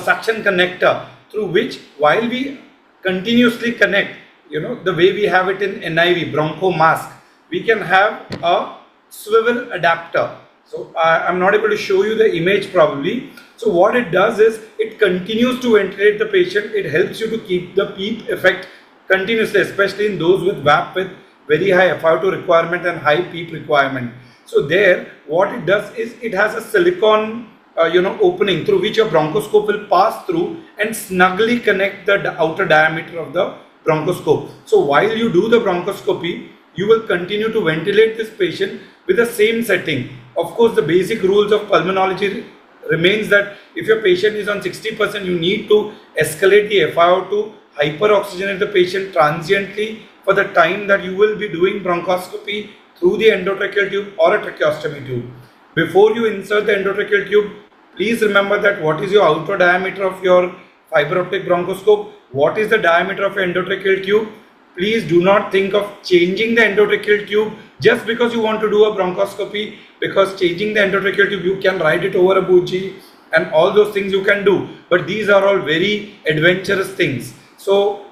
suction connector through which, while we continuously connect, the way we have it in NIV, broncho mask, we can have a swivel adapter. So I'm not able to show you the image probably. So what it does is it continues to ventilate the patient. It helps you to keep the PEEP effect continuously, especially in those with VAP with very high FiO2 requirement and high PEEP requirement. So there, what it does is it has a silicone opening through which your bronchoscope will pass through and snugly connect the outer diameter of the bronchoscope. So while you do the bronchoscopy, you will continue to ventilate this patient with the same setting. Of course, the basic rules of pulmonology remains that if your patient is on 60%, you need to escalate the FiO2, hyperoxygenate the patient transiently for the time that you will be doing bronchoscopy through the endotracheal tube or a tracheostomy tube. Before you insert the endotracheal tube, please remember that what is your outer diameter of your fiber optic bronchoscope, what is the diameter of your endotracheal tube. Please do not think of changing the endotracheal tube just because you want to do a bronchoscopy, because changing the endotracheal tube, you can ride it over a bougie and all those things you can do, but these are all very adventurous things. So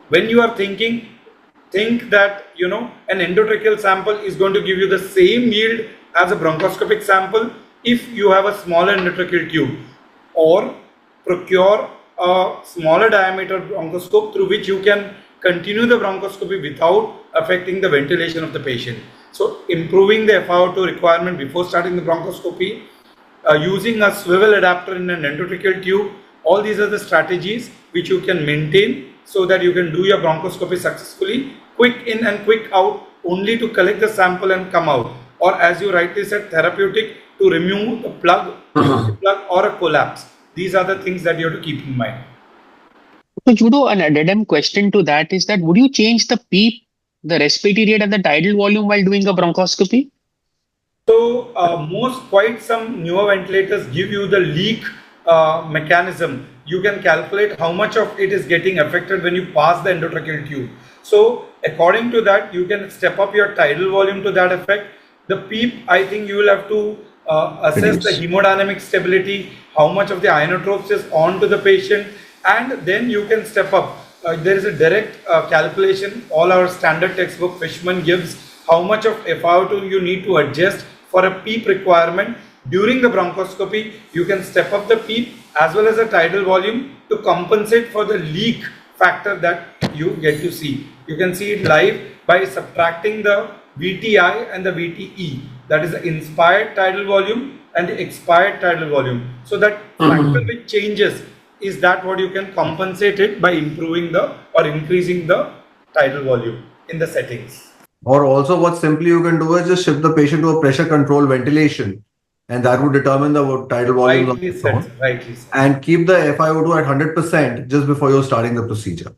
when you are thinking, think that an endotracheal sample is going to give you the same yield as a bronchoscopic sample if you have a smaller endotracheal tube, or procure a smaller diameter bronchoscope through which you can continue the bronchoscopy without affecting the ventilation of the patient. So improving the FiO2 requirement before starting the bronchoscopy, using a swivel adapter in an endotracheal tube, all these are the strategies which you can maintain so that you can do your bronchoscopy successfully, quick in and quick out, only to collect the sample and come out. Or as you rightly said, therapeutic, to remove a plug, or a collapse. These are the things that you have to keep in mind. So Judo, an addendum question to that is that would you change the PEEP, the respiratory rate and the tidal volume while doing a bronchoscopy? So quite some newer ventilators give you the leak mechanism. You can calculate how much of it is getting affected when you pass the endotracheal tube. So according to that, you can step up your tidal volume to that effect. The PEEP, I think you will have to assess the hemodynamic stability, how much of the inotropes is on to the patient, and then you can step up. There is a direct calculation. All our standard textbook Fishman gives how much of FiO2 you need to adjust for a PEEP requirement. During the bronchoscopy, you can step up the PEEP as well as the tidal volume to compensate for the leak factor that you get to see. You can see it live by subtracting the VTI and the VTE, that is the inspired tidal volume and the expired tidal volume. So that factor which changes, is that what you can compensate it by improving the or increasing the tidal volume in the settings. Or also what simply you can do is just shift the patient to a pressure control ventilation, and that would determine the tidal volume. Rightly said. And keep the FiO2 at 100% just before you're starting the procedure.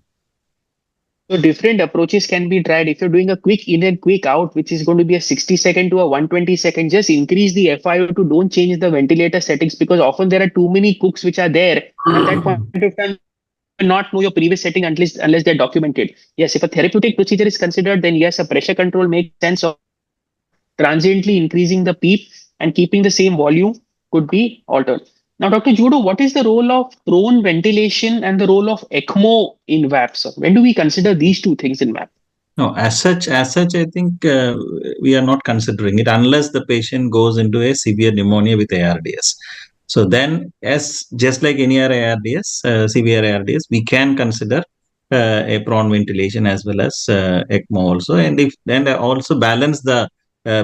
So different approaches can be tried. If you're doing a quick in and quick out, which is going to be a 60-second to a 120-second, just increase the FiO2. Don't change the ventilator settings, because often there are too many cooks which are there at that point of time. Not know your previous setting unless they're documented. Yes, if a therapeutic procedure is considered, then yes, a pressure control makes sense. Of transiently increasing the PEEP and keeping the same volume could be altered. Now, Dr. Judo, what is the role of prone ventilation and the role of ECMO in VAP? So when do we consider these two things in VAP? No, as such, I think we are not considering it unless the patient goes into a severe pneumonia with ARDS. So then, as just like any other ARDS, severe ARDS, we can consider a prone ventilation as well as ECMO also, and if then also balance the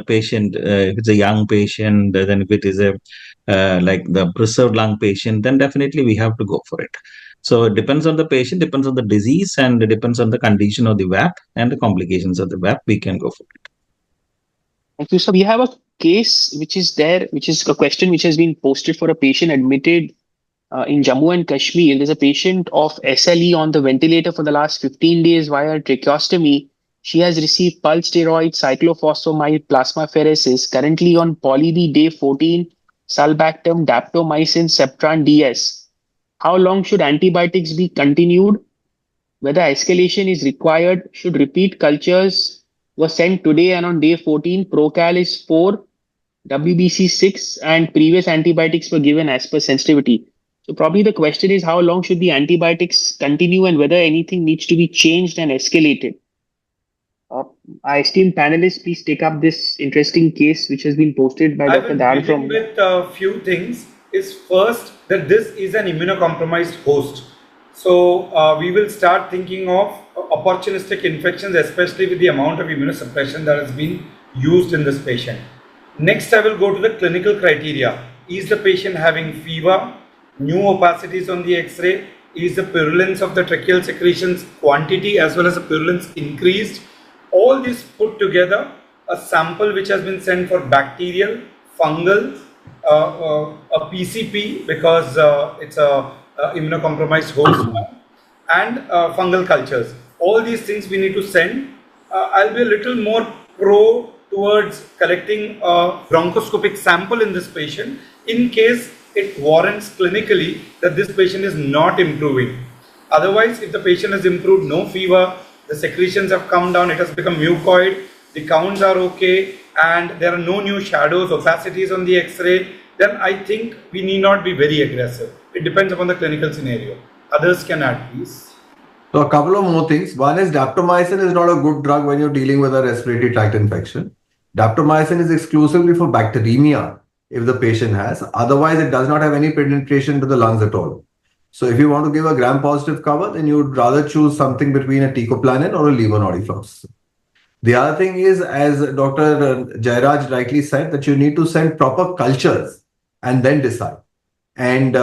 patient. If it's a young patient, then if it is a like the preserved lung patient, then definitely we have to go for it. So it depends on the patient, depends on the disease, and it depends on the condition of the VAP and the complications of the VAP. We can go for it. Thank you. So we have a case which is there, which is a question which has been posted for a patient admitted in Jammu and Kashmir. There's a patient of SLE on the ventilator for the last 15 days via tracheostomy. She has received pulse steroid, cyclophosphamide, plasmapheresis, currently on Poly B day 14, sulbactam, daptomycin, Septran DS. How long should antibiotics be continued? Whether escalation is required? Should repeat cultures were sent today and on day 14, Procal is 4, WBC 6, and previous antibiotics were given as per sensitivity. So probably the question is how long should the antibiotics continue and whether anything needs to be changed and escalated. Our esteemed panelists, please take up this interesting case which has been posted by Dr. Dar from. With a few things. Is first that this is an immunocompromised host. So we will start thinking of opportunistic infections, especially with the amount of immunosuppression that has been used in this patient. Next, I will go to the clinical criteria. Is the patient having fever, new opacities on the X-ray? Is the purulence of the tracheal secretions quantity as well as the purulence increased? All this put together, a sample which has been sent for bacterial, fungal, a PCP because it's a immunocompromised host, and fungal cultures. All these things we need to send. I'll be a little more pro towards collecting a bronchoscopic sample in this patient in case it warrants clinically that this patient is not improving. Otherwise, if the patient has improved, no fever, the secretions have come down, it has become mucoid, the counts are okay, and there are no new shadows, opacities on the X-ray, then I think we need not be very aggressive. It depends upon the clinical scenario. Others can add, please. So a couple of more things. One is daptomycin is not a good drug when you're dealing with a respiratory tract infection. Daptomycin is exclusively for bacteremia if the patient has. Otherwise, it does not have any penetration to the lungs at all. So if you want to give a gram-positive cover, then you would rather choose something between a teicoplanin or a levonorepinephrine. The other thing is, as Dr. Jairaj rightly said, that you need to send proper cultures and then decide. And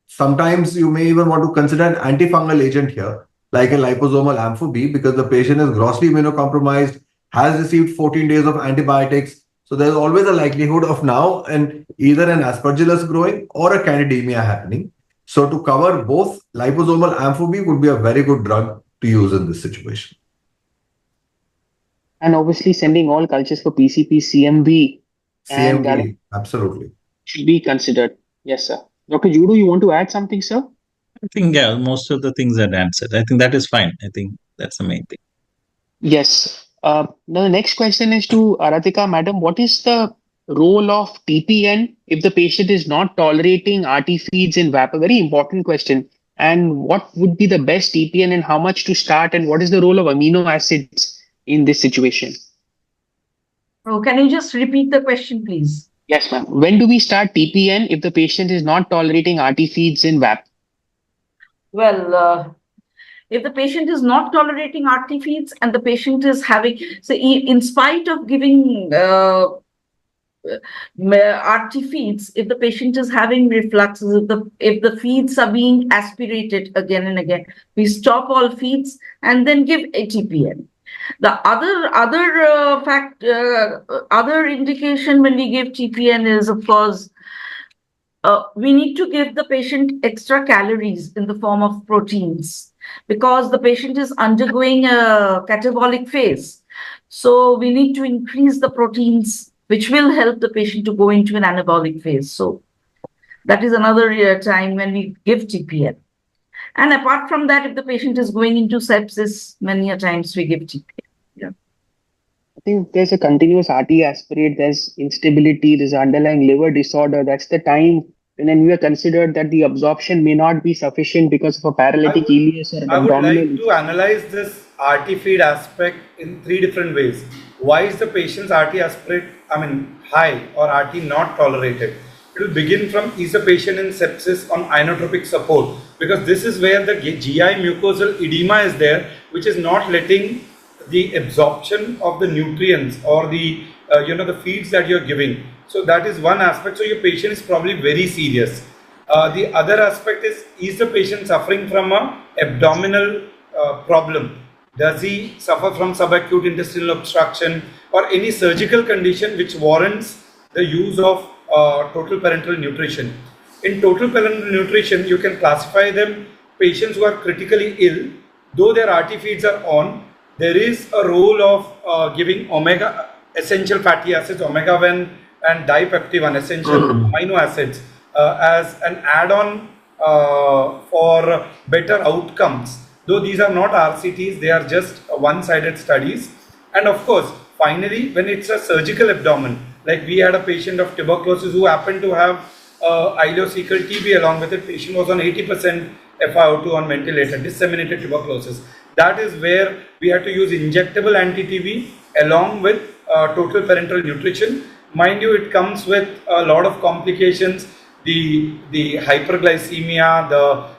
sometimes you may even want to consider an antifungal agent here, like a liposomal ampho-B, because the patient is grossly immunocompromised, has received 14 days of antibiotics. So there's always a likelihood of now and either an aspergillus growing or a candidemia happening. So to cover both, liposomal ampho-B would be a very good drug to use in this situation. And obviously sending all cultures for PCP, CMV, CMV, absolutely. Should be considered. Yes, sir. Dr. Judo, you want to add something, sir? I think, yeah, most of the things are answered. I think that is fine. I think that's the main thing. Yes. Now the next question is to Aratrika, madam. What is the role of TPN if the patient is not tolerating RT feeds in VAP? A very important question. And what would be the best TPN and how much to start? And what is the role of amino acids in this situation? Oh, can you just repeat the question, please? Yes, ma'am. When do we start TPN if the patient is not tolerating RT feeds in VAP? Well, if the patient is not tolerating RT feeds and the patient is having, so in spite of giving RT feeds, if the patient is having refluxes, if the feeds are being aspirated again and again, we stop all feeds and then give ATPN. The other indication when we give TPN is, of course, we need to give the patient extra calories in the form of proteins because the patient is undergoing a catabolic phase. So we need to increase the proteins, which will help the patient to go into an anabolic phase. So that is another time when we give TPN. And apart from that, if the patient is going into sepsis, many a times we give TPN. Yeah. I think there's a continuous RT aspirate, there's instability, there's underlying liver disorder. That's the time when we are considered that the absorption may not be sufficient because of a paralytic ileus or I would abdominal. like to analyze this RT feed aspect in 3 different ways. Why is the patient's RT aspirate, high or RT not tolerated? It will begin from, is the patient in sepsis on inotropic support? Because this is where the GI mucosal edema is there, which is not letting the absorption of the nutrients or the the feeds that you're giving. So that is one aspect. So your patient is probably very serious. The other aspect is the patient suffering from a abdominal problem? Does he suffer from subacute intestinal obstruction or any surgical condition which warrants the use of total parenteral nutrition? In total parenteral nutrition, you can classify them patients who are critically ill, though their RT feeds are on. There is a role of giving omega essential fatty acids, omega-1 and dipeptidyl essential amino acids as an add-on for better outcomes. Though these are not RCTs, they are just one-sided studies. And of course, finally, when it's a surgical abdomen, like we had a patient of tuberculosis who happened to have ileocecal TB along with it, patient was on 80% FiO2 on ventilator, disseminated tuberculosis. That is where we had to use injectable anti-TB along with total parenteral nutrition. Mind you, it comes with a lot of complications, the hyperglycemia, the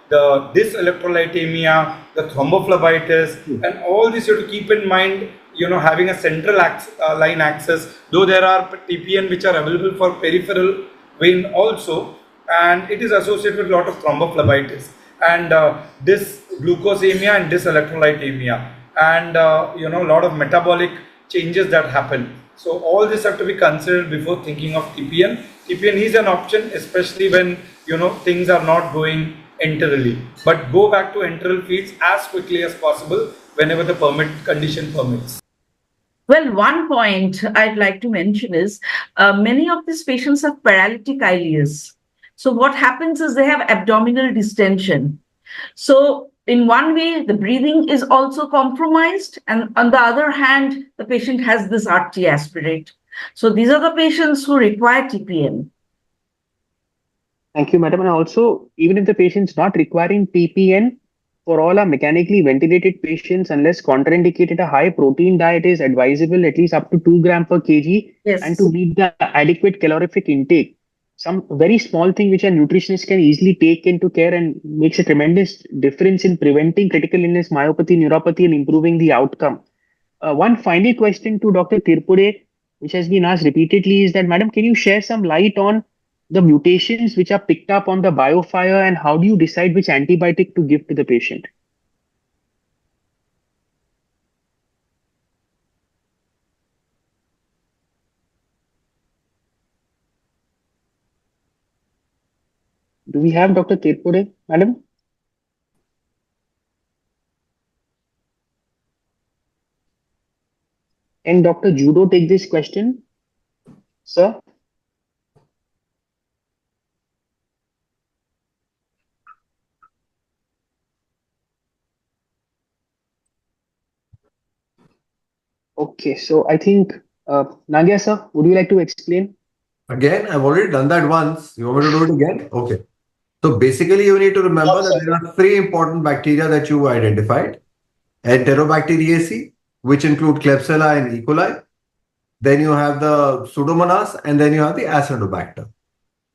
dyselectrolytemia, the thrombophlebitis, and all this you have to keep in mind, having a central line access, though there are TPN which are available for peripheral vein also, and it is associated with a lot of thrombophlebitis and dysglucosemia and dyselectrolytemia, and a lot of metabolic changes that happen. So all this have to be considered before thinking of TPN. TPN is an option, especially when things are not going enterally. But go back to enteral feeds as quickly as possible whenever the condition permits. Well, one point I'd like to mention is many of these patients have paralytic ileus. So what happens is they have abdominal distension. So in one way, the breathing is also compromised. And on the other hand, the patient has this RT aspirate. So these are the patients who require TPN. Thank you, madam. And also, even if the patient's not requiring TPN, for all our mechanically ventilated patients, unless contraindicated, a high protein diet is advisable, at least up to 2 grams per kg, Yes. and to meet the adequate calorific intake. Some very small thing which a nutritionist can easily take into care and makes a tremendous difference in preventing critical illness, myopathy, neuropathy, and improving the outcome. One final question to Dr. Tripude, which has been asked repeatedly, is that, madam, can you share some light on the mutations which are picked up on the biofire, and how do you decide which antibiotic to give to the patient? Do we have Dr. Tripude, madam? Can Dr. Judo take this question, sir? Okay, so I think, Nangia sir, would you like to explain? Again, I've already done that once. You want me to do it again? Okay. So basically, you need to remember that there are 3 important bacteria that you identified. Enterobacteriaceae, which include Klebsiella and E. coli. Then you have the Pseudomonas, and then you have the Acinetobacter.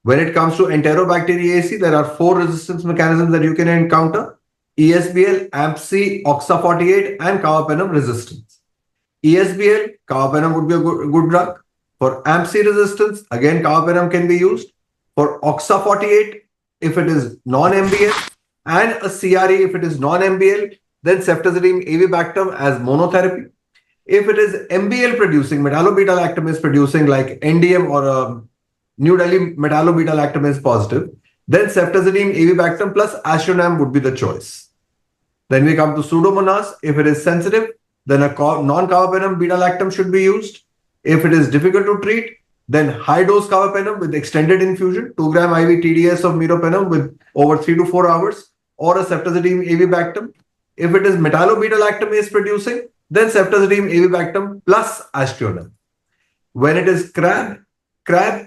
When it comes to Enterobacteriaceae, there are 4 resistance mechanisms that you can encounter: ESBL, AMP-C, OXA48, and carbapenem resistance. ESBL, carbapenem would be a good drug. For AMP-C resistance, again, carbapenem can be used. For OXA48, if it is non-MBL, and a CRE if it is non-MBL, then ceftazidime avibactam as monotherapy. If it is MBL producing, metallo-beta-lactam is producing, like NDM or New Delhi metallo-beta-lactam is positive, then ceftazidime avibactam plus aztreonam would be the choice. Then we come to Pseudomonas. If it is sensitive, then a non-carbapenem beta-lactam should be used. If it is difficult to treat, then high-dose carbapenem with extended infusion, 2 gram IV TDS of meropenem with over 3 to 4 hours, or a ceftazidime avibactam. If it is metallo-beta-lactam is producing, then ceftazidime avibactam plus aztreonam. When it is CRAB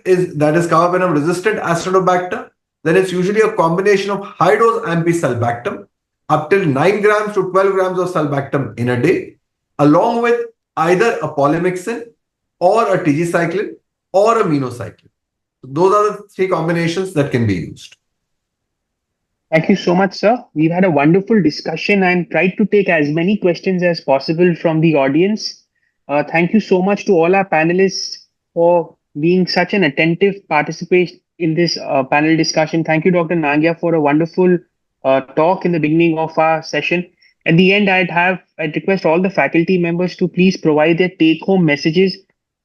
is carbapenem resistant Acinetobacter, then it's usually a combination of high-dose ampicillbactam up till 9 grams to 12 grams of sulbactam in a day, along with either a polymyxin or a tigecycline or a minocycline. Those are the 3 combinations that can be used. Thank you so much, sir. We've had a wonderful discussion and tried to take as many questions as possible from the audience. Thank you so much to all our panelists for being such an attentive participant in this panel discussion. Thank you, Dr. Nangia, for a wonderful talk in the beginning of our session. At the end, I'd request all the faculty members to please provide their take-home messages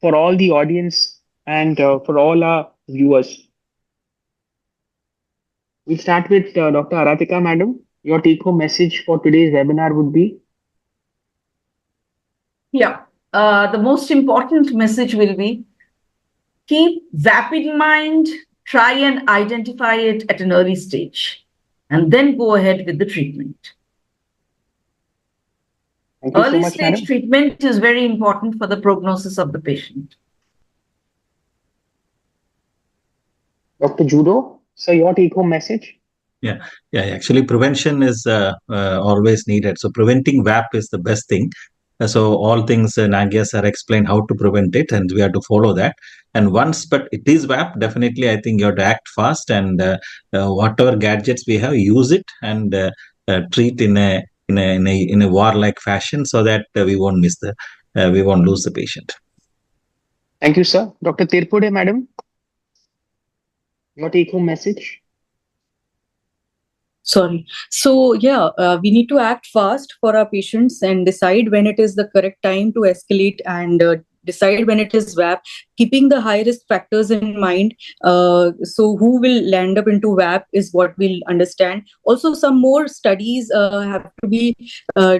for all the audience and for all our viewers. We'll start with Dr. Aratrika, madam. Your take-home message for today's webinar would be? Yeah, the most important message will be keep VAP in mind, try and identify it at an early stage. and then go ahead with the treatment. Thank you so Early much, stage madam. treatment is very important for the prognosis of the patient. Dr. Judo, sir, your take-home message? Yeah, actually, prevention is always needed. So, preventing VAP is the best thing. So, all things Nangia sir explained how to prevent it, and we have to follow that. And once, but it is VAP, definitely, I think you have to act fast, and whatever gadgets we have, use it and treat in a warlike fashion, so that we won't we won't lose the patient. Thank you, sir. Dr. Tripude, madam, your take-home message? Sorry. So, yeah, we need to act fast for our patients and decide when it is the correct time to escalate and decide when it is VAP, keeping the high risk factors in mind. So, who will land up into VAP is what we'll understand. Also, some more studies have to be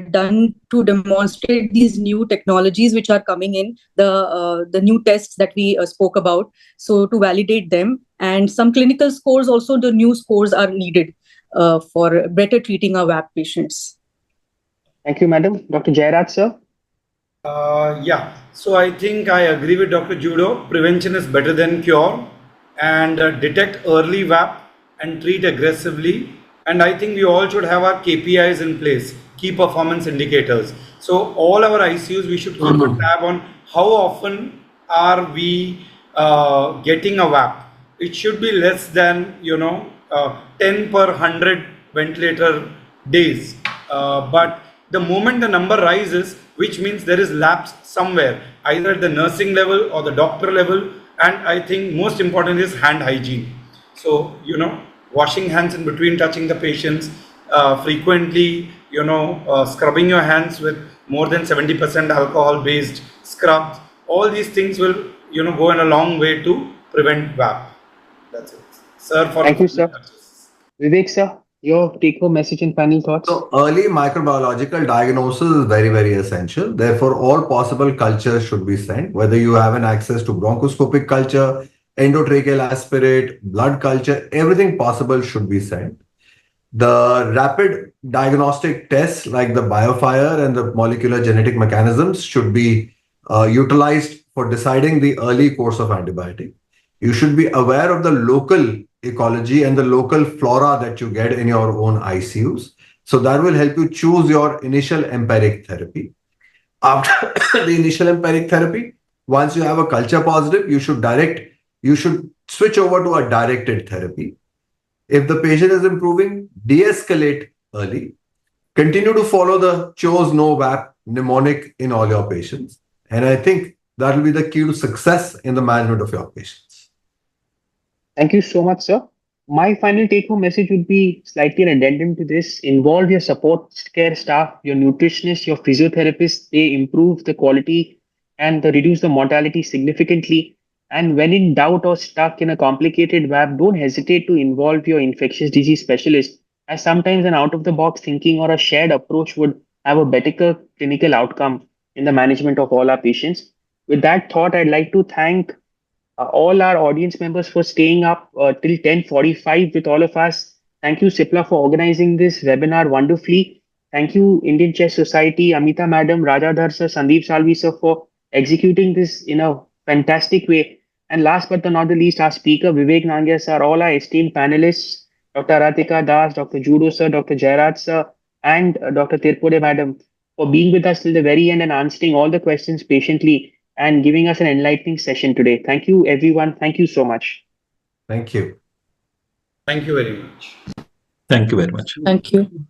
done to demonstrate these new technologies which are coming in, the new tests that we spoke about. So, to validate them, and some clinical scores, also the new scores are needed for better treating our VAP patients. Thank you, madam. Dr. Jairah, sir? Yeah, so I think I agree with Dr. Judo. Prevention is better than cure, and detect early VAP and treat aggressively. And I think we all should have our KPIs in place, key performance indicators. So all our ICUs, we should keep a tab on how often are we getting a VAP. It should be less than 10 per 100 ventilator days. But the moment the number rises, which means there is lapse somewhere, either at the nursing level or the doctor level, and I think most important is hand hygiene. So, washing hands in between touching the patients, frequently, scrubbing your hands with more than 70% alcohol-based scrubs. All these things will, go in a long way to prevent VAP. That's it. Sir, for Thank you, sir. Vivek, sir, your take-home message and final thoughts? So early microbiological diagnosis is very, very essential. Therefore, all possible cultures should be sent, whether you have an access to bronchoscopic culture, endotracheal aspirate, blood culture, everything possible should be sent. The rapid diagnostic tests like the biofire and the molecular genetic mechanisms should be utilized for deciding the early course of antibiotic. You should be aware of the local ecology and the local flora that you get in your own ICUs. So that will help you choose your initial empiric therapy. After the initial empiric therapy, once you have a culture positive, you should switch over to a directed therapy. If the patient is improving, de-escalate early. Continue to follow the chose no VAP mnemonic in all your patients. And I think that will be the key to success in the management of your patients. Thank you so much, sir. My final take-home message would be slightly an addendum to this. Involve your support care staff, your nutritionists, your physiotherapists. They improve the quality and they reduce the mortality significantly. And when in doubt or stuck in a complicated VAP, don't hesitate to involve your infectious disease specialist, as sometimes an out-of-the-box thinking or a shared approach would have a better clinical outcome in the management of all our patients. With that thought, I'd like to thank all our audience members for staying up till 10:45 with all of us. Thank you, Sipla, for organizing this webinar wonderfully. Thank you, Indian Chess Society, Amita Madam, Rajadhar sir, Sandeep Salvi sir, for executing this in a fantastic way. And last but not the least, our speaker, Vivek Nangia sir, all our esteemed panelists, Dr. Aratrika Das, Dr. Judo sir, Dr. Jairah sir, and Dr. Tripude Madam, for being with us till the very end and answering all the questions patiently and giving us an enlightening session today. Thank you, everyone. Thank you so much. Thank you. Thank you very much. Thank you very much. Thank you.